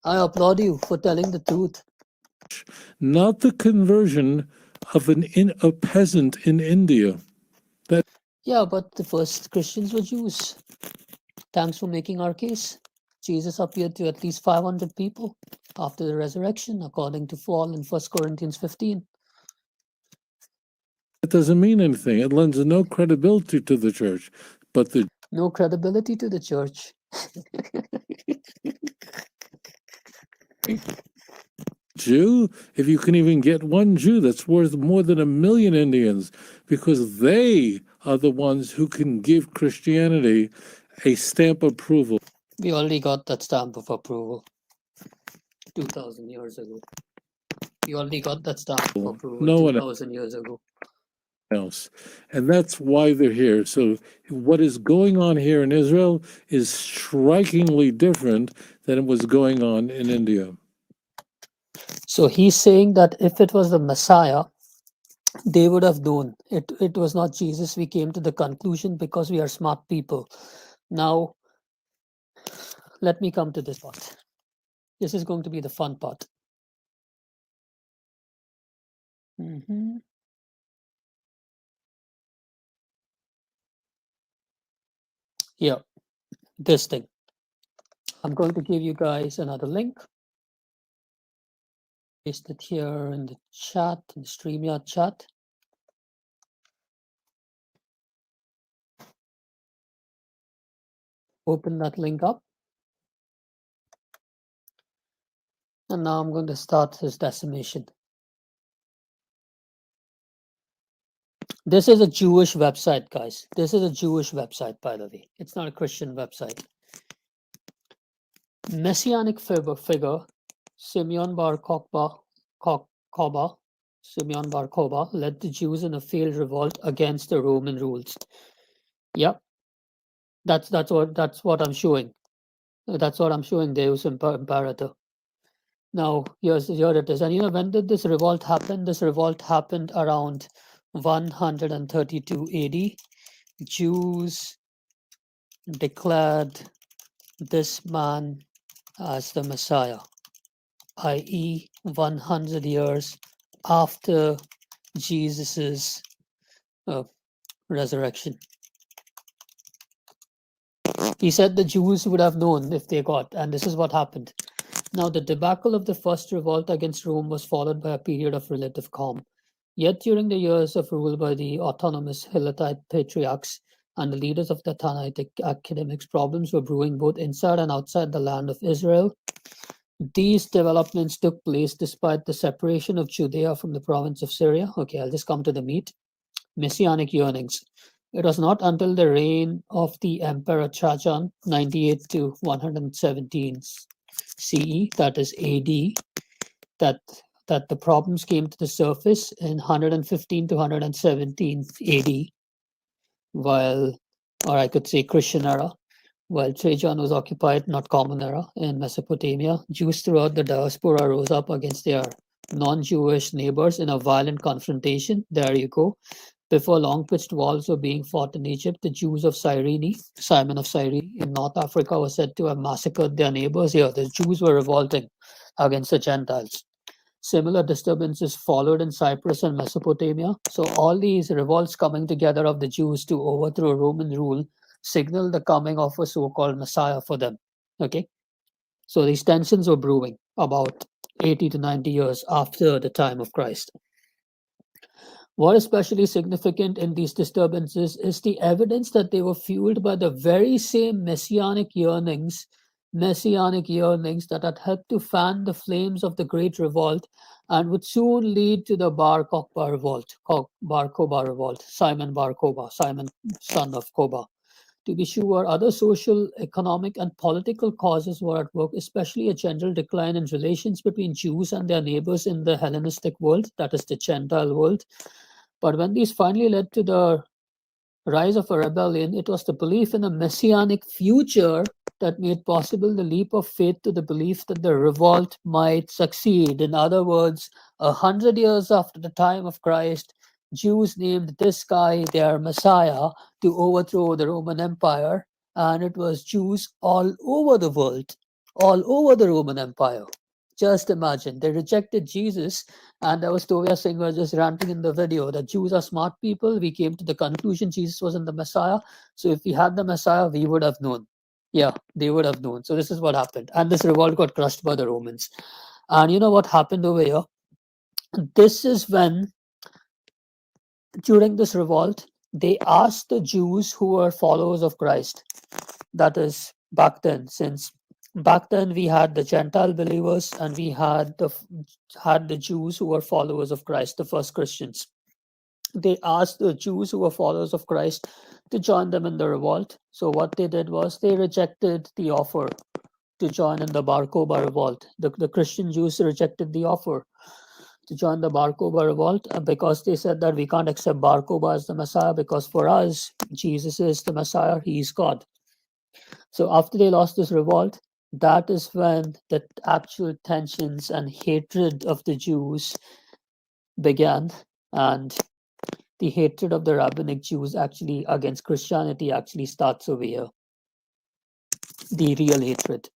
[SPEAKER 1] I applaud you for telling the truth.
[SPEAKER 4] Not the conversion of a peasant in India.
[SPEAKER 1] Yeah, but the first Christians were Jews. Thanks for making our case. Jesus appeared to at least 500 people after the resurrection, according to Paul in 1 Corinthians 15.
[SPEAKER 4] It doesn't mean anything. It lends no credibility to the church. But the
[SPEAKER 1] No credibility to the church.
[SPEAKER 4] Jew, if you can even get one Jew, that's worth more than 1 million Indians, because they are the ones who can give Christianity a stamp of approval.
[SPEAKER 1] We already got that stamp of approval 2,000 years ago. We already got that stamp of approval
[SPEAKER 4] No one
[SPEAKER 1] 2,000 years ago.
[SPEAKER 4] else. And that's why they're here. So what is going on here in Israel is strikingly different than it was going on in India.
[SPEAKER 1] So he's saying that if it was the Messiah, they would have known. It was not Jesus. We came to the conclusion because we are smart people. Now, let me come to this part. This is going to be the fun part. Here, this thing. I'm going to give you guys another link. Paste it here in the chat, in the StreamYard chat. Open that link up. And now I'm going to start his decimation. This is a Jewish website, guys. This is a Jewish website, by the way. It's not a Christian website. Messianic figure Simeon bar Kokhba led the Jews in a failed revolt against the Roman rules. Yep, that's what I'm showing. That's what I'm showing. Deus Imperator. Now here it is. And when did this revolt happen? This revolt happened around 132 AD. Jews declared this man as the Messiah, i.e. 100 years after Jesus's resurrection. He said the Jews would have known if they got, and this is what happened. Now, the debacle of the first revolt against Rome was followed by a period of relative calm. Yet during the years of rule by the autonomous Hittite patriarchs and the leaders of the Tannaitic academics, problems were brewing both inside and outside the land of Israel. These developments took place despite the separation of Judea from the province of Syria. Okay, I'll just come to the meat. Messianic yearnings. It was not until the reign of the Emperor Trajan, 98 to 117 CE, that is AD, that that the problems came to the surface in 115 to 117 AD, while, or I could say Christian era, while Trajan was occupied, not Common Era, in Mesopotamia. Jews throughout the diaspora rose up against their non-Jewish neighbors in a violent confrontation. There you go. Before long pitched walls were being fought in Egypt, the Jews of Cyrene, Simon of Cyrene, in North Africa were said to have massacred their neighbors. Here, the Jews were revolting against the Gentiles. Similar disturbances followed in Cyprus and Mesopotamia. So all these revolts coming together of the Jews to overthrow Roman rule signaled the coming of a so-called Messiah for them. Okay, so these tensions were brewing about 80 to 90 years after the time of Christ. What is especially significant in these disturbances is the evidence that they were fueled by the very same messianic yearnings that had helped to fan the flames of the Great Revolt and would soon lead to the Bar Kokhba revolt, Bar Kokhba revolt, Simon Bar Kokhba, Simon son of Kokhba. To be sure, other social, economic, and political causes were at work, especially a general decline in relations between Jews and their neighbors in the Hellenistic world, that is the Gentile world. But when these finally led to the rise of a rebellion, it was the belief in a messianic future that made possible the leap of faith to the belief that the revolt might succeed. In other words, 100 years after the time of Christ, Jews named this guy their Messiah to overthrow the Roman Empire, and it was Jews all over the world, all over the Roman Empire. Just imagine, they rejected Jesus, and there was Tovia Singer just ranting in the video that Jews are smart people. We came to the conclusion Jesus wasn't the Messiah. So if we had the Messiah, we would have known. Yeah, they would have known. So this is what happened. And this revolt got crushed by the Romans. And you know what happened over here? This is when, during this revolt, they asked the Jews who were followers of Christ, that is back then, since back then we had the Gentile believers and we had the Jews who were followers of Christ, the first Christians. They asked the Jews who were followers of Christ to join them in the revolt. So what they did was they rejected the offer to join in the Bar Kokhba revolt. The Christian Jews rejected the offer to join the Bar Kokhba revolt because they said that we can't accept Bar Kokhba as the Messiah, because for us, Jesus is the Messiah, he is God. So after they lost this revolt, that is when the actual tensions and hatred of the Jews began, and the hatred of the rabbinic Jews actually against Christianity actually starts over here. The real hatred.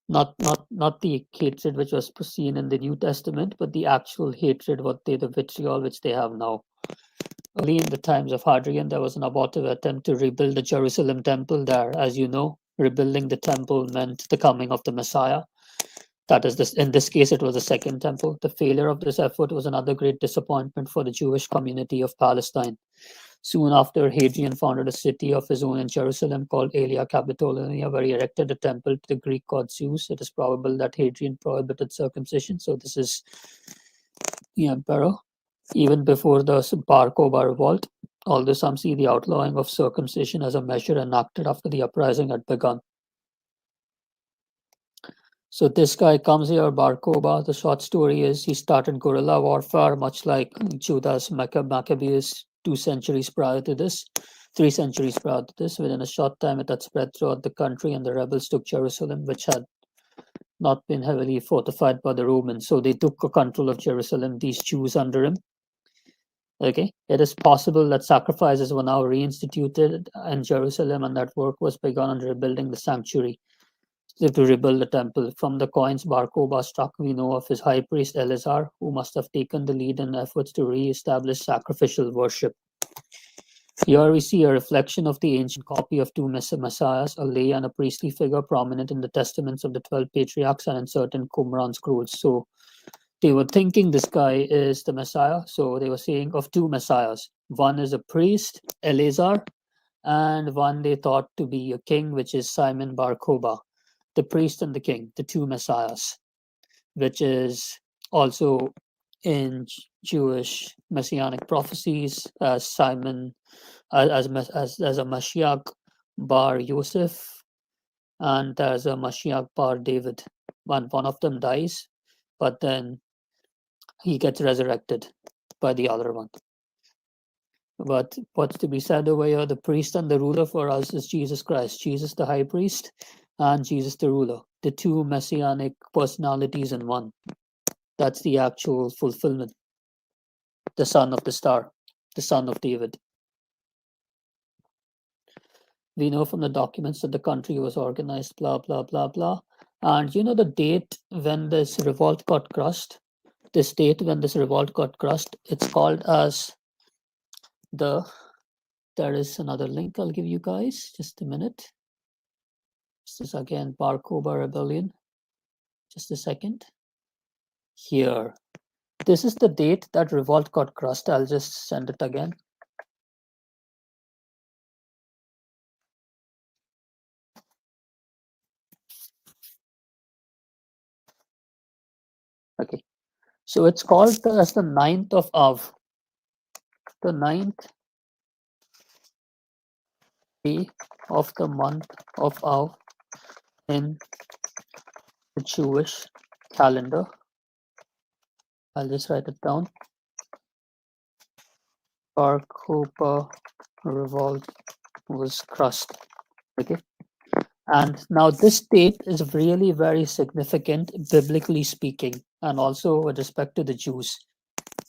[SPEAKER 1] Not the hatred which was seen in the New Testament, but the actual hatred, the vitriol which they have now. Early in the times of Hadrian, there was an abortive attempt to rebuild the Jerusalem temple there. As you know, rebuilding the temple meant the coming of the Messiah. That is, in this case, it was the second temple. The failure of this effort was another great disappointment for the Jewish community of Palestine. Soon after, Hadrian founded a city of his own in Jerusalem called Aelia Capitolina, where he erected a temple to the Greek god Zeus. It is probable that Hadrian prohibited circumcision, so this is the emperor. Even before the Bar Kokhba revolt, although some see the outlawing of circumcision as a measure enacted after the uprising had begun. So this guy comes here, Bar Kokhba. The short story is he started guerrilla warfare, much like Judas Maccabeus 2 centuries prior to this, 3 centuries prior to this. Within a short time, it had spread throughout the country, and the rebels took Jerusalem, which had not been heavily fortified by the Romans. So they took control of Jerusalem, these Jews under him. Okay, it is possible that sacrifices were now reinstituted in Jerusalem, and that work was begun on rebuilding the sanctuary. To rebuild the temple. From the coins Bar Kokhba struck, we know of his high priest Eleazar, who must have taken the lead in efforts to re-establish sacrificial worship. Here we see a reflection of the ancient copy of two messiahs, a lay and a priestly figure prominent in the testaments of the 12 patriarchs and in certain Qumran scrolls. So they were thinking this guy is the Messiah. So they were saying of two messiahs. One is a priest, Eleazar, and one they thought to be a king, which is Simon Bar Kokhba. The priest and the king, the two messiahs, which is also in Jewish messianic prophecies as Simon as a Mashiach bar Yosef, and there's a Mashiach bar David. One of them dies, but then he gets resurrected by the other one. But what's to be said over here, the priest and the ruler for us is Jesus Christ, Jesus the high priest and Jesus the ruler, the two messianic personalities in one. That's the actual fulfillment. The son of the star, the son of David. We know from the documents that the country was organized, blah, blah, blah, blah. And you know the date when this revolt got crushed? This date when this revolt got crushed, it's called as there is another link I'll give you guys, just a minute. This is again Bar Kokhba Rebellion. Just a second. Here. This is the date that revolt got crushed. I'll just send it again. Okay. So it's called as the 9th of Av. The 9th day of the month of Av in the Jewish calendar. I'll just write it down. Bar Kokhba revolt was crushed. Okay. And now this date is really very significant, biblically speaking, and also with respect to the Jews.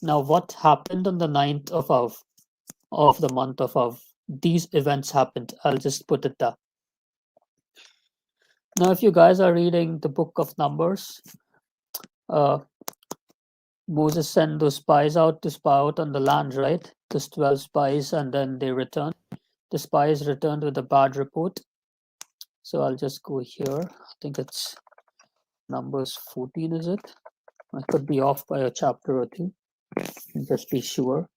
[SPEAKER 1] Now, what happened on the 9th of Av, of the month of Av? These events happened. I'll just put it there. Now, if you guys are reading the book of Numbers, Moses sent those spies out to spy out on the land, right? Those 12 spies, and then they returned. The spies returned with a bad report. So I'll just go here. I think it's Numbers 14, is it? I could be off by a chapter or two. Just be sure.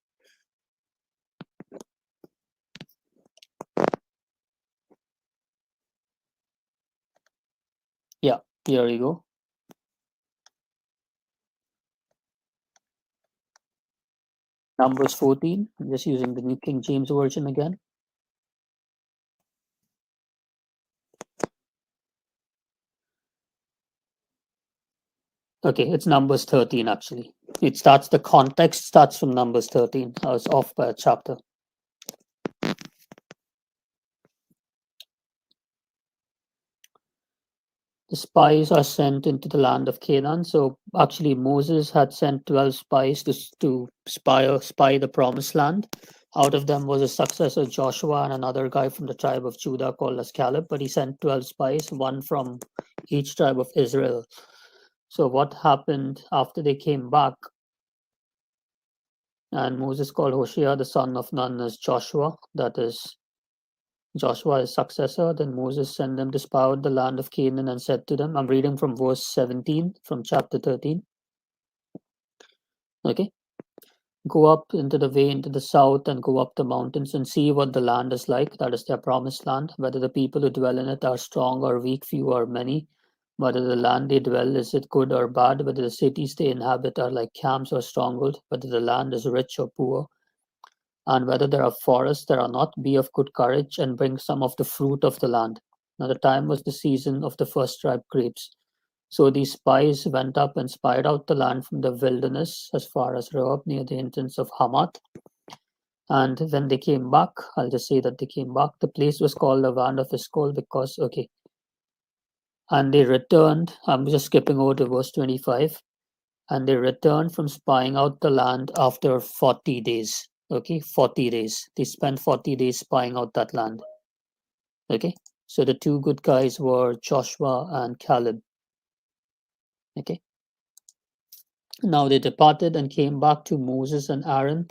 [SPEAKER 1] Yeah, here you go. Numbers 14. I'm just using the New King James Version again. Okay, it's Numbers 13 actually. The context starts from Numbers 13. I was off by a chapter. The spies are sent into the land of Canaan. So actually Moses had sent 12 spies to spy the promised land. Out of them was a successor, Joshua, and another guy from the tribe of Judah called as Caleb, but he sent 12 spies, one from each tribe of Israel. So what happened after they came back? And Moses called Hoshea, the son of Nun, as Joshua, that is Joshua, his successor. Then Moses sent them to spy out the land of Canaan and said to them, I'm reading from verse 17 from chapter 13. Okay. Go up into the way into the south and go up the mountains and see what the land is like. That is their promised land, whether the people who dwell in it are strong or weak, few or many, whether the land they dwell is it good or bad, whether the cities they inhabit are like camps or strongholds, whether the land is rich or poor, and whether there are forests that are not. Be of good courage and bring some of the fruit of the land. Now the time was the season of the first ripe grapes. So these spies went up and spied out the land from the wilderness as far as Rehob near the entrance of Hamath. And when they came back, I'll just say that they came back. The place was called the Land of Eshcol because, okay. And they returned. I'm just skipping over to verse 25. And they returned from spying out the land after 40 days. Okay, 40 days. They spent 40 days spying out that land. Okay, so the two good guys were Joshua and Caleb. Okay. Now they departed and came back to Moses and Aaron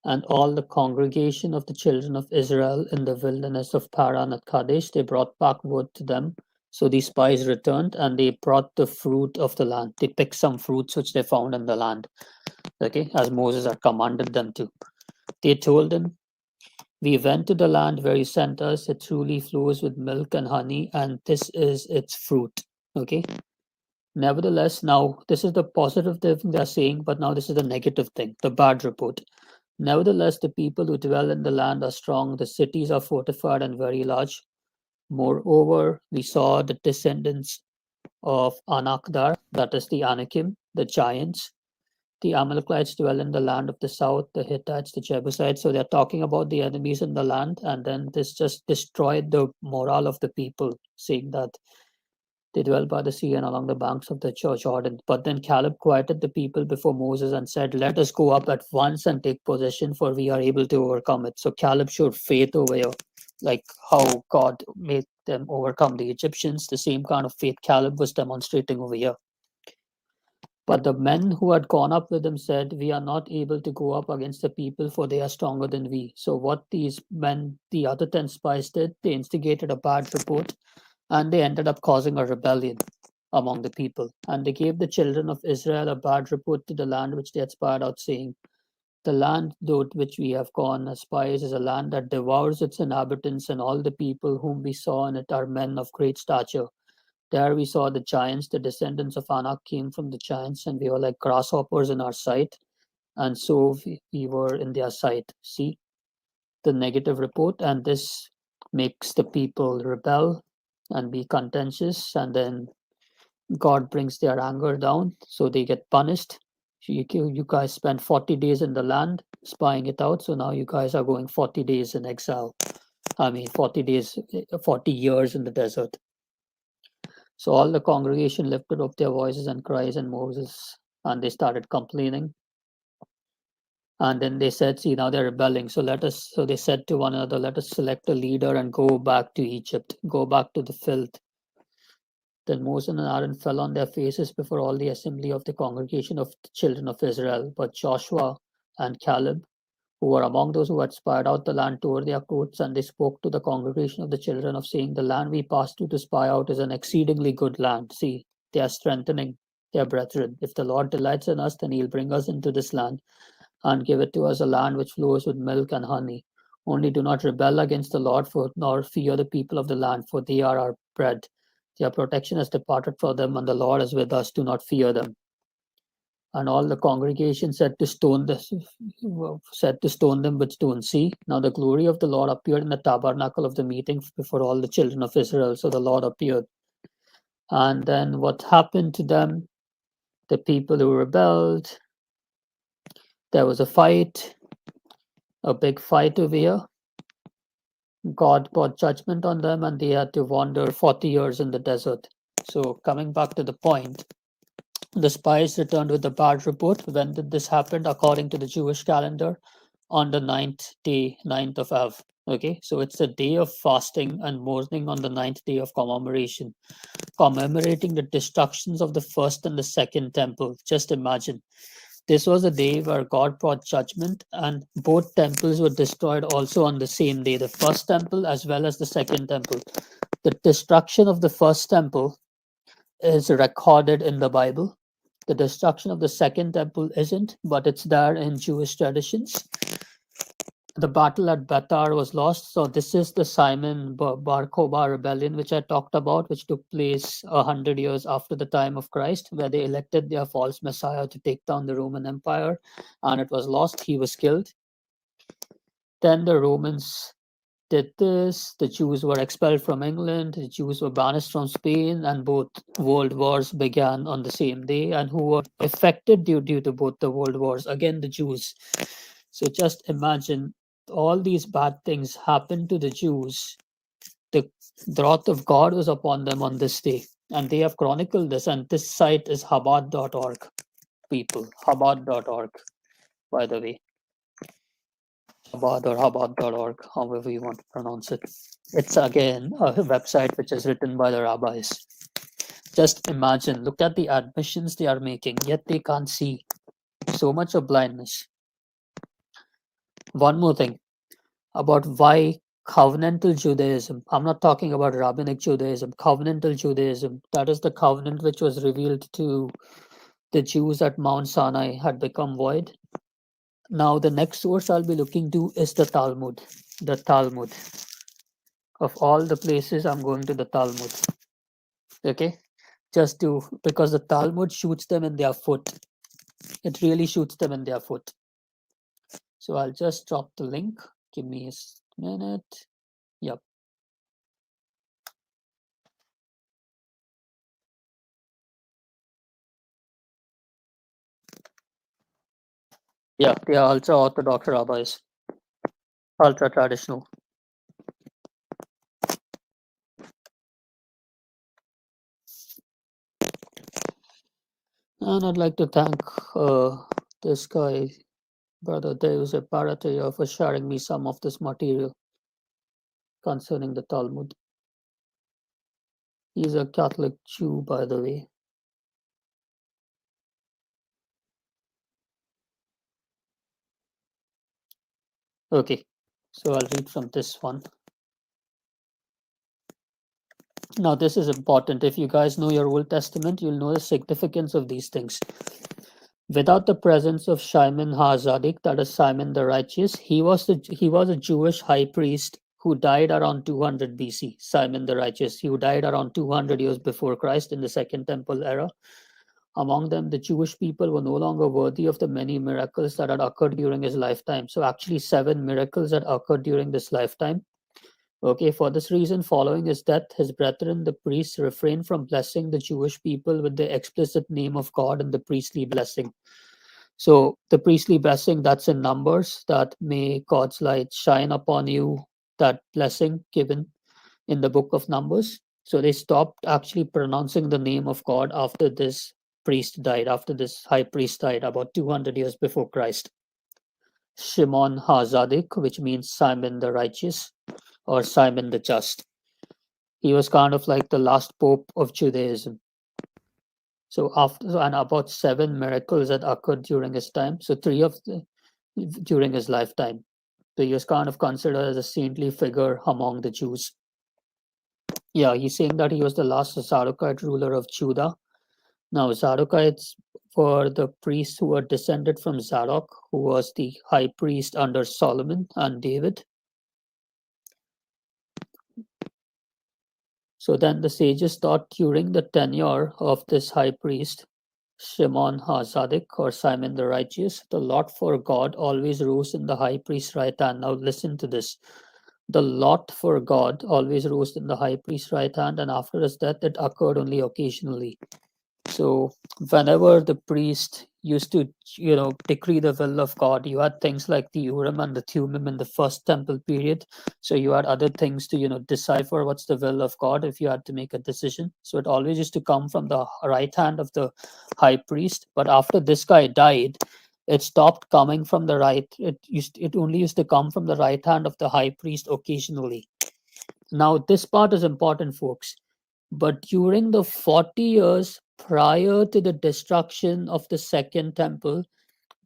[SPEAKER 1] and all the congregation of the children of Israel in the wilderness of Paran at Kadesh. They brought back word to them. So these spies returned and they brought the fruit of the land. They picked some fruits which they found in the land, okay, as Moses had commanded them to. They told him, we went to the land where you sent us. It truly flows with milk and honey, and this is its fruit. Okay. Nevertheless, now this is the positive thing they're saying, but now this is the negative thing, the bad report. Nevertheless, the people who dwell in the land are strong, the cities are fortified and very large. Moreover, we saw the descendants of Anakdar, that is the Anakim, the giants. The Amalekites dwell in the land of the south, the Hittites, the Jebusites. So they're talking about the enemies in the land, and then this just destroyed the morale of the people, saying that they dwell by the sea and along the banks of the Jordan. But then Caleb quieted the people before Moses and said, "Let us go up at once and take possession, for we are able to overcome it." So Caleb showed faith over here, like how God made them overcome the Egyptians. The same kind of faith Caleb was demonstrating over here. But the men who had gone up with him said, "We are not able to go up against the people, for they are stronger than we." So, what these men, the other 10 spies, did, they instigated a bad report and they ended up causing a rebellion among the people. And they gave the children of Israel a bad report to the land which they had spied out, saying, "The land though which we have gone as spies is a land that devours its inhabitants, and all the people whom we saw in it are men of great stature. There we saw the giants, the descendants of Anak came from the giants, and we were like grasshoppers in our sight, and so we were in their sight." See the negative report, and this makes the people rebel and be contentious, and then God brings their anger down, so they get punished. You guys spent 40 days in the land spying it out, so now you guys are going 40 days in exile. I mean, 40 days, 40 years in the desert. So all the congregation lifted up their voices and cries and Moses, and they started complaining. And then they said, "See, now they're rebelling. So they said to one another, let us select a leader and go back to Egypt, go back to the filth." Then Moses and Aaron fell on their faces before all the assembly of the congregation of the children of Israel. But Joshua and Caleb, who were among those who had spied out the land, tore their coats, and they spoke to the congregation of the children of saying, "The land we passed through to spy out is an exceedingly good land." See, they are strengthening their brethren. If the Lord delights in us, then he'll bring us into this land and give it to us, a land which flows with milk and honey. Only do not rebel against the Lord, nor fear the people of the land, for they are our bread. Their protection has departed from them, and the Lord is with us. Do not fear them. And all the congregation said to stone them with stones. See, now the glory of the Lord appeared in the tabernacle of the meeting before all the children of Israel. So the Lord appeared. And then what happened to them? The people who rebelled, there was a fight, a big fight over here. God brought judgment on them, and they had to wander 40 years in the desert. So, coming back to the point, the spies returned with a bad report. When did this happen? According to the Jewish calendar, on the ninth day, 9th of Av. Okay, so it's a day of fasting and mourning on the ninth day of commemoration, commemorating the destructions of the first and the second temple. Just imagine. This was a day where God brought judgment, and both temples were destroyed also on the same day, the first temple as well as the second temple. The destruction of the first temple is recorded in the Bible. The destruction of the second temple isn't, but it's there in Jewish traditions. The battle at Bethar was lost. So this is the Simon Bar Kokhba rebellion, which I talked about, which took place 100 years after the time of Christ, where they elected their false Messiah to take down the Roman Empire, and it was lost. He was killed. Then the Romans did this. The Jews were expelled from England. The Jews were banished from Spain, and both world wars began on the same day. And who were affected due to both the world wars? Again, the Jews. So just imagine all these bad things happened to the Jews. The wrath of God was upon them on this day. And they have chronicled this. And this site is Chabad.org, people. Chabad.org, by the way. Chabad or Chabad.org, however you want to pronounce it. It's again a website which is written by the rabbis. Just imagine, look at the admissions they are making, yet they can't see. So much of blindness. One more thing about why covenantal Judaism. I'm not talking about rabbinic Judaism, covenantal Judaism. That is the covenant which was revealed to the Jews at Mount Sinai had become void. Now, the next source I'll be looking to is the Talmud. The Talmud. Of all the places, I'm going to the Talmud. Okay? Because the Talmud shoots them in their foot. It really shoots them in their foot. So I'll just drop the link. Give me a minute. Yep. Yeah, they are ultra orthodox rabbis, ultra traditional. And I'd like to thank this guy, Brother Deus Parataya, for sharing me some of this material concerning the Talmud. He's a Catholic Jew, by the way. Okay, so I'll read from this one. Now, this is important. If you guys know your Old Testament, you'll know the significance of these things. Without the presence of Shimon HaZadik, that is Simon the Righteous, he was a Jewish high priest who died around 200 BC. Simon the Righteous, who died around 200 years before Christ in the Second Temple era. Among them, the Jewish people were no longer worthy of the many miracles that had occurred during his lifetime. So, actually, 7 miracles that occurred during this lifetime. Okay, for this reason, following his death, his brethren, the priests, refrained from blessing the Jewish people with the explicit name of God and the priestly blessing. So, the priestly blessing that's in Numbers, that may God's light shine upon you, that blessing given in the book of Numbers. So, they stopped actually pronouncing the name of God after this priest died, after this high priest died about 200 years before Christ. Shimon HaZadik, which means Simon the Righteous or Simon the Just. He was kind of like the last pope of Judaism. So after and about 7 miracles that occurred during his time. So 3 of the during his lifetime. So he was kind of considered as a saintly figure among the Jews. Yeah, he's saying that he was the last Zadokite ruler of Judah. Now, Zadokites were the priests who were descended from Zadok, who was the high priest under Solomon and David. So then the sages thought during the tenure of this high priest, Shimon HaZadik or Simon the Righteous, the lot for God always rose in the high priest's right hand. Now listen to this. The lot for God always rose in the high priest's right hand, and after his death, it occurred only occasionally. So whenever the priest used to, decree the will of God, you had things like the Urim and the Thummim in the first temple period. So you had other things to, decipher what's the will of God if you had to make a decision. So it always used to come from the right hand of the high priest. But after this guy died, it stopped coming from the right. It only used to come from the right hand of the high priest occasionally. Now this part is important, folks. But during the 40 years prior to the destruction of the second temple,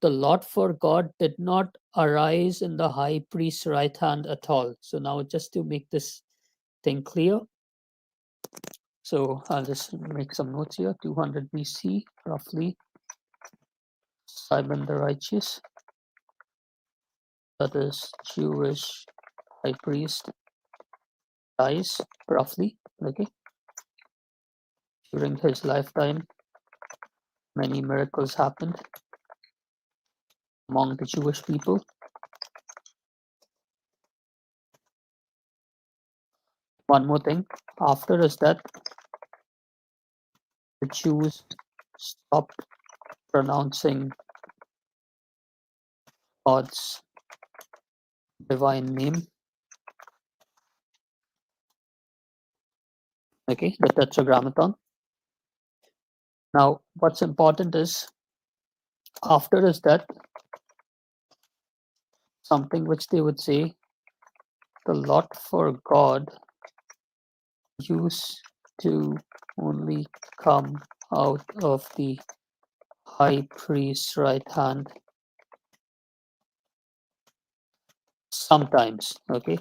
[SPEAKER 1] the lot for God did not arise in the high priest's right hand at all. So now just to make this thing clear, so I'll just make some notes here. 200 BC, roughly, Simon the Righteous, that is Jewish high priest, dies roughly, okay. During his lifetime, many miracles happened among the Jewish people. One more thing, after his death, the Jews stopped pronouncing God's divine name. Okay, the Tetragrammaton. Now, what's important is after his death, something which they would say, the lot for God used to only come out of the high priest's right hand sometimes. Okay,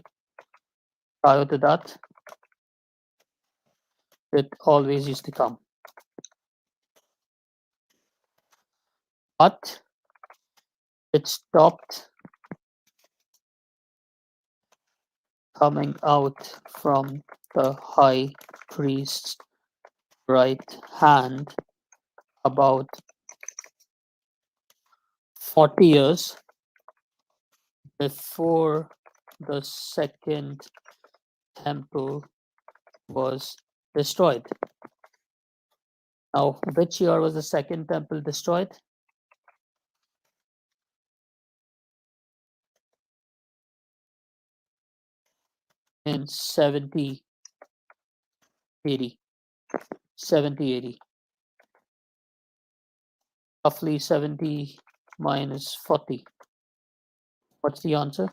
[SPEAKER 1] prior to that, it always used to come. But it stopped coming out from the high priest's right hand about 40 years before the second temple was destroyed. Now, which year was the second temple destroyed? In 70 80. 70 80. Roughly 70 minus 40. What's the answer?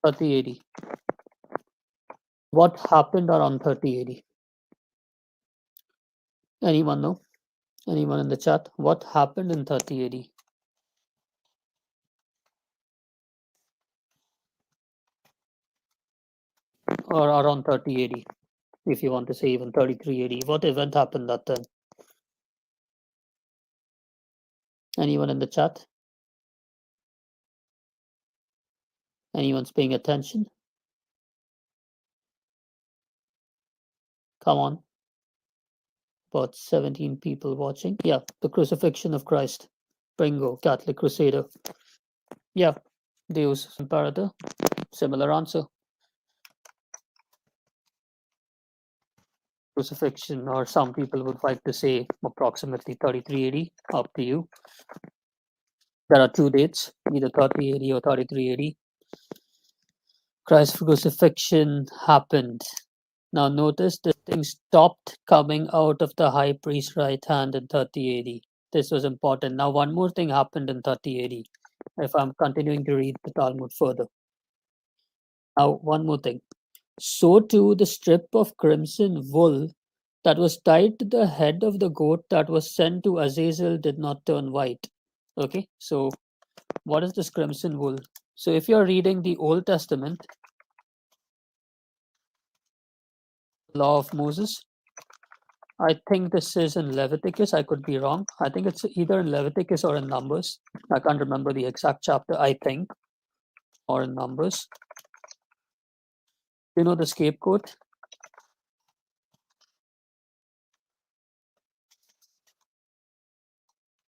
[SPEAKER 1] 30 80. What happened around 30 80? Anyone know? Anyone in the chat? What happened in 30 80? Or around 30 80, if you want to say even 33 80. What event happened that time? Anyone in the chat? Anyone's paying attention? Come on. About 17 people watching. Yeah, the crucifixion of Christ. Bingo, Catholic Crusader. Yeah, Deus Imperator. Similar answer. Crucifixion, or some people would like to say approximately 33 80. Up to you. There are two dates, either 30 80 or 33 80. Christ's crucifixion happened. Now notice the thing stopped coming out of the high priest's right hand in 30 AD. This was important. Now one more thing happened in 30 AD. If I'm continuing to read the Talmud further. Now one more thing. So too the strip of crimson wool that was tied to the head of the goat that was sent to Azazel did not turn white. Okay, so what is this crimson wool? So if you're reading the Old Testament, law of Moses, I think this is in Leviticus. I could be wrong. I think it's either in Leviticus or in Numbers. I can't remember the exact chapter, I think, or in Numbers. You know the scapegoat?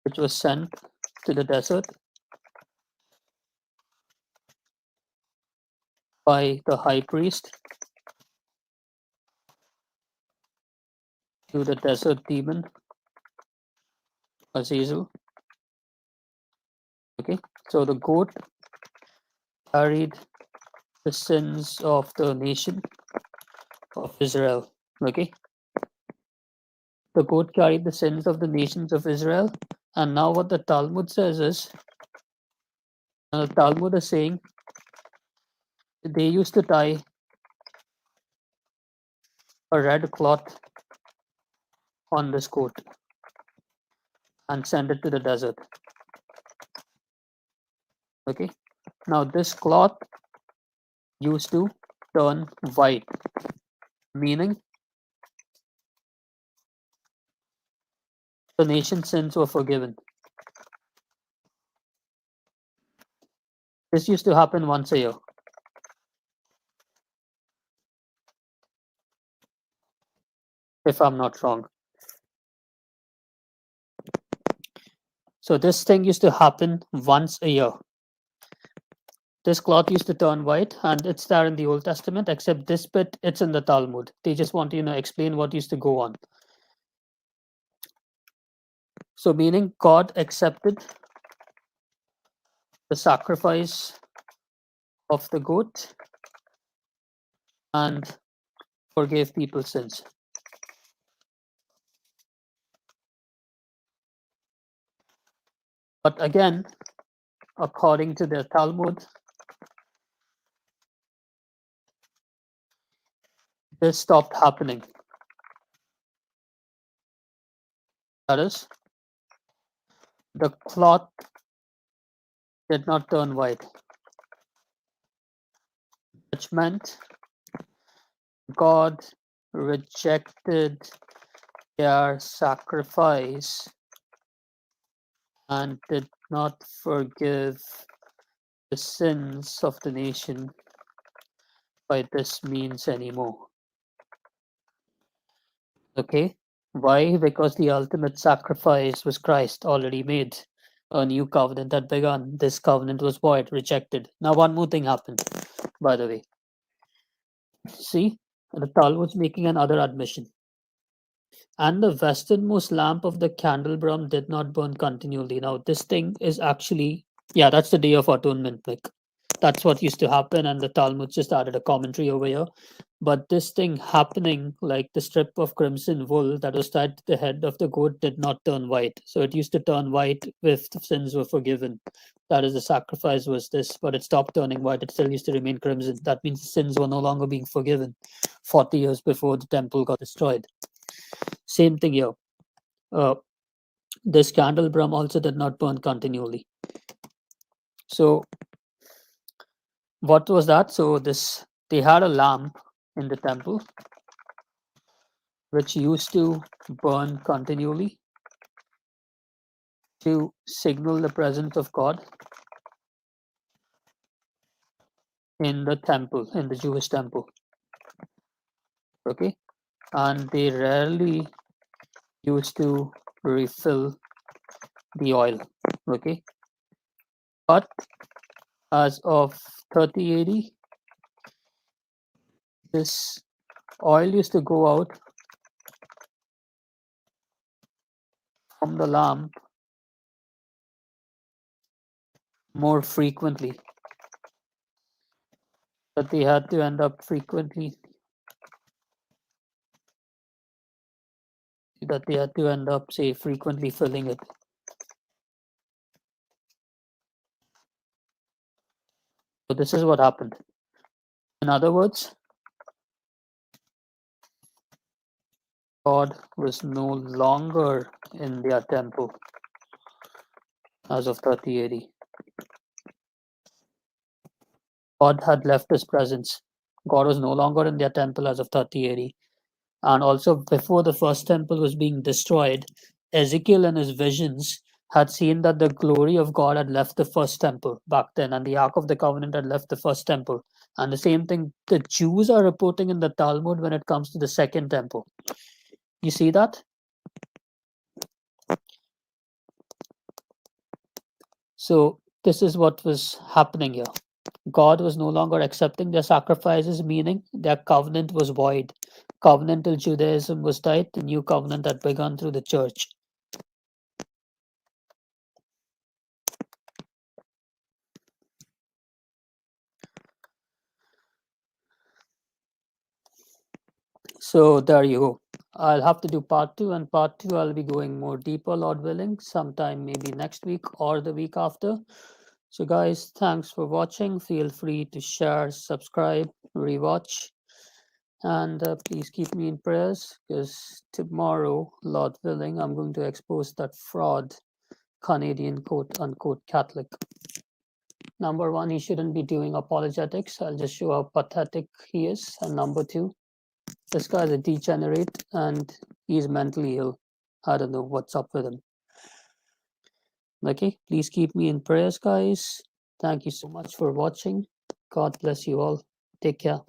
[SPEAKER 1] Which was sent to the desert by the high priest to the desert demon, Azazel. Okay, so the goat carried the sins of the nation of Israel. Okay, the goat carried the sins of the nations of Israel. And now what the Talmud says is, the Talmud is saying they used to tie a red cloth on this goat and send it to the desert. Okay, now this cloth used to turn white, meaning the nation's sins were forgiven. This used to happen once a year. If I'm not wrong. So this thing used to happen once a year. This cloth used to turn white, and it's there in the Old Testament, except this bit, it's in the Talmud. They just want to, explain what used to go on. So meaning God accepted the sacrifice of the goat and forgave people's sins. But again, according to the Talmud, this stopped happening. That is, the cloth did not turn white, which meant God rejected their sacrifice and did not forgive the sins of the nation by this means anymore. Okay, why? Because the ultimate sacrifice was Christ already made. A new covenant had begun. This covenant was void, rejected. Now, one more thing happened, by the way. See, the Talmud's making another admission. And the westernmost lamp of the candelabrum did not burn continually. Now, this thing is actually, yeah, that's the Day of Atonement, Mick. That's what used to happen, and the Talmud just added a commentary over here. But this thing happening, like the strip of crimson wool that was tied to the head of the goat, did not turn white. So it used to turn white if the sins were forgiven. That is, the sacrifice was this, but it stopped turning white. It still used to remain crimson. That means the sins were no longer being forgiven 40 years before the temple got destroyed. Same thing here. Uh, this candelabrum also did not burn continually. So what was that? So this they had a lamp in the temple which used to burn continually to signal the presence of God in the temple, in the Jewish temple. Okay, and they rarely used to refill the oil. Okay, but as of 30 AD, this oil used to go out from the lamp more frequently, that they had to end up frequently say frequently filling it. So this is what happened. In other words, God was no longer in their temple as of 30 AD. God had left his presence. God was no longer in their temple as of 30 AD. And also, before the first temple was being destroyed, Ezekiel in his visions had seen that the glory of God had left the first temple back then, and the Ark of the Covenant had left the first temple. And the same thing the Jews are reporting in the Talmud when it comes to the second temple. You see that? So, this is what was happening here. God was no longer accepting their sacrifices, meaning their covenant was void. Covenantal Judaism was died, the new covenant had begun through the church. So there you go. I'll have to do part two, and part two I'll be going more deeper, Lord willing, sometime maybe next week or the week after. So, guys, thanks for watching. Feel free to share, subscribe, rewatch, and please keep me in prayers because tomorrow, Lord willing, I'm going to expose that fraud Canadian quote unquote Catholic. Number one, he shouldn't be doing apologetics. I'll just show how pathetic he is. And number two, this guy's a degenerate and he's mentally ill. I don't know what's up with him. Okay, please keep me in prayers, guys. Thank you so much for watching. God bless you all. Take care.